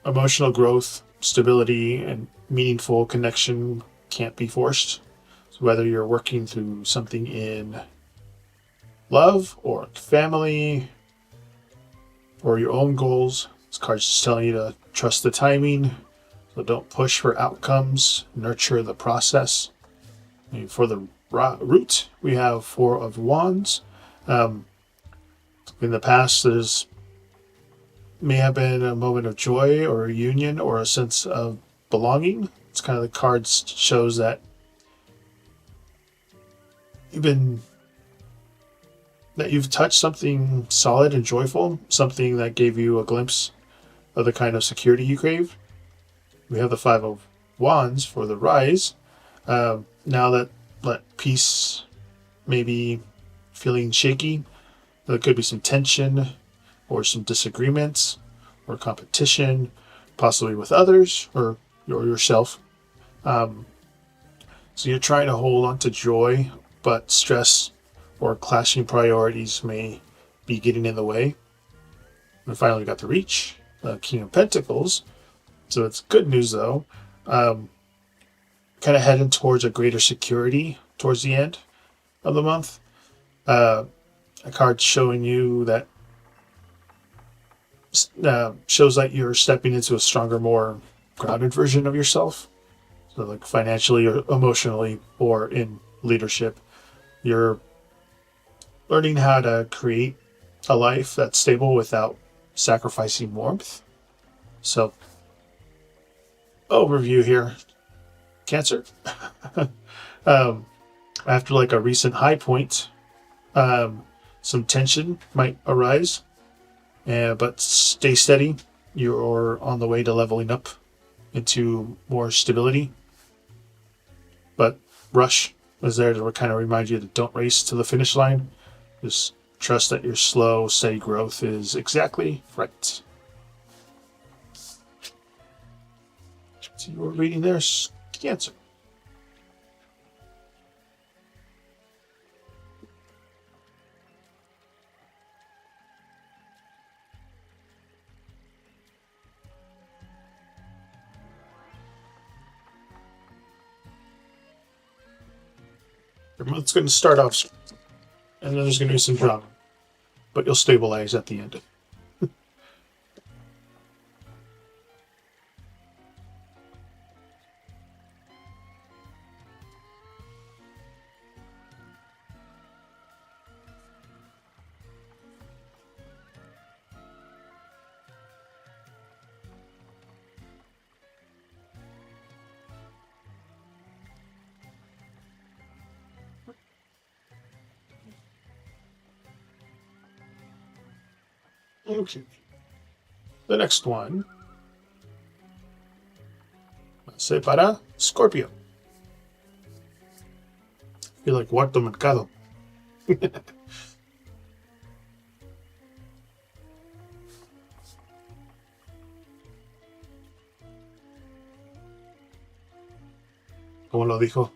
A: emotional growth, stability, and meaningful connection can't be forced. So, whether you're working through something in love or family, or your own goals, this card's just telling you to trust the timing, so don't push for outcomes, nurture the process. And for the root, we have 4 of Wands. In the past, there's may have been a moment of joy or a union or a sense of belonging. It's kind of the cards shows that you've touched something solid and joyful, something that gave you a glimpse of the kind of security you crave. We have the Five of Wands for the rise. Now that peace may be feeling shaky, there could be some tension or some disagreements or competition, possibly with others or yourself. So you're trying to hold on to joy, but stress or clashing priorities may be getting in the way. And finally, we got the Reach, the King of Pentacles. So it's good news, though. Kind of heading towards a greater security towards the end of the month. A card showing you that shows that you're stepping into a stronger, more grounded version of yourself. So like financially or emotionally or in leadership, you're learning how to create a life that's stable without sacrificing warmth. So, overview here, Cancer. After like a recent high point, some tension might arise, but stay steady. You're on the way to leveling up into more stability. But rush is there to kind of remind you to don't race to the finish line. Just trust that your slow, steady growth is exactly right. So you were reading there, Cancer. Your month's going to start off, and then there's going to be some drama, but you'll stabilize at the end. Okay. The next one. Se para Scorpio. Feel like Cuarto Mercado. Como lo dijo,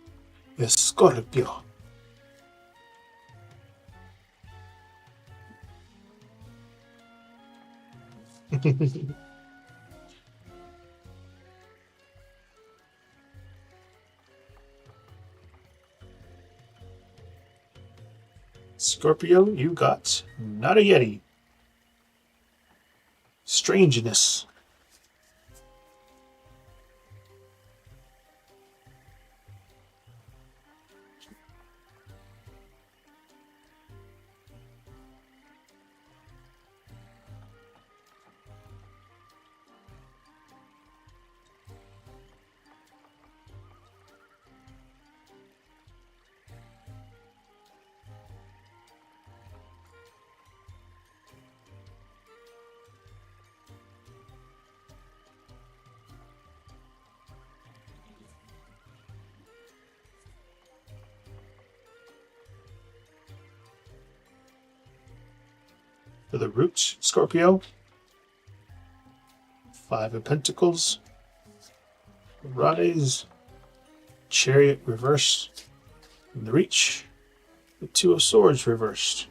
A: Scorpio. Scorpio, you got not a Yeti. Strangeness. For the root, Scorpio. Five of Pentacles. Rise. Chariot reversed. In the Reach. The Two of Swords reversed.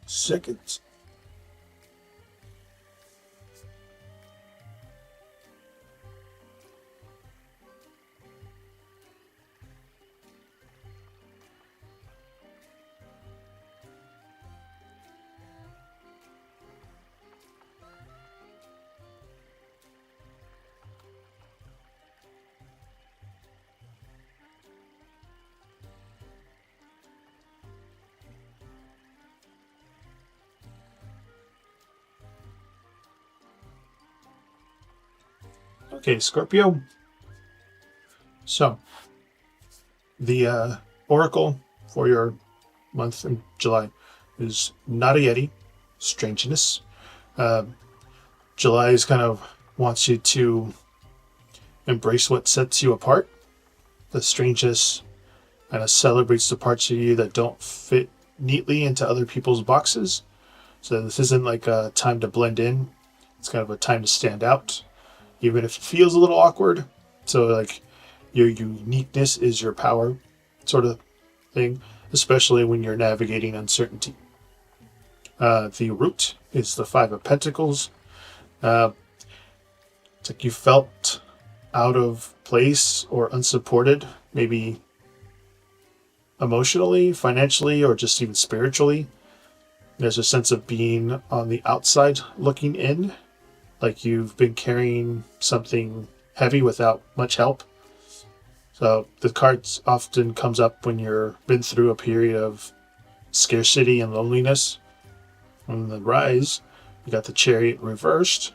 A: Second. Okay, Scorpio. So, the oracle for your month in July is not a Yeti, strangeness. July is kind of wants you to embrace what sets you apart. The strangest kind of celebrates the parts of you that don't fit neatly into other people's boxes. So this isn't like a time to blend in. It's kind of a time to stand out, even if it feels a little awkward. So like your uniqueness is your power sort of thing, especially when you're navigating uncertainty. The root is the Five of Pentacles. It's like you felt out of place or unsupported, maybe emotionally, financially, or just even spiritually. There's a sense of being on the outside looking in, like you've been carrying something heavy without much help. So the cards often comes up when you're been through a period of scarcity and loneliness. On the rise, you got the Chariot reversed.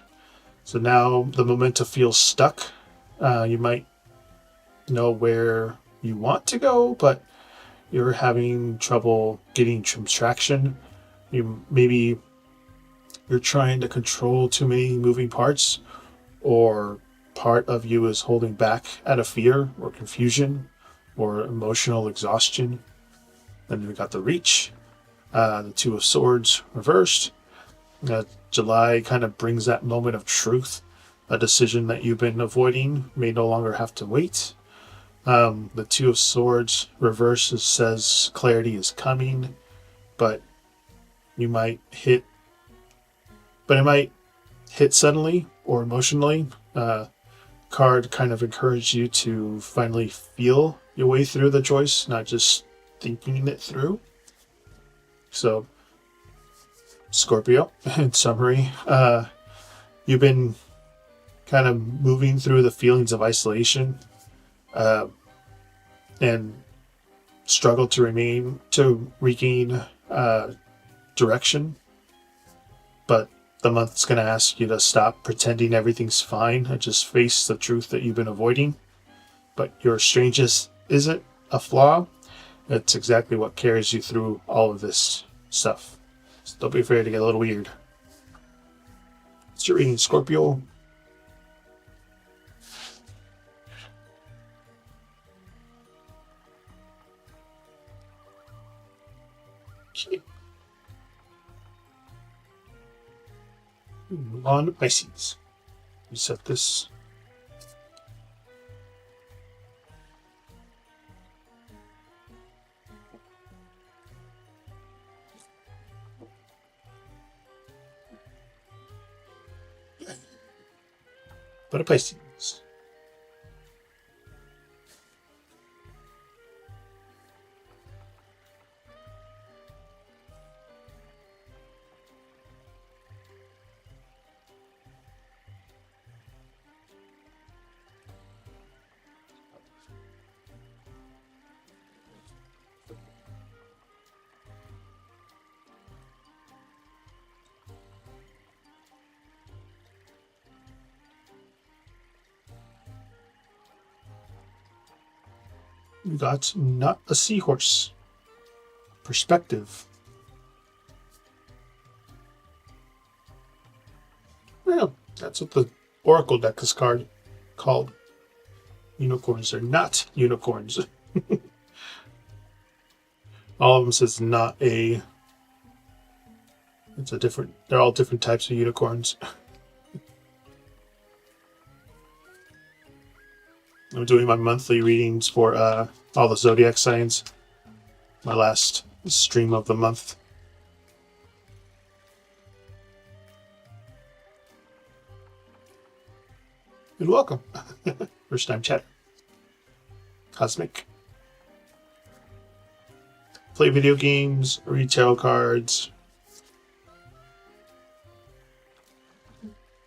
A: So now the momentum feels stuck. You might know where you want to go, but you're having trouble getting some traction. Maybe you're trying to control too many moving parts, or part of you is holding back out of fear or confusion or emotional exhaustion. Then we got the Reach, the Two of Swords reversed. July kind of brings that moment of truth. A decision that you've been avoiding may no longer have to wait. The Two of Swords reverse says clarity is coming, but it might hit suddenly or emotionally. Card kind of encourage you to finally feel your way through the choice, not just thinking it through. So, Scorpio, in summary, you've been kind of moving through the feelings of isolation and struggle to regain direction. But the month's going to ask you to stop pretending everything's fine and just face the truth that you've been avoiding. But your strangeness isn't a flaw. It's exactly what carries you through all of this stuff. So don't be afraid to get a little weird. It's your reading, Scorpio. Okay. Move on to Pisces. Reset this. But a Pisces. We got not a seahorse. Perspective. Well, that's what the Oracle deck is called. Unicorns are not unicorns. All of them says not a. It's a different. They're all different types of unicorns. I'm doing my monthly readings for all the zodiac signs. My last stream of the month. And welcome. First time chatter. Cosmic. Play video games, read tarot cards.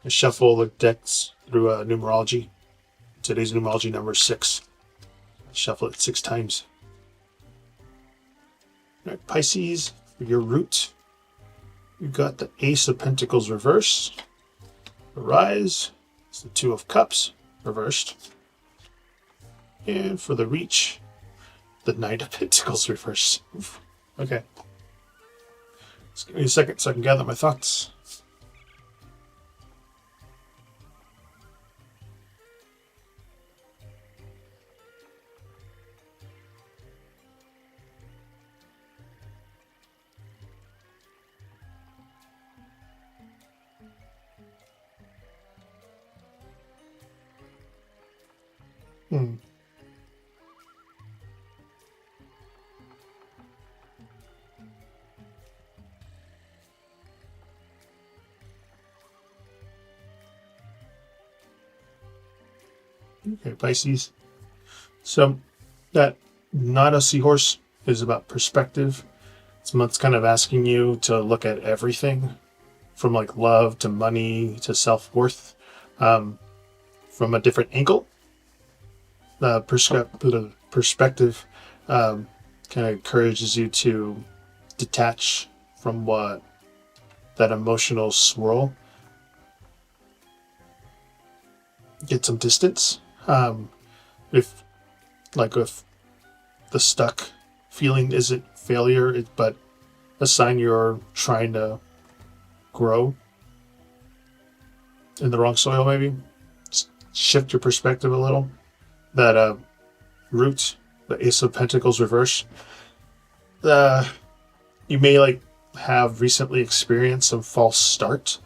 A: I shuffle the decks through numerology. Today's numerology number 6. I shuffle it 6 times. All right, Pisces, for your root. You've got the Ace of Pentacles reversed. The Rise. It's the Two of Cups reversed. And for the Reach, the Knight of Pentacles reversed. Okay. Just give me a second so I can gather my thoughts. Hmm. Okay, Pisces. So that not a seahorse is about perspective. This month's kind of asking you to look at everything from like love to money to self-worth from a different angle. The perspective kind of encourages you to detach from what that emotional swirl, get some distance. If if the stuck feeling isn't failure, but a sign you're trying to grow in the wrong soil, maybe shift your perspective a little. That root, the Ace of Pentacles reverse, uh, you may have recently experienced some false start,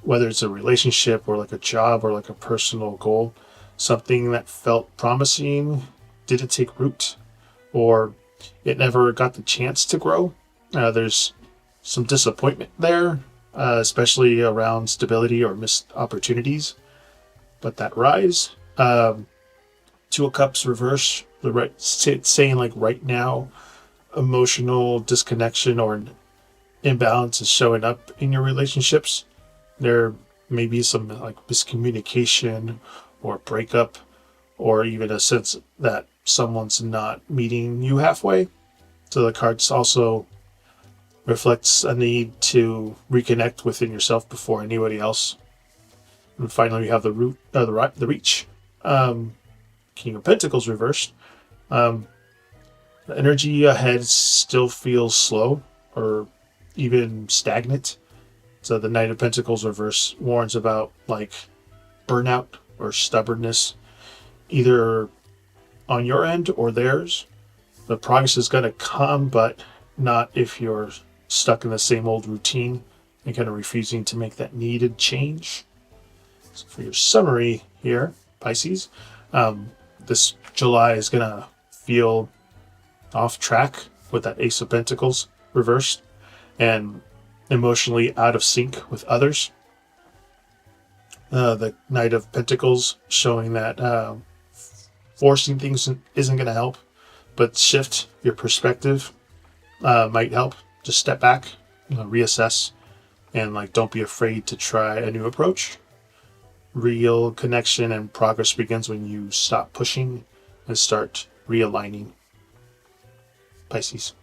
A: whether it's a relationship or like a job or like a personal goal. Something that felt promising didn't take root, or it never got the chance to grow. There's some disappointment there, especially around stability or missed opportunities. But that rise, Two of Cups reverse, the right saying like right now, emotional disconnection or imbalance is showing up in your relationships. There may be some like miscommunication or breakup, or even a sense that someone's not meeting you halfway. So the cards also reflects a need to reconnect within yourself before anybody else. And finally, we have the reach. King of Pentacles reversed. The energy ahead still feels slow or even stagnant. So the Knight of Pentacles reverse warns about like burnout or stubbornness, either on your end or theirs. The progress is going to come, but not if you're stuck in the same old routine and kind of refusing to make that needed change. So for your summary here, Pisces, this July is going to feel off track with that Ace of Pentacles reversed and emotionally out of sync with others. The Knight of Pentacles showing that forcing things isn't going to help, but shift your perspective might help. Just step back, reassess, and don't be afraid to try a new approach. Real connection and progress begins when you stop pushing and start realigning. Pisces.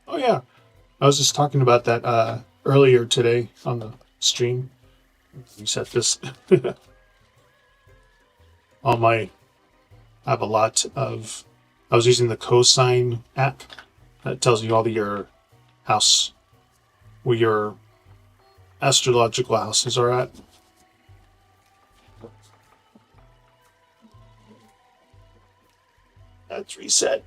A: Oh yeah, I was just talking about that earlier today on the stream. You set this on my. I have a lot of. I was using the cosine app that tells you all your house, where your astrological houses are at. That's reset.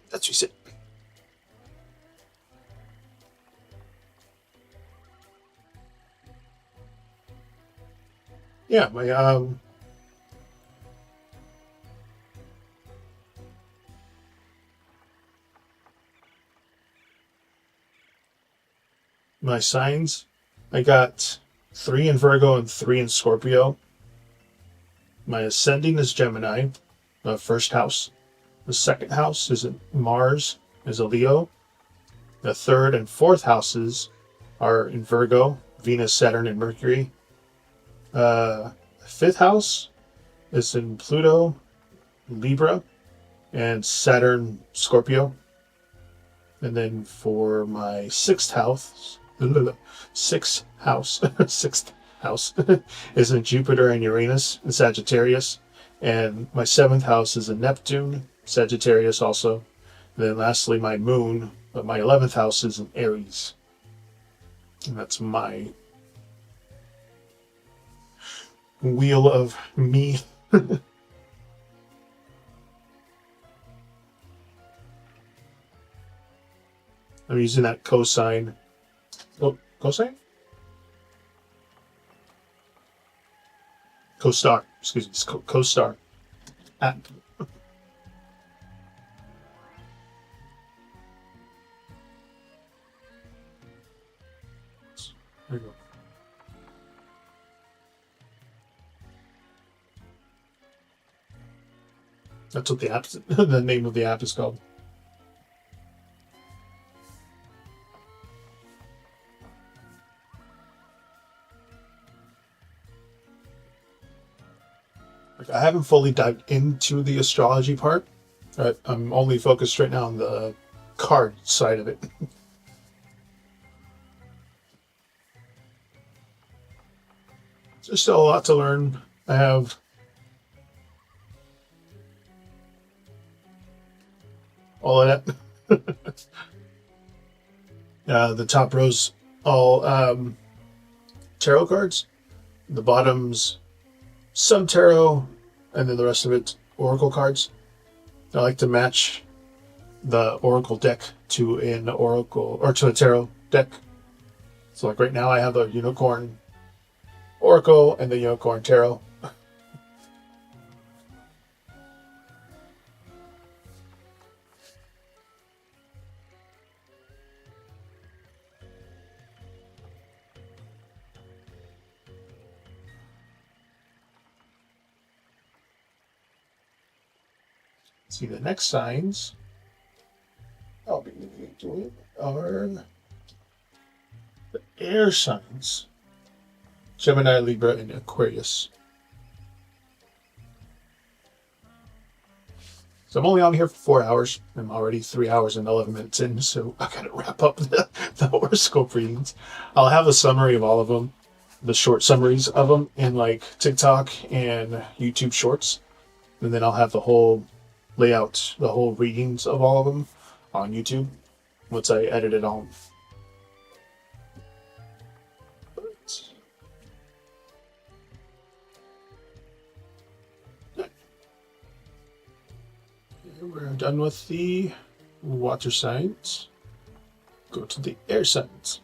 A: That's reset. Yeah, my signs. I got 3 in Virgo and 3 in Scorpio. My ascending is Gemini, the first house. The second house is Mars, is a Leo. The third and fourth houses are in Virgo, Venus, Saturn, and Mercury. The fifth house is in Pluto, Libra, and Saturn, Scorpio. And then for my sixth house, sixth house is in Jupiter and Uranus and Sagittarius. And my 7th house is in Neptune, Sagittarius also. And then lastly, my moon, but my 11th house is in Aries. And that's my wheel of me. I'm using that cosine. Oh, cosine? CoStar. Excuse me. It's CoStar app. There you go. That's what the app, the name of the app is called. Like, I haven't fully dived into the astrology part. I'm only focused right now on the card side of it. There's still a lot to learn. I have all of that. The top rows all tarot cards. The bottoms some tarot, and then the rest of it oracle cards. I like to match the oracle deck to an oracle or to a tarot deck. So like right now I have the unicorn oracle and the unicorn tarot. See, the next signs I'll be doing are the air signs: Gemini, Libra, and Aquarius. So I'm only on here for 4 hours. I'm already 3 hours and 11 minutes in, so I gotta wrap up the horoscope readings. I'll have a summary of all of them, the short summaries of them, in like TikTok and YouTube Shorts, and then I'll have the whole layout, the whole readings of all of them on YouTube once I edit it all. We're done with the water signs. Go to the air signs.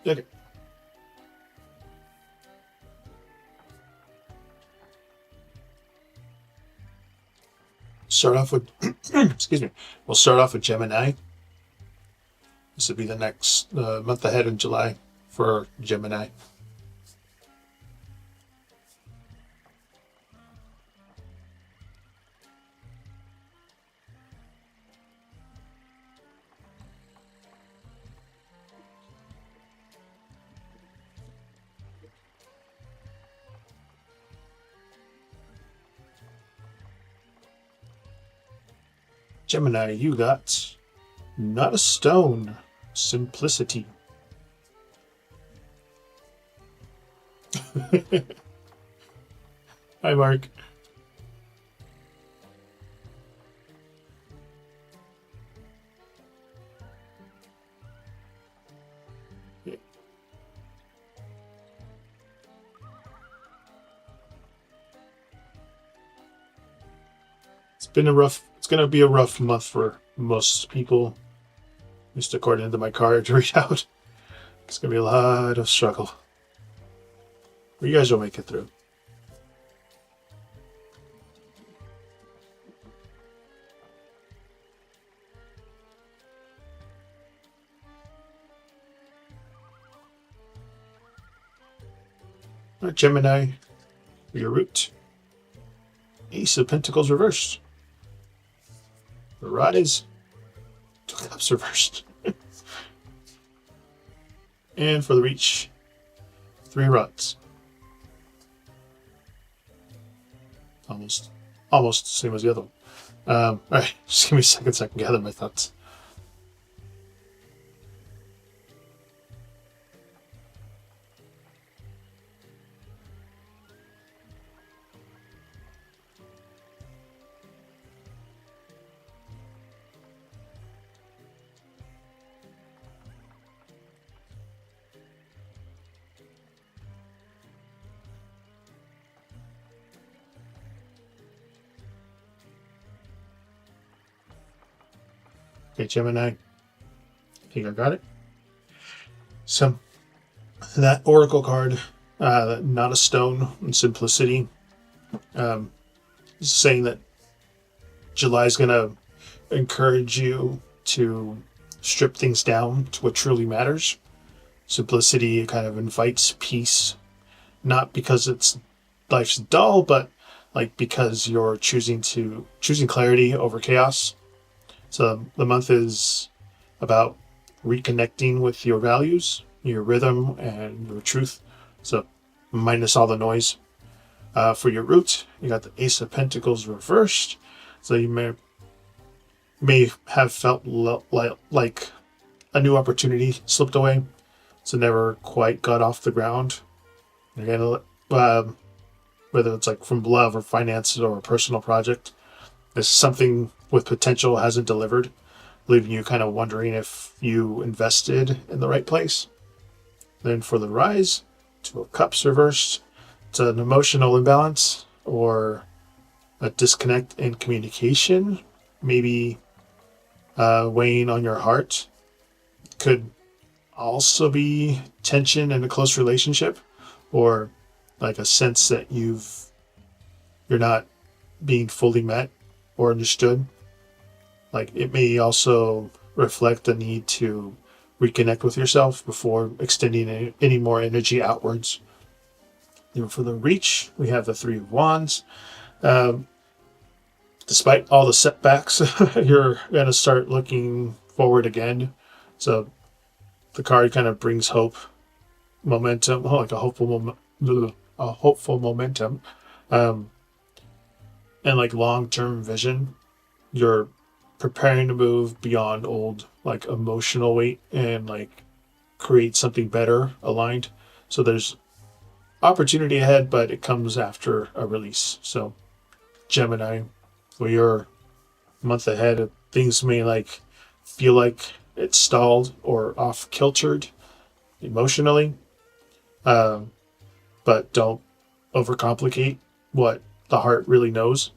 A: Okay. Start off with, excuse me, we'll start off with Gemini. This would be the next month ahead in July for Gemini. Gemini, you got not a stone, simplicity. Hi, Mark. It's going to be a rough month for most people, at least according to my card to read out. It's going to be a lot of struggle. But you guys will make it through. All right, Gemini, your root. Ace of Pentacles reversed. The rise, 2 cups reversed. And for the reach, 3 rods. Almost the same as the other one. All right, just give me a second so I can gather my thoughts. Okay, Gemini. I think I got it. So that Oracle card, not a stone in simplicity, um, is saying that July is going to encourage you to strip things down to what truly matters. Simplicity kind of invites peace, not because it's life's dull, but like because you're choosing clarity over chaos. So the month is about reconnecting with your values, your rhythm, and your truth. So minus all the noise. For your root, you got the Ace of Pentacles reversed. So you may have felt like a new opportunity slipped away, so never quite got off the ground. Again, whether it's like from love or finance or a personal project, there's something with potential hasn't delivered, leaving you kind of wondering if you invested in the right place. Then for the rise, Two of Cups reversed. It's an emotional imbalance or a disconnect in communication, maybe weighing on your heart. Could also be tension in a close relationship, or like a sense that you're not being fully met or understood. Like it may also reflect the need to reconnect with yourself before extending any more energy outwards. Even for the reach, we have the Three of Wands. Um, Despite all the setbacks, you're going to start looking forward again. So the card kind of brings hope, momentum, like a hopeful momentum, um, and like long-term vision. You're preparing to move beyond old like emotional weight and like create something better aligned. So there's opportunity ahead, but it comes after a release. So Gemini, for your month ahead, things may like feel like it's stalled or off kiltered emotionally, um, but don't overcomplicate what the heart really knows.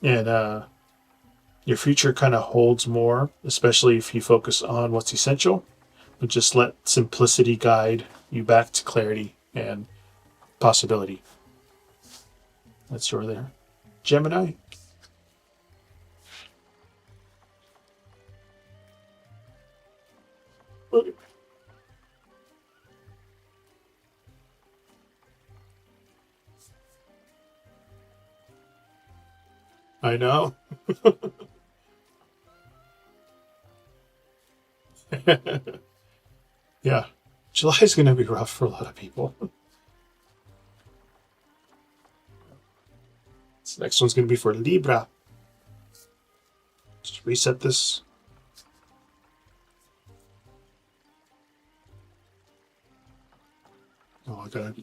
A: And your future kind of holds more, especially if you focus on what's essential, but just let simplicity guide you back to clarity and possibility. That's your there. Gemini. I know. Yeah. July's going to be rough for a lot of people. This next one's going to be for Libra. Just reset this. Oh, I got a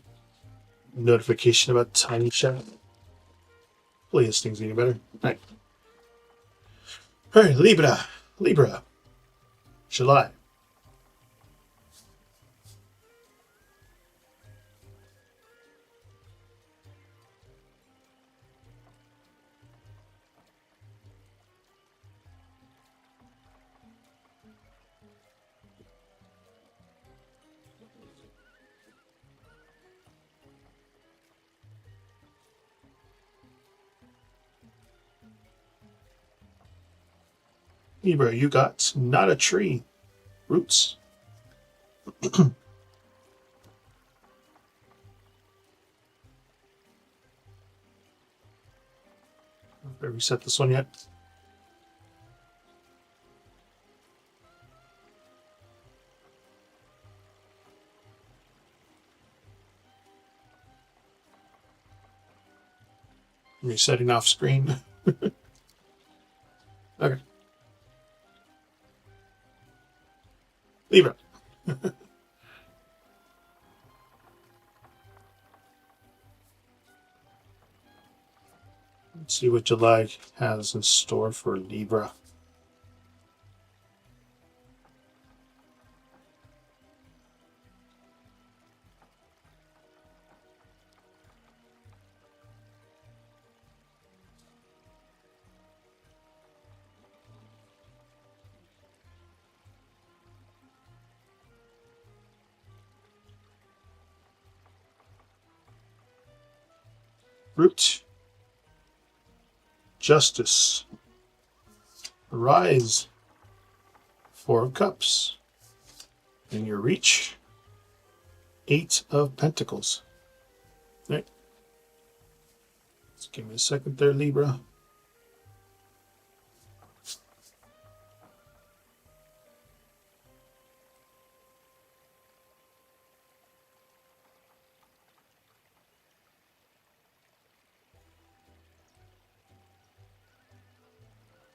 A: notification about Tiny Chat. Hopefully this thing's getting better. All right, Libra. Libra. July. Libra, you got not a tree. Roots. Did I reset this one yet? Resetting off screen. Okay. Libra. Let's see what July has in store for Libra. Root, Justice, Rise, Four of Cups. In your reach, Eight of Pentacles. All right. Just give me a second there, Libra.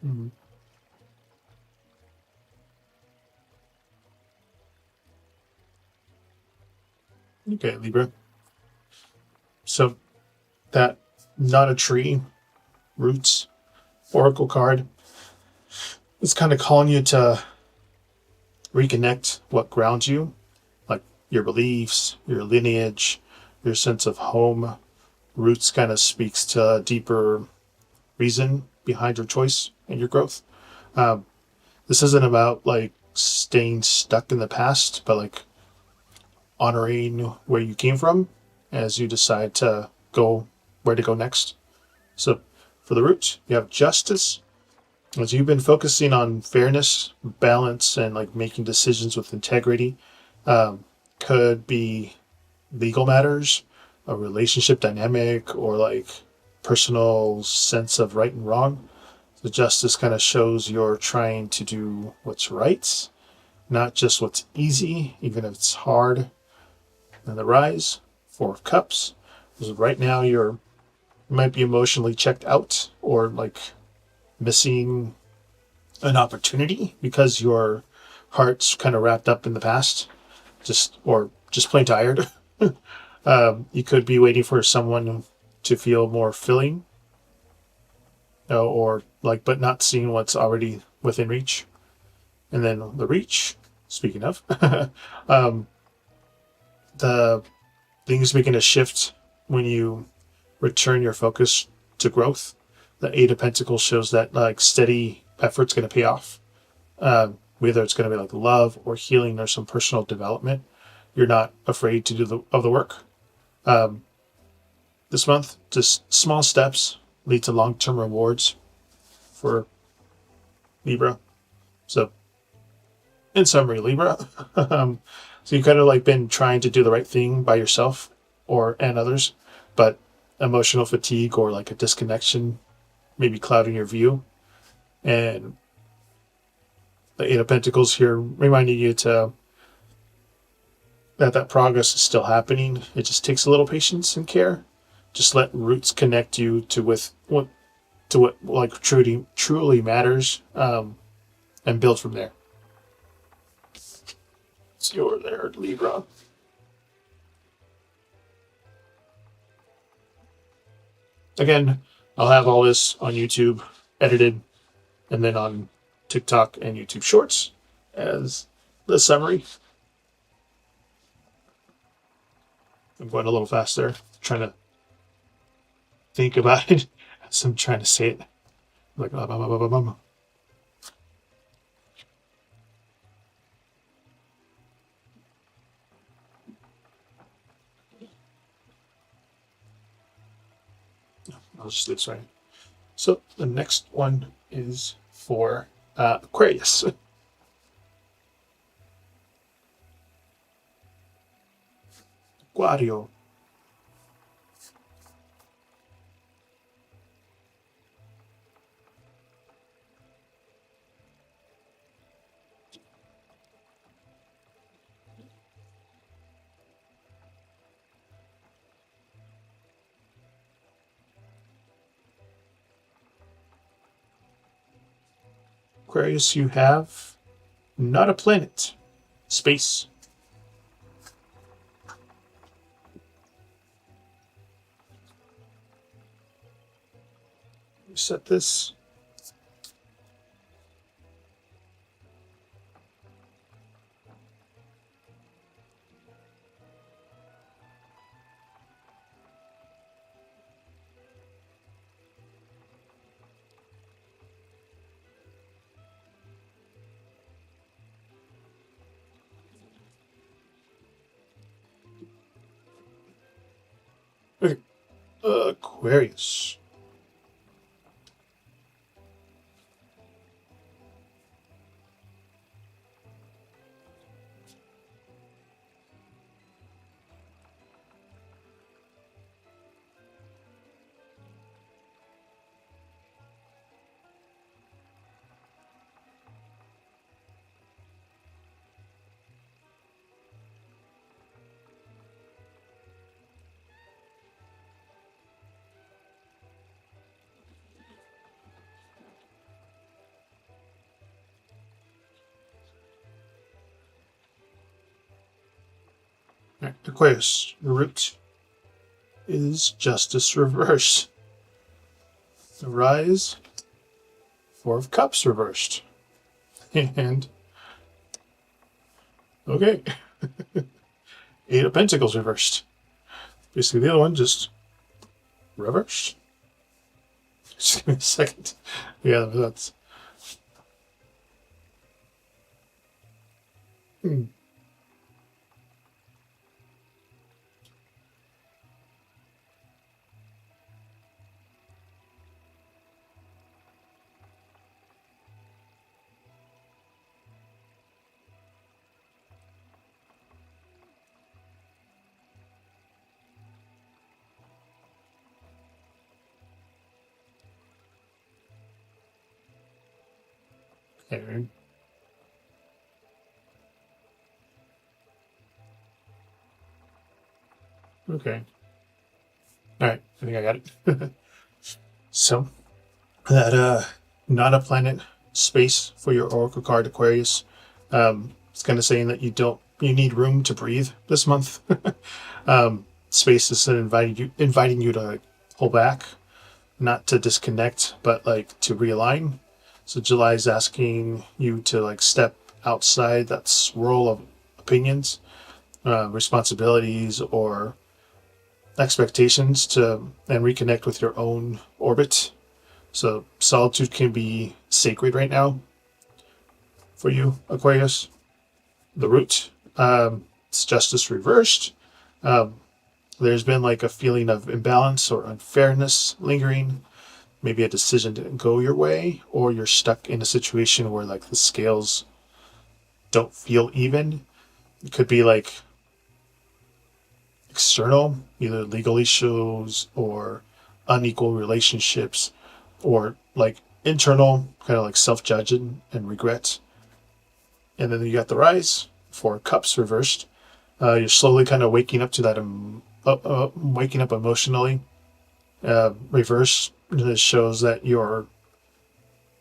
A: Mm-hmm. Okay, Libra. So that not a tree, roots, oracle card, it's kind of calling you to reconnect what grounds you, like your beliefs, your lineage, your sense of home. Roots kind of speaks to a deeper reason behind your choice and your growth. Um, this isn't about like staying stuck in the past, but like honoring where you came from as you decide to go where to go next. So for the root, you have justice. As you've been focusing on fairness, balance, and like making decisions with integrity, um, could be legal matters, a relationship dynamic, or like personal sense of right and wrong. The justice kind of shows you're trying to do what's right, not just what's easy, even if it's hard. And the rise, Four of Cups. Because right now you might be emotionally checked out or like missing an opportunity because your heart's kind of wrapped up in the past, just plain tired. You could be waiting for someone to feel more filling, or like, but not seeing what's already within reach. And then the reach. Speaking of, um, the things begin to shift when you return your focus to growth. The Eight of Pentacles shows that like steady effort's going to pay off. Whether it's going to be like love or healing or some personal development, you're not afraid to do the work. Um, this month, just small steps lead to long-term rewards for Libra. So, in summary, Libra, so you've kind of like been trying to do the right thing by yourself and others, but emotional fatigue or like a disconnection maybe clouding your view. And the Eight of Pentacles here reminding you that progress is still happening. It just takes a little patience and care. Just let roots connect you to what like truly matters, and build from there. It's your there, Libra. Again, I'll have all this on YouTube edited, and then on TikTok and YouTube Shorts as the summary. I'm going a little fast there, trying to think about it as I'm trying to say it. Like, I'll just leave this right. So the next one is for Aquarius. Aquario. Aquarius, you have not a planet, space. Set this. Okay. Aquarius. Right, Aquarius, your root is Justice reversed. The rise, Four of Cups reversed. And, okay, Eight of Pentacles reversed. Basically, the other one just reversed. Just give me a second. Yeah, that's. Hmm. Okay. Okay. All right. I think I got it. So that not a planet space for your Oracle card Aquarius. It's kind of saying that you need room to breathe this month. Space is inviting you to like, pull back, not to disconnect, but like to realign. So July is asking you to like step outside that swirl of opinions, responsibilities, or expectations and reconnect with your own orbit. So solitude can be sacred right now for you, Aquarius. The root, it's justice reversed. Um, there's been like a feeling of imbalance or unfairness lingering. Maybe a decision didn't go your way, or you're stuck in a situation where like the scales don't feel even. It could be like external, either legal issues or unequal relationships, or like internal, kind of like self-judging and regret. And then you got the rise, Four Cups reversed. You're slowly kind of waking up to that, waking up emotionally. Reverse, this shows that you're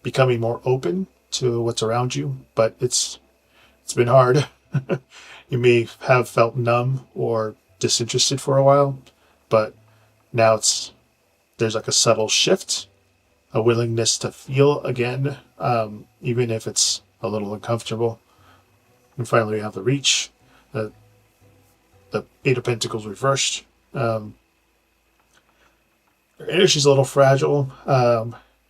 A: becoming more open to what's around you, but it's been hard. You may have felt numb or disinterested for a while, but now there's like a subtle shift, a willingness to feel again, even if it's a little uncomfortable. And finally, we have the reach, the Eight of Pentacles reversed. Your energy's a little fragile.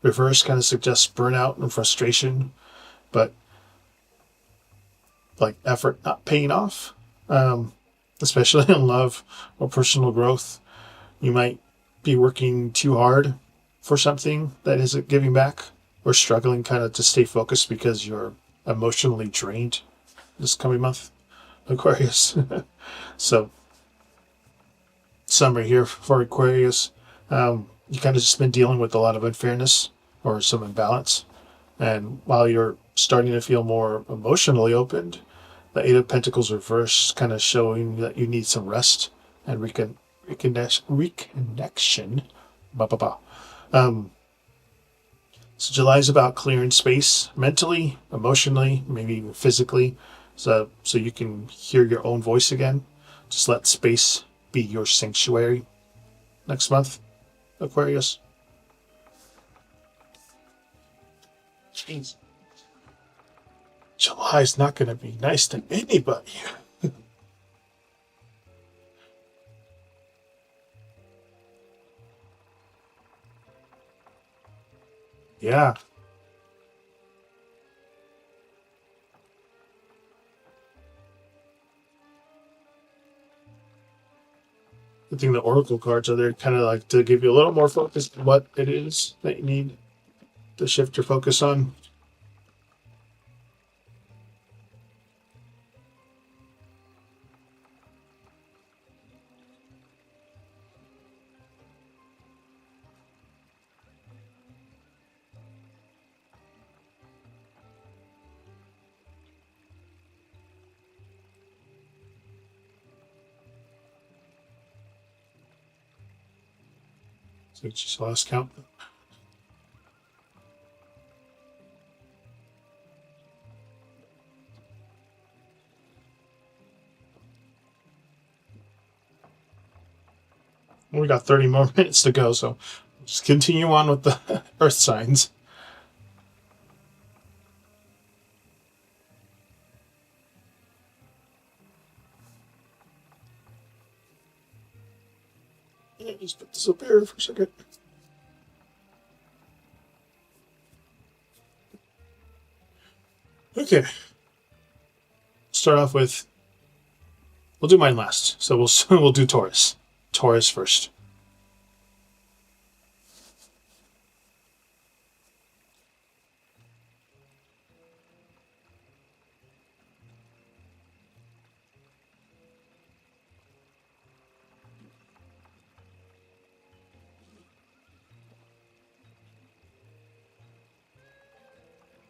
A: Reverse kind of suggests burnout and frustration, but like effort not paying off, especially in love or personal growth. You might be working too hard for something that isn't giving back, or struggling kind of to stay focused because you're emotionally drained this coming month, Aquarius. So, summary here for Aquarius. You kind of just been dealing with a lot of unfairness or some imbalance. And while you're starting to feel more emotionally opened, the Eight of Pentacles reverse kind of showing that you need some rest and reconnection. Ba, ba, ba. So July is about clearing space mentally, emotionally, maybe even physically, so you can hear your own voice again. Just let space be your sanctuary next month, Aquarius. Jeez. July's not going to be nice to anybody. Yeah. I think the Oracle cards are there kind of like to give you a little more focus on what it is that you need to shift your focus on. So it's just last count. We got 30 more minutes to go, so just continue on with the earth signs. Just put this up here for a second. Okay. Start off with. We'll do mine last, so we'll do Taurus. Taurus first.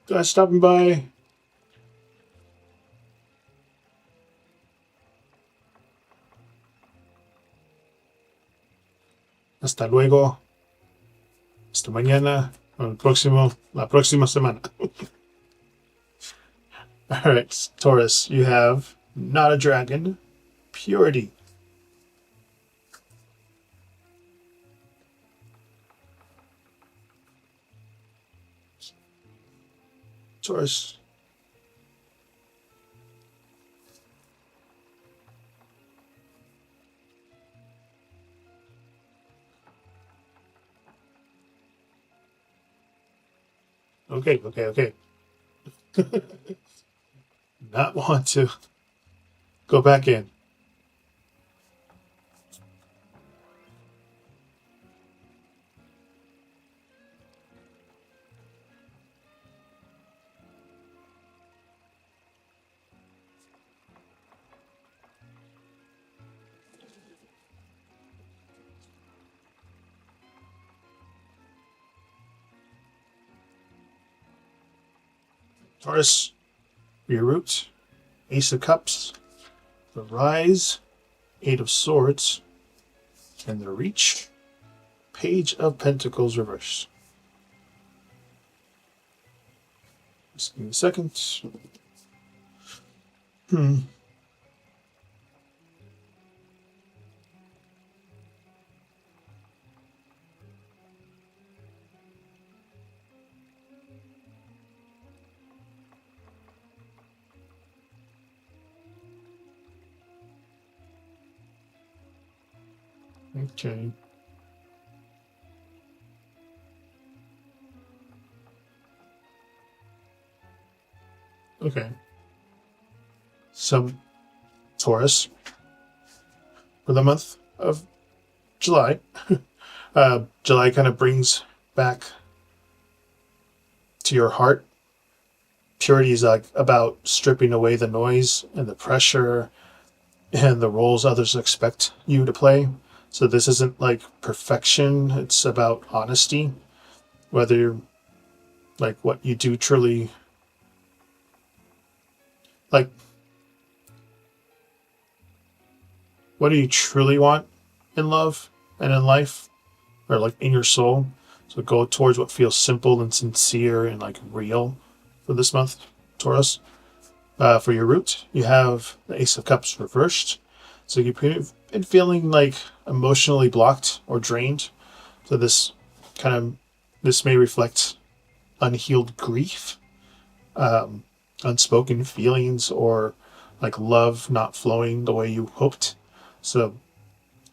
A: Guys stopping by. Hasta luego. Hasta mañana. La próxima semana. Alright, Taurus, you have not a dragon. Purity. Taurus. Okay. Not want to go back in. Taurus, your root, Ace of Cups, the Rise, Eight of Swords, and the Reach, Page of Pentacles reverse. Just give me a second. Okay. Okay. So, Taurus, for the month of July, July kind of brings back to your heart. Purity is like about stripping away the noise and the pressure and the roles others expect you to play. So this isn't like perfection. It's about honesty. Whether like what you do truly like, what do you truly want in love and in life, or like in your soul? So go towards what feels simple and sincere and like real for this month, Taurus. For your root, you have the Ace of Cups reversed. So you've been feeling like emotionally blocked or drained. So this may reflect unhealed grief, unspoken feelings, or like love not flowing the way you hoped. So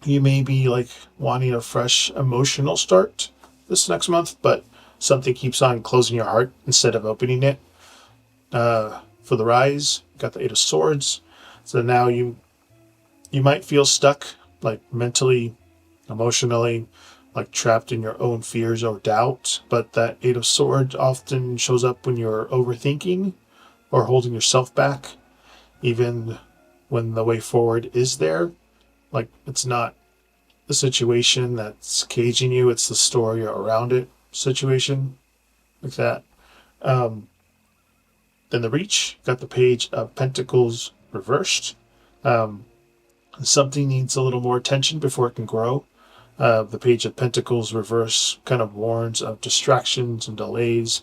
A: you may be like wanting a fresh emotional start this next month, but something keeps on closing your heart instead of opening it. For the Rise, got the Eight of Swords. So now you might feel stuck like mentally, emotionally, like trapped in your own fears or doubts. But that Eight of Swords often shows up when you're overthinking or holding yourself back, even when the way forward is there. Like, it's not the situation that's caging you, it's the story around it situation, like that. Um, then the Reach, got the Page of Pentacles reversed. Um, Something needs a little more attention before it can grow. The Page of Pentacles reverse kind of warns of distractions and delays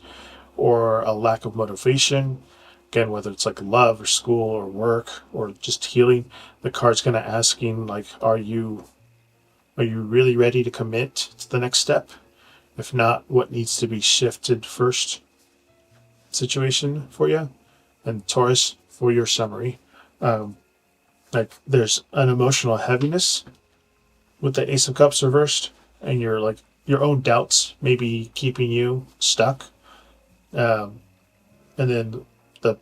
A: or a lack of motivation. Again, whether it's like love or school or work or just healing, the card's kind of asking like, are you really ready to commit to the next step? If not, what needs to be shifted first? Situation for you. And Taurus, for your summary, like there's an emotional heaviness with the Ace of Cups reversed, and your own doubts maybe keeping you stuck. Um, and then the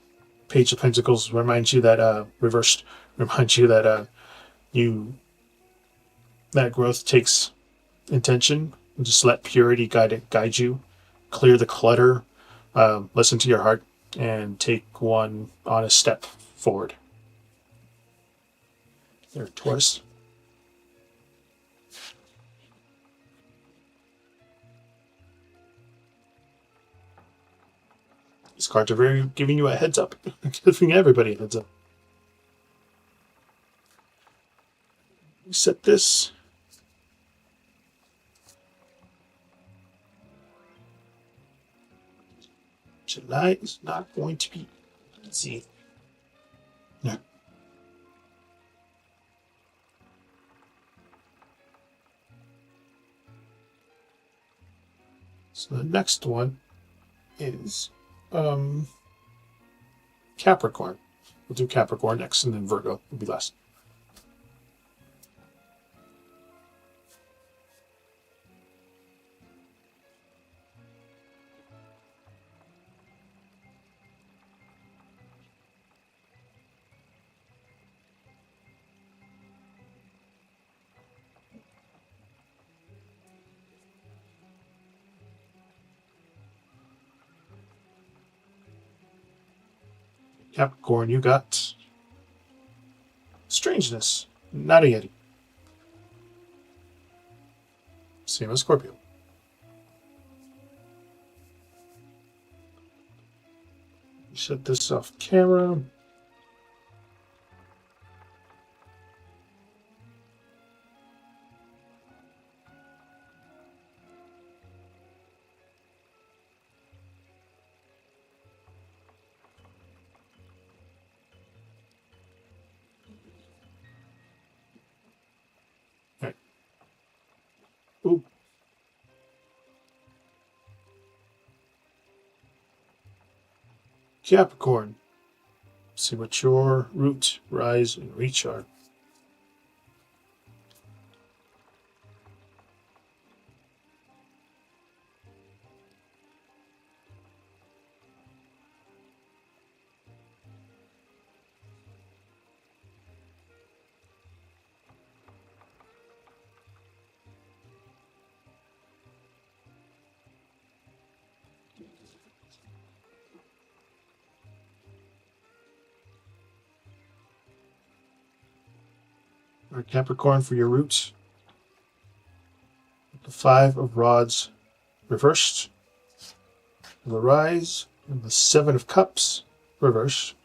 A: Page of Pentacles reminds you that reversed reminds you that you that growth takes intention. Just let purity guide you. Clear the clutter. Listen to your heart and take one honest step forward. There, Taurus. These cards are very giving you a heads up, giving everybody a heads up. Set this. July is not going to be easy. Yeah. So the next one is Capricorn. We'll do Capricorn next, and then Virgo will be last. Capricorn, you got strangeness, not a Yeti. Same as Scorpio. Set this off camera. All right. Ooh. Capricorn. See what your root, rise, and reach are. All right, Capricorn, for your roots, the Five of Rods reversed, the rise, and the Seven of Cups reversed,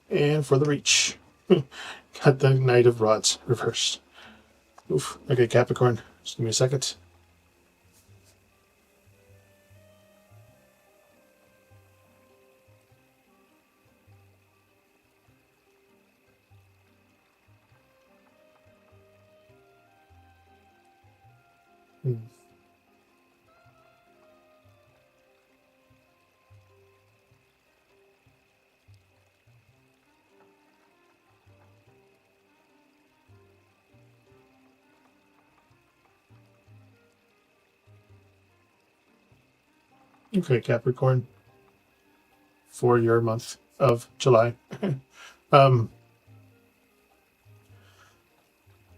A: and for the reach, got the Knight of Rods reversed. Oof. Okay, Capricorn, just give me a second. Okay, Capricorn, for your month of July. um,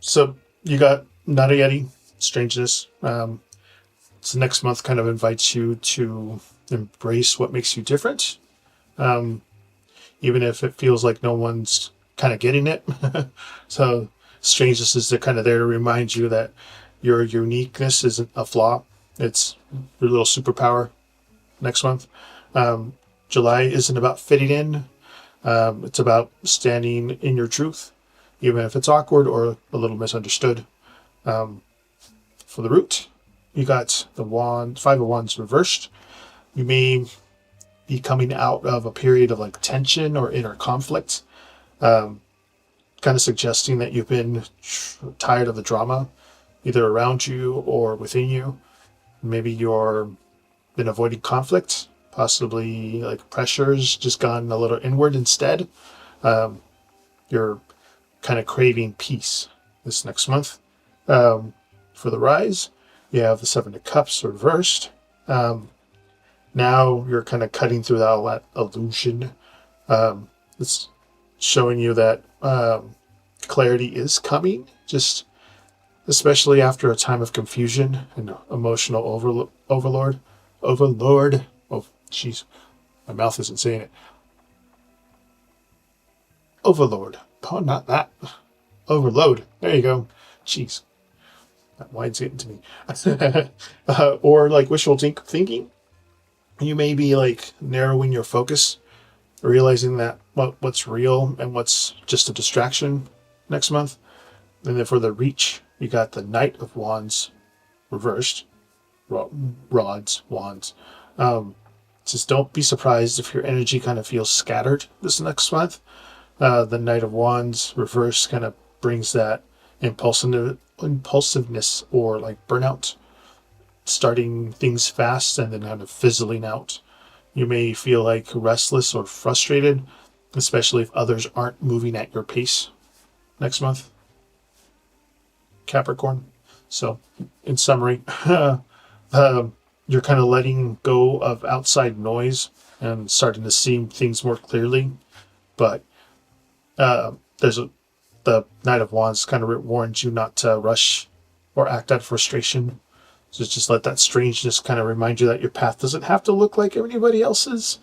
A: so You got Not a Yeti, Strangeness. So next month kind of invites you to embrace what makes you different, um, even if it feels like no one's kind of getting it. So Strangeness is kind of there to remind you that your uniqueness isn't a flaw; it's your little superpower. Next month, um, July isn't about fitting in. It's about standing in your truth, even if it's awkward or a little misunderstood. Um, for the root, you got the wand, Five of Wands reversed. You may be coming out of a period of like tension or inner conflict, um, kind of suggesting that you've been tired of the drama, either around you or within you. Maybe you're been avoiding conflict, possibly like pressures just gone a little inward instead. Um, you're kind of craving peace this next month. For the rise, you have the Seven of Cups reversed. Um, Now you're kind of cutting through all that illusion. It's showing you that clarity is coming, just especially after a time of confusion and emotional overlord. Overlord. Oh, jeez, my mouth isn't saying it. Overlord. Oh, not that. Overload. There you go. Jeez, that wine's getting to me. Or like wishful thinking. You may be like narrowing your focus, realizing that what's real and what's just a distraction next month. And then for the reach, you got the Knight of Wands reversed. Rods, wands. Um, just don't be surprised if your energy kind of feels scattered this next month. The Knight of Wands reverse kind of brings that impulsiveness or like burnout, starting things fast and then kind of fizzling out. You may feel like restless or frustrated, especially if others aren't moving at your pace next month, Capricorn. So, in summary, you're kind of letting go of outside noise and starting to see things more clearly. But there's the Knight of Wands kind of warns you not to rush or act out of frustration. So just let that strangeness kind of remind you that your path doesn't have to look like anybody else's.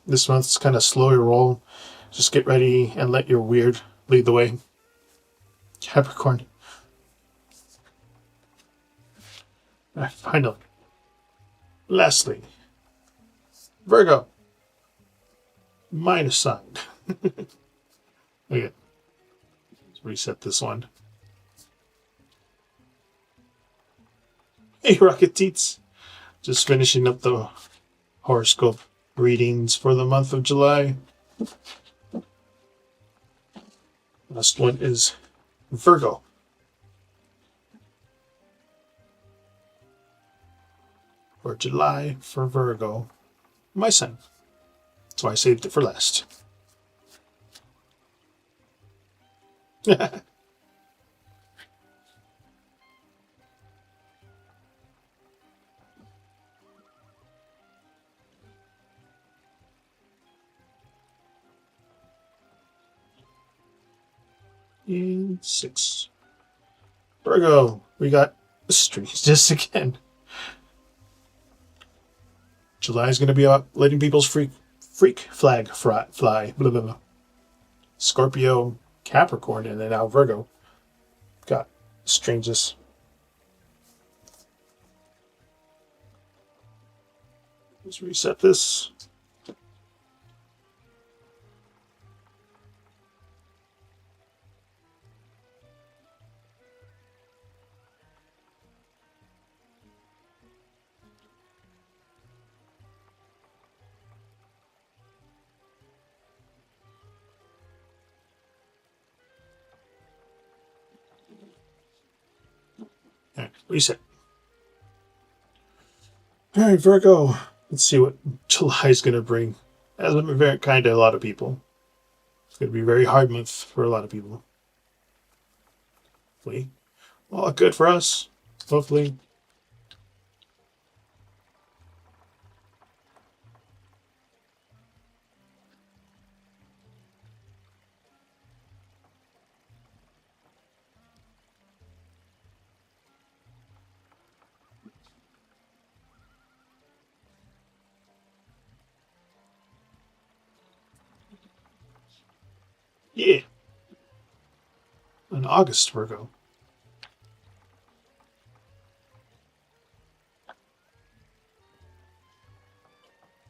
A: This month's kind of slow your roll. Just get ready and let your weird lead the way. Capricorn. Finally. Lastly, Virgo. Minus sign. Okay, let's reset this one. Hey, Rocket Teats. Just finishing up the horoscope readings for the month of July. Last one is Virgo. For July for Virgo. My sign. That's why I saved it for last. And 6. Virgo, we got strangeness again. July is going to be about letting people's freak flag fly. Blah, blah, blah. Scorpio, Capricorn, and then now Virgo. Got strangeness. Let's reset this. All right, reset. All right, Virgo. Let's see what July is going to bring. As I'm very kind to a lot of people. It's going to be a very hard month for a lot of people. Hopefully. Well, good for us. Hopefully. Yeah, an August Virgo.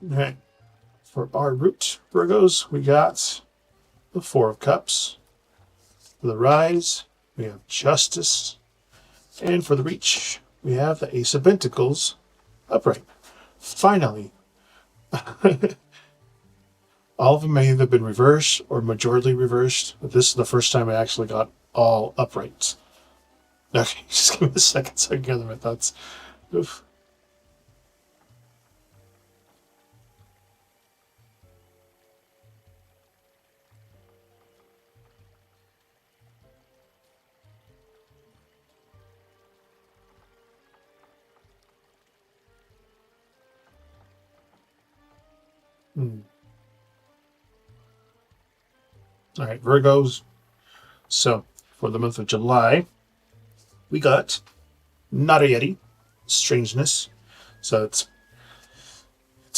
A: All right. For our root Virgos, we got the Four of Cups. For the rise, we have Justice. And for the reach, we have the Ace of Pentacles upright. Finally, all of them may have been reversed or majorly reversed, but this is the first time I actually got all uprights. Okay, just give me a second so I can gather my thoughts. Oof. Hmm. All right, Virgos. So for the month of July, we got Not a Yeti, Strangeness. So it's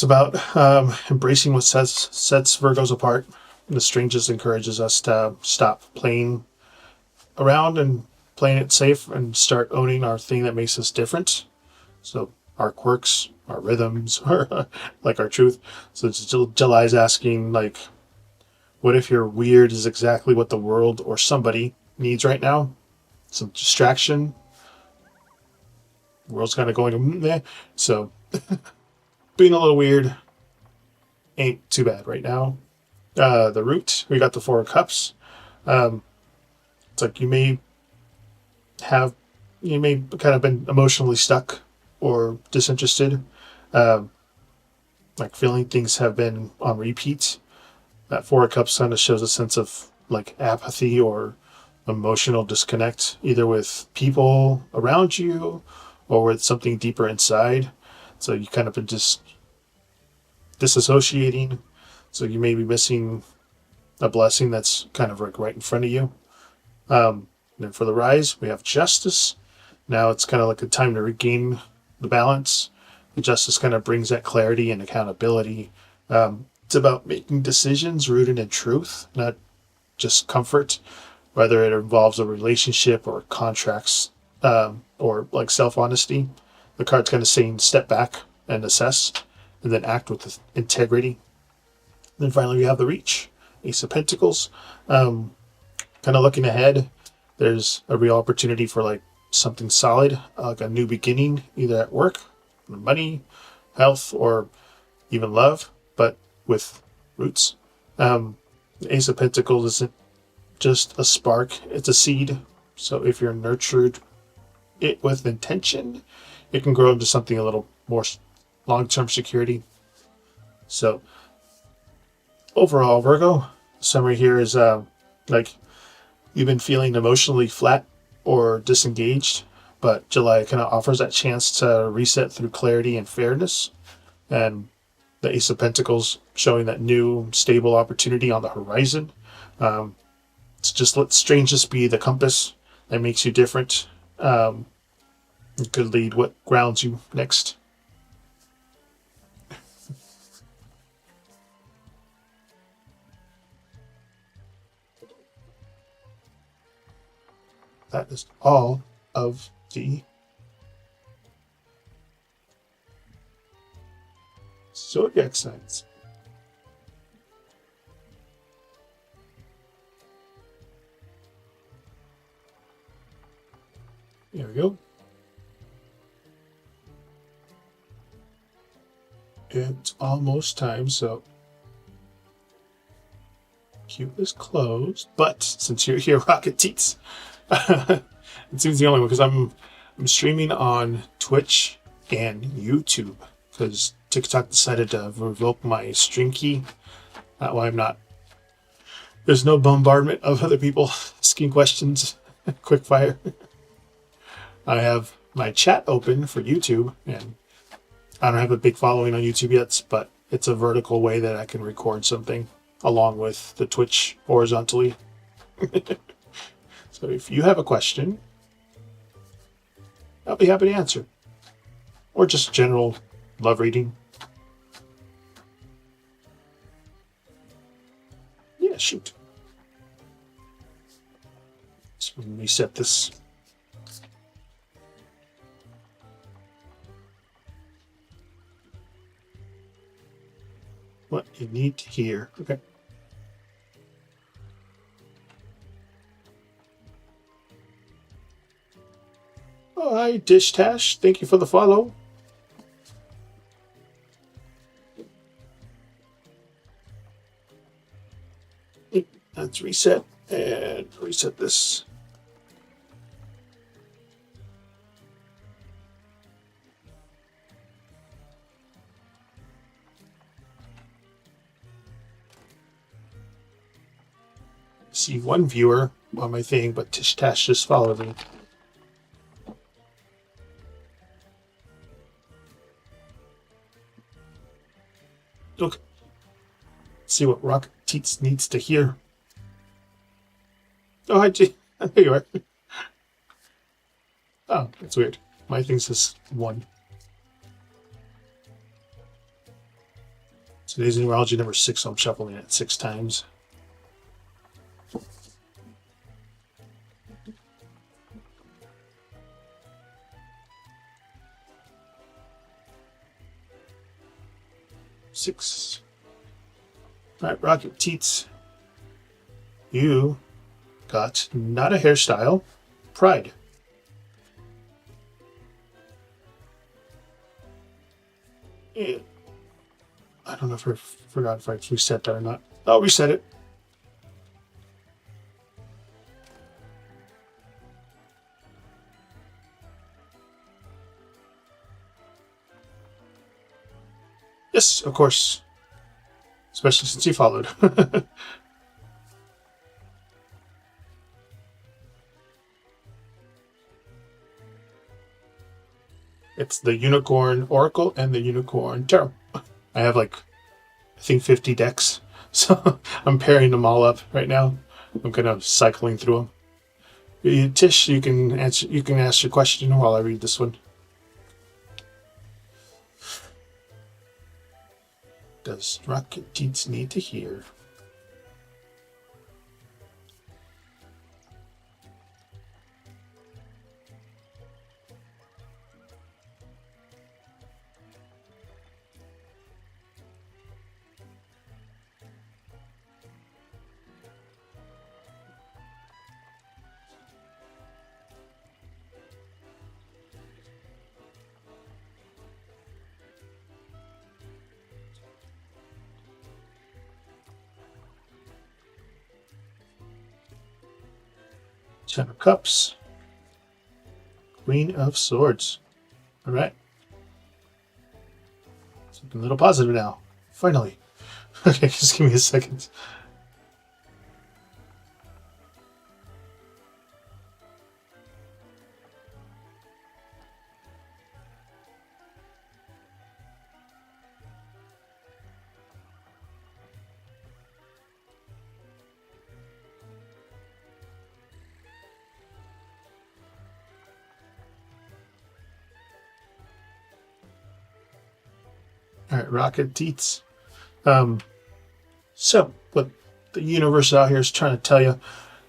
A: about embracing what sets Virgos apart. The Strangeness encourages us to stop playing around and playing it safe and start owning our thing that makes us different. So our quirks, our rhythms, or like our truth. So July's asking like, what if your weird is exactly what the world or somebody needs right now? Some distraction. The world's kind of going to so being a little weird ain't too bad right now. The root, we got the Four of Cups. Um, it's like have you may kind of been emotionally stuck or disinterested, um, like feeling things have been on repeat. That Four of Cups kind of shows a sense of like apathy or emotional disconnect, either with people around you or with something deeper inside. So you kind of been just disassociating. So you may be missing a blessing that's kind of like right in front of you. Then for the rise, we have justice. Now it's kind of like a time to regain the balance. The justice kind of brings that clarity and accountability. It's about making decisions rooted in truth, not just comfort, whether it involves a relationship or contracts, or like self honesty. The card's kind of saying step back and assess and then act with integrity. And then finally, we have the reach, Ace of Pentacles. Kind of looking ahead, there's a real opportunity for like something solid, like a new beginning, either at work, money, health, or even love, but with roots. The Ace of Pentacles isn't just a spark, it's a seed. So if you're nurtured it with intention, it can grow into something a little more long-term security. So overall, Virgo, summary here is like you've been feeling emotionally flat or disengaged, but July kind of offers that chance to reset through clarity and fairness. And the Ace of Pentacles showing that new, stable opportunity on the horizon. It's just let strangeness be the compass that makes you different. It could lead what grounds you next. That is all of the zodiac signs. There we go. It's almost time, so queue is closed. But since you're here, Rocket Teats, it seems the only one because I'm streaming on Twitch and YouTube because TikTok decided to revoke my stream key. That why I'm not. There's no bombardment of other people asking questions. Quick fire. I have my chat open for YouTube, and I don't have a big following on YouTube yet, but it's a vertical way that I can record something along with the Twitch horizontally. So if you have a question, I'll be happy to answer. Or just general love reading. Yeah, shoot. Let me reset this. What you need to hear. Okay. Oh, hi, Dish Tash. Thank you for the follow. Let's reset and reset this. See one viewer on my thing, but Tish Tash just followed me. Look. See what Rocket Teats needs to hear. Oh, hi, G. There you are. Oh, that's weird. My thing says 1. Today's numerology number 6, so I'm shuffling it 6 times. Six. All right, Rocket Teats. You got not a hairstyle, pride. And I don't know if I forgot if I reset that or not. I'll reset it. Yes, of course. Especially since you followed. It's the Unicorn Oracle and the Unicorn Tarot. I have I think 50 decks. So I'm pairing them all up right now. I'm kind of cycling through them. Tish, you can ask your question while I read this one. Does Rocket Teats need to hear? Ten of Cups. Queen of Swords. All right. Something a little positive now. Finally. Okay, just give me a second. All right, Rocket Teats. So what the universe out here is trying to tell you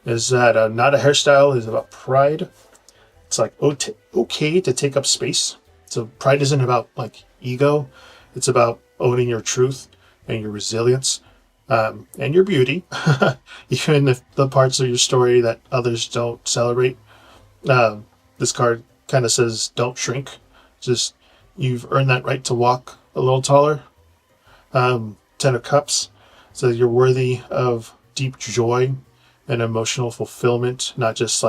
A: is that not a hairstyle is about pride. It's okay to take up space. So pride isn't about ego. It's about owning your truth and your resilience and your beauty, even if the parts of your story that others don't celebrate. This card kind of says, "Don't shrink. Just you've earned that right to walk a little taller." Ten of Cups says you're worthy of deep joy and emotional fulfillment, not just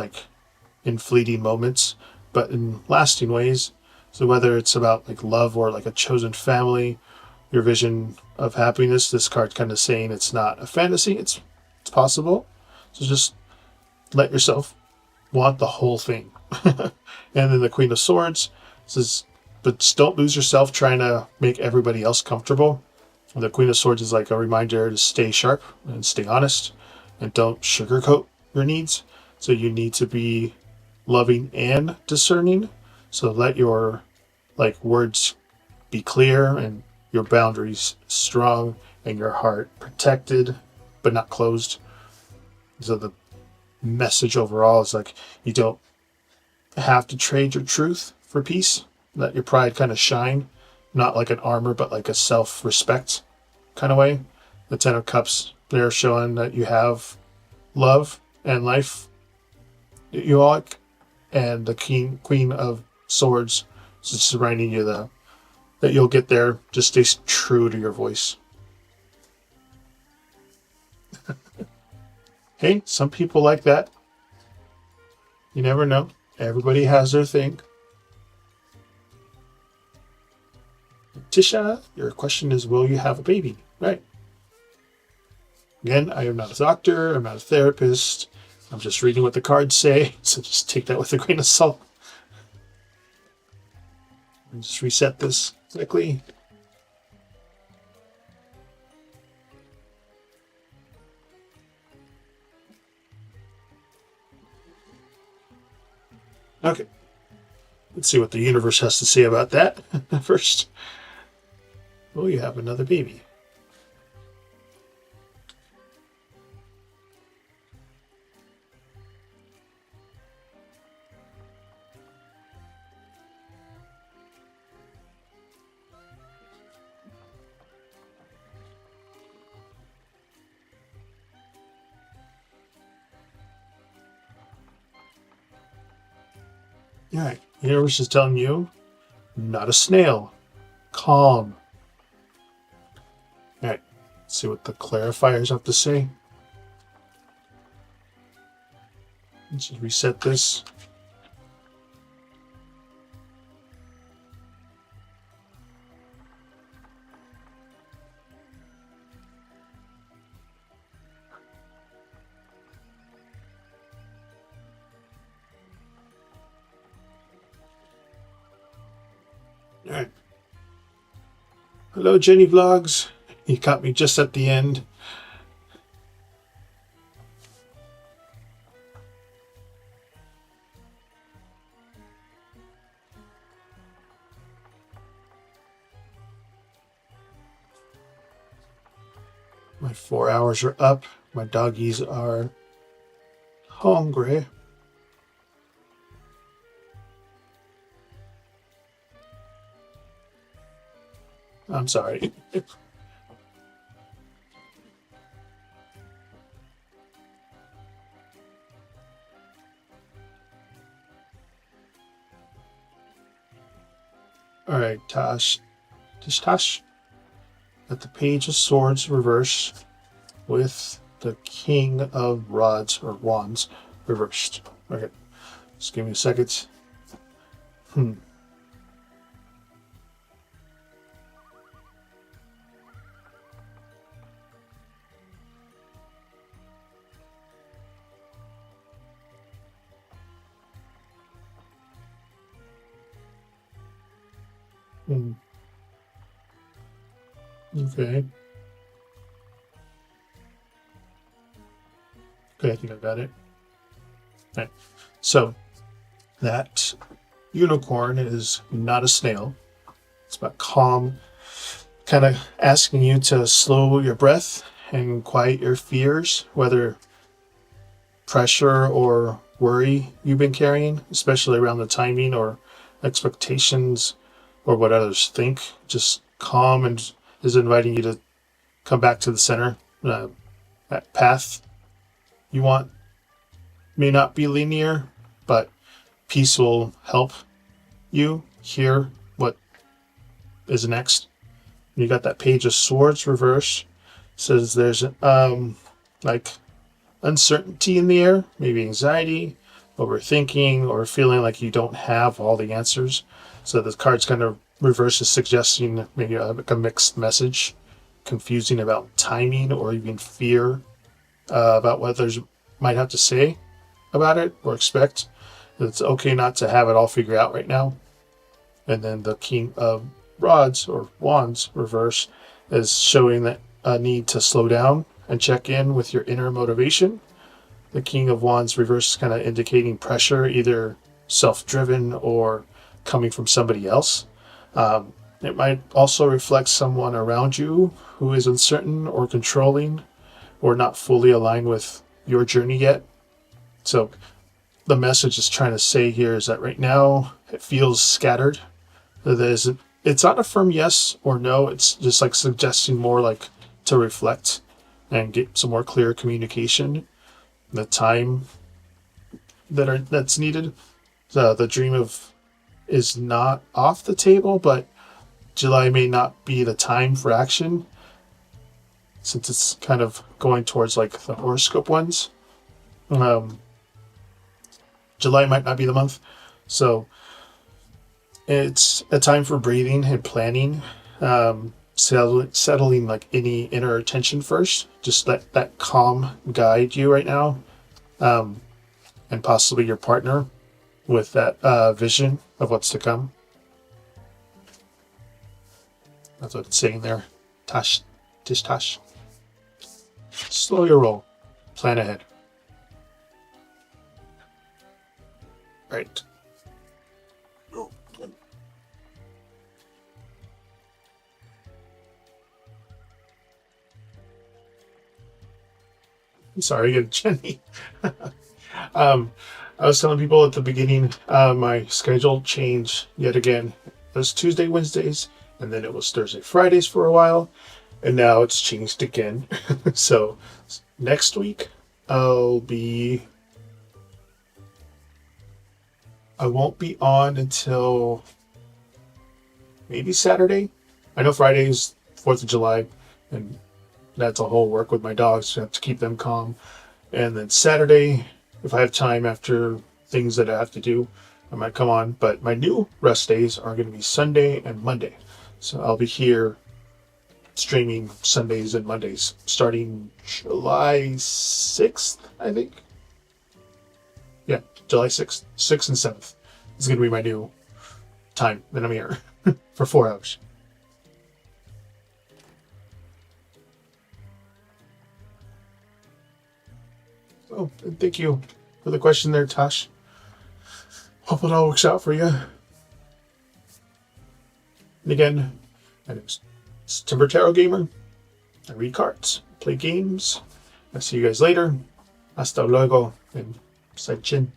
A: in fleeting moments, but in lasting ways. So whether it's about love or a chosen family, your vision of happiness, this card's kind of saying it's not a fantasy, it's possible. So just let yourself want the whole thing. And then the Queen of Swords says, but just don't lose yourself trying to make everybody else comfortable. The Queen of Swords is a reminder to stay sharp and stay honest and don't sugarcoat your needs. So you need to be loving and discerning. So let your words be clear and your boundaries strong and your heart protected but not closed. So the message overall is like you don't have to trade your truth for peace. Let your pride kind of shine, not like an armor, but like a self-respect kind of way. The Ten of Cups, they're showing that you have love and life that you like, and the Queen of Swords is just reminding you that you'll get there. Just stay true to your voice. Hey, some people like that. You never know. Everybody has their thing. Tisha, your question is, will you have a baby? Right. Again, I am not a doctor. I'm not a therapist. I'm just reading what the cards say. So just take that with a grain of salt. And just reset this quickly. Okay. Let's see what the universe has to say about that first. Will you have another baby? All right. The universe is telling you, not a snail. Calm. All right. Let's see what the clarifiers have to say. Let's just reset this. All right. Hello, Jenny Vlogs. You caught me just at the end. My 4 hours are up. My doggies are hungry. I'm sorry. All right, Tosh. Got the Page of Swords reversed with the King of Rods or Wands reversed. Okay, just give me a second. Okay. Okay, I think I got it. All right. So that unicorn is not a snail. It's about calm, kind of asking you to slow your breath and quiet your fears, whether pressure or worry you've been carrying, especially around the timing or expectations or what others think. Just calm and is inviting you to come back to the center. That path you want may not be linear, but peace will help you hear what is next. You got that Page of Swords reverse. Says there's like uncertainty in the air, maybe anxiety, overthinking, or feeling like you don't have all the answers. So the card's kind of reverse is suggesting maybe like a mixed message, confusing about timing or even fear about what others might have to say about it or expect. It's okay not to have it all figured out right now. And then the King of Rods or Wands reverse is showing that a need to slow down and check in with your inner motivation. The King of Wands reverse is kind of indicating pressure, either self-driven or coming from somebody else. It might also reflect someone around you who is uncertain or controlling or not fully aligned with your journey yet. So the message is trying to say here is that right now it feels scattered. It's not a firm yes or no. It's just like suggesting more like to reflect and get some more clear communication. The time that's needed. The dream of is not off the table, but July may not be the time for action since it's kind of going towards like the horoscope ones. July might not be the month, so it's a time for breathing and planning, settling like any inner tension first. Just let that calm guide you right now, and possibly your partner with that vision of what's to come. That's what it's saying there. Tash, tish tash. Slow your roll. Plan ahead. Right. I'm sorry, Jenny. I was telling people at the beginning, my schedule changed yet again. It was Tuesday, Wednesdays, and then it was Thursday, Fridays for a while, and now it's changed again. So next week, I won't be on until maybe Saturday. I know Friday is 4th of July, and that's a whole work with my dogs. I have to keep them calm. And then Saturday, if I have time after things that I have to do, I might come on. But my new rest days are going to be Sunday and Monday. So I'll be here streaming Sundays and Mondays starting July 6th, I think. Yeah, July 6th. 6th and 7th is going to be my new time that I'm here for 4 hours. Oh, thank you for the question there, Tosh. Hope it all works out for you. And again, my name's Timber Tarot Gamer. I read cards, play games. I'll see you guys later. Hasta luego, and Sai Chin.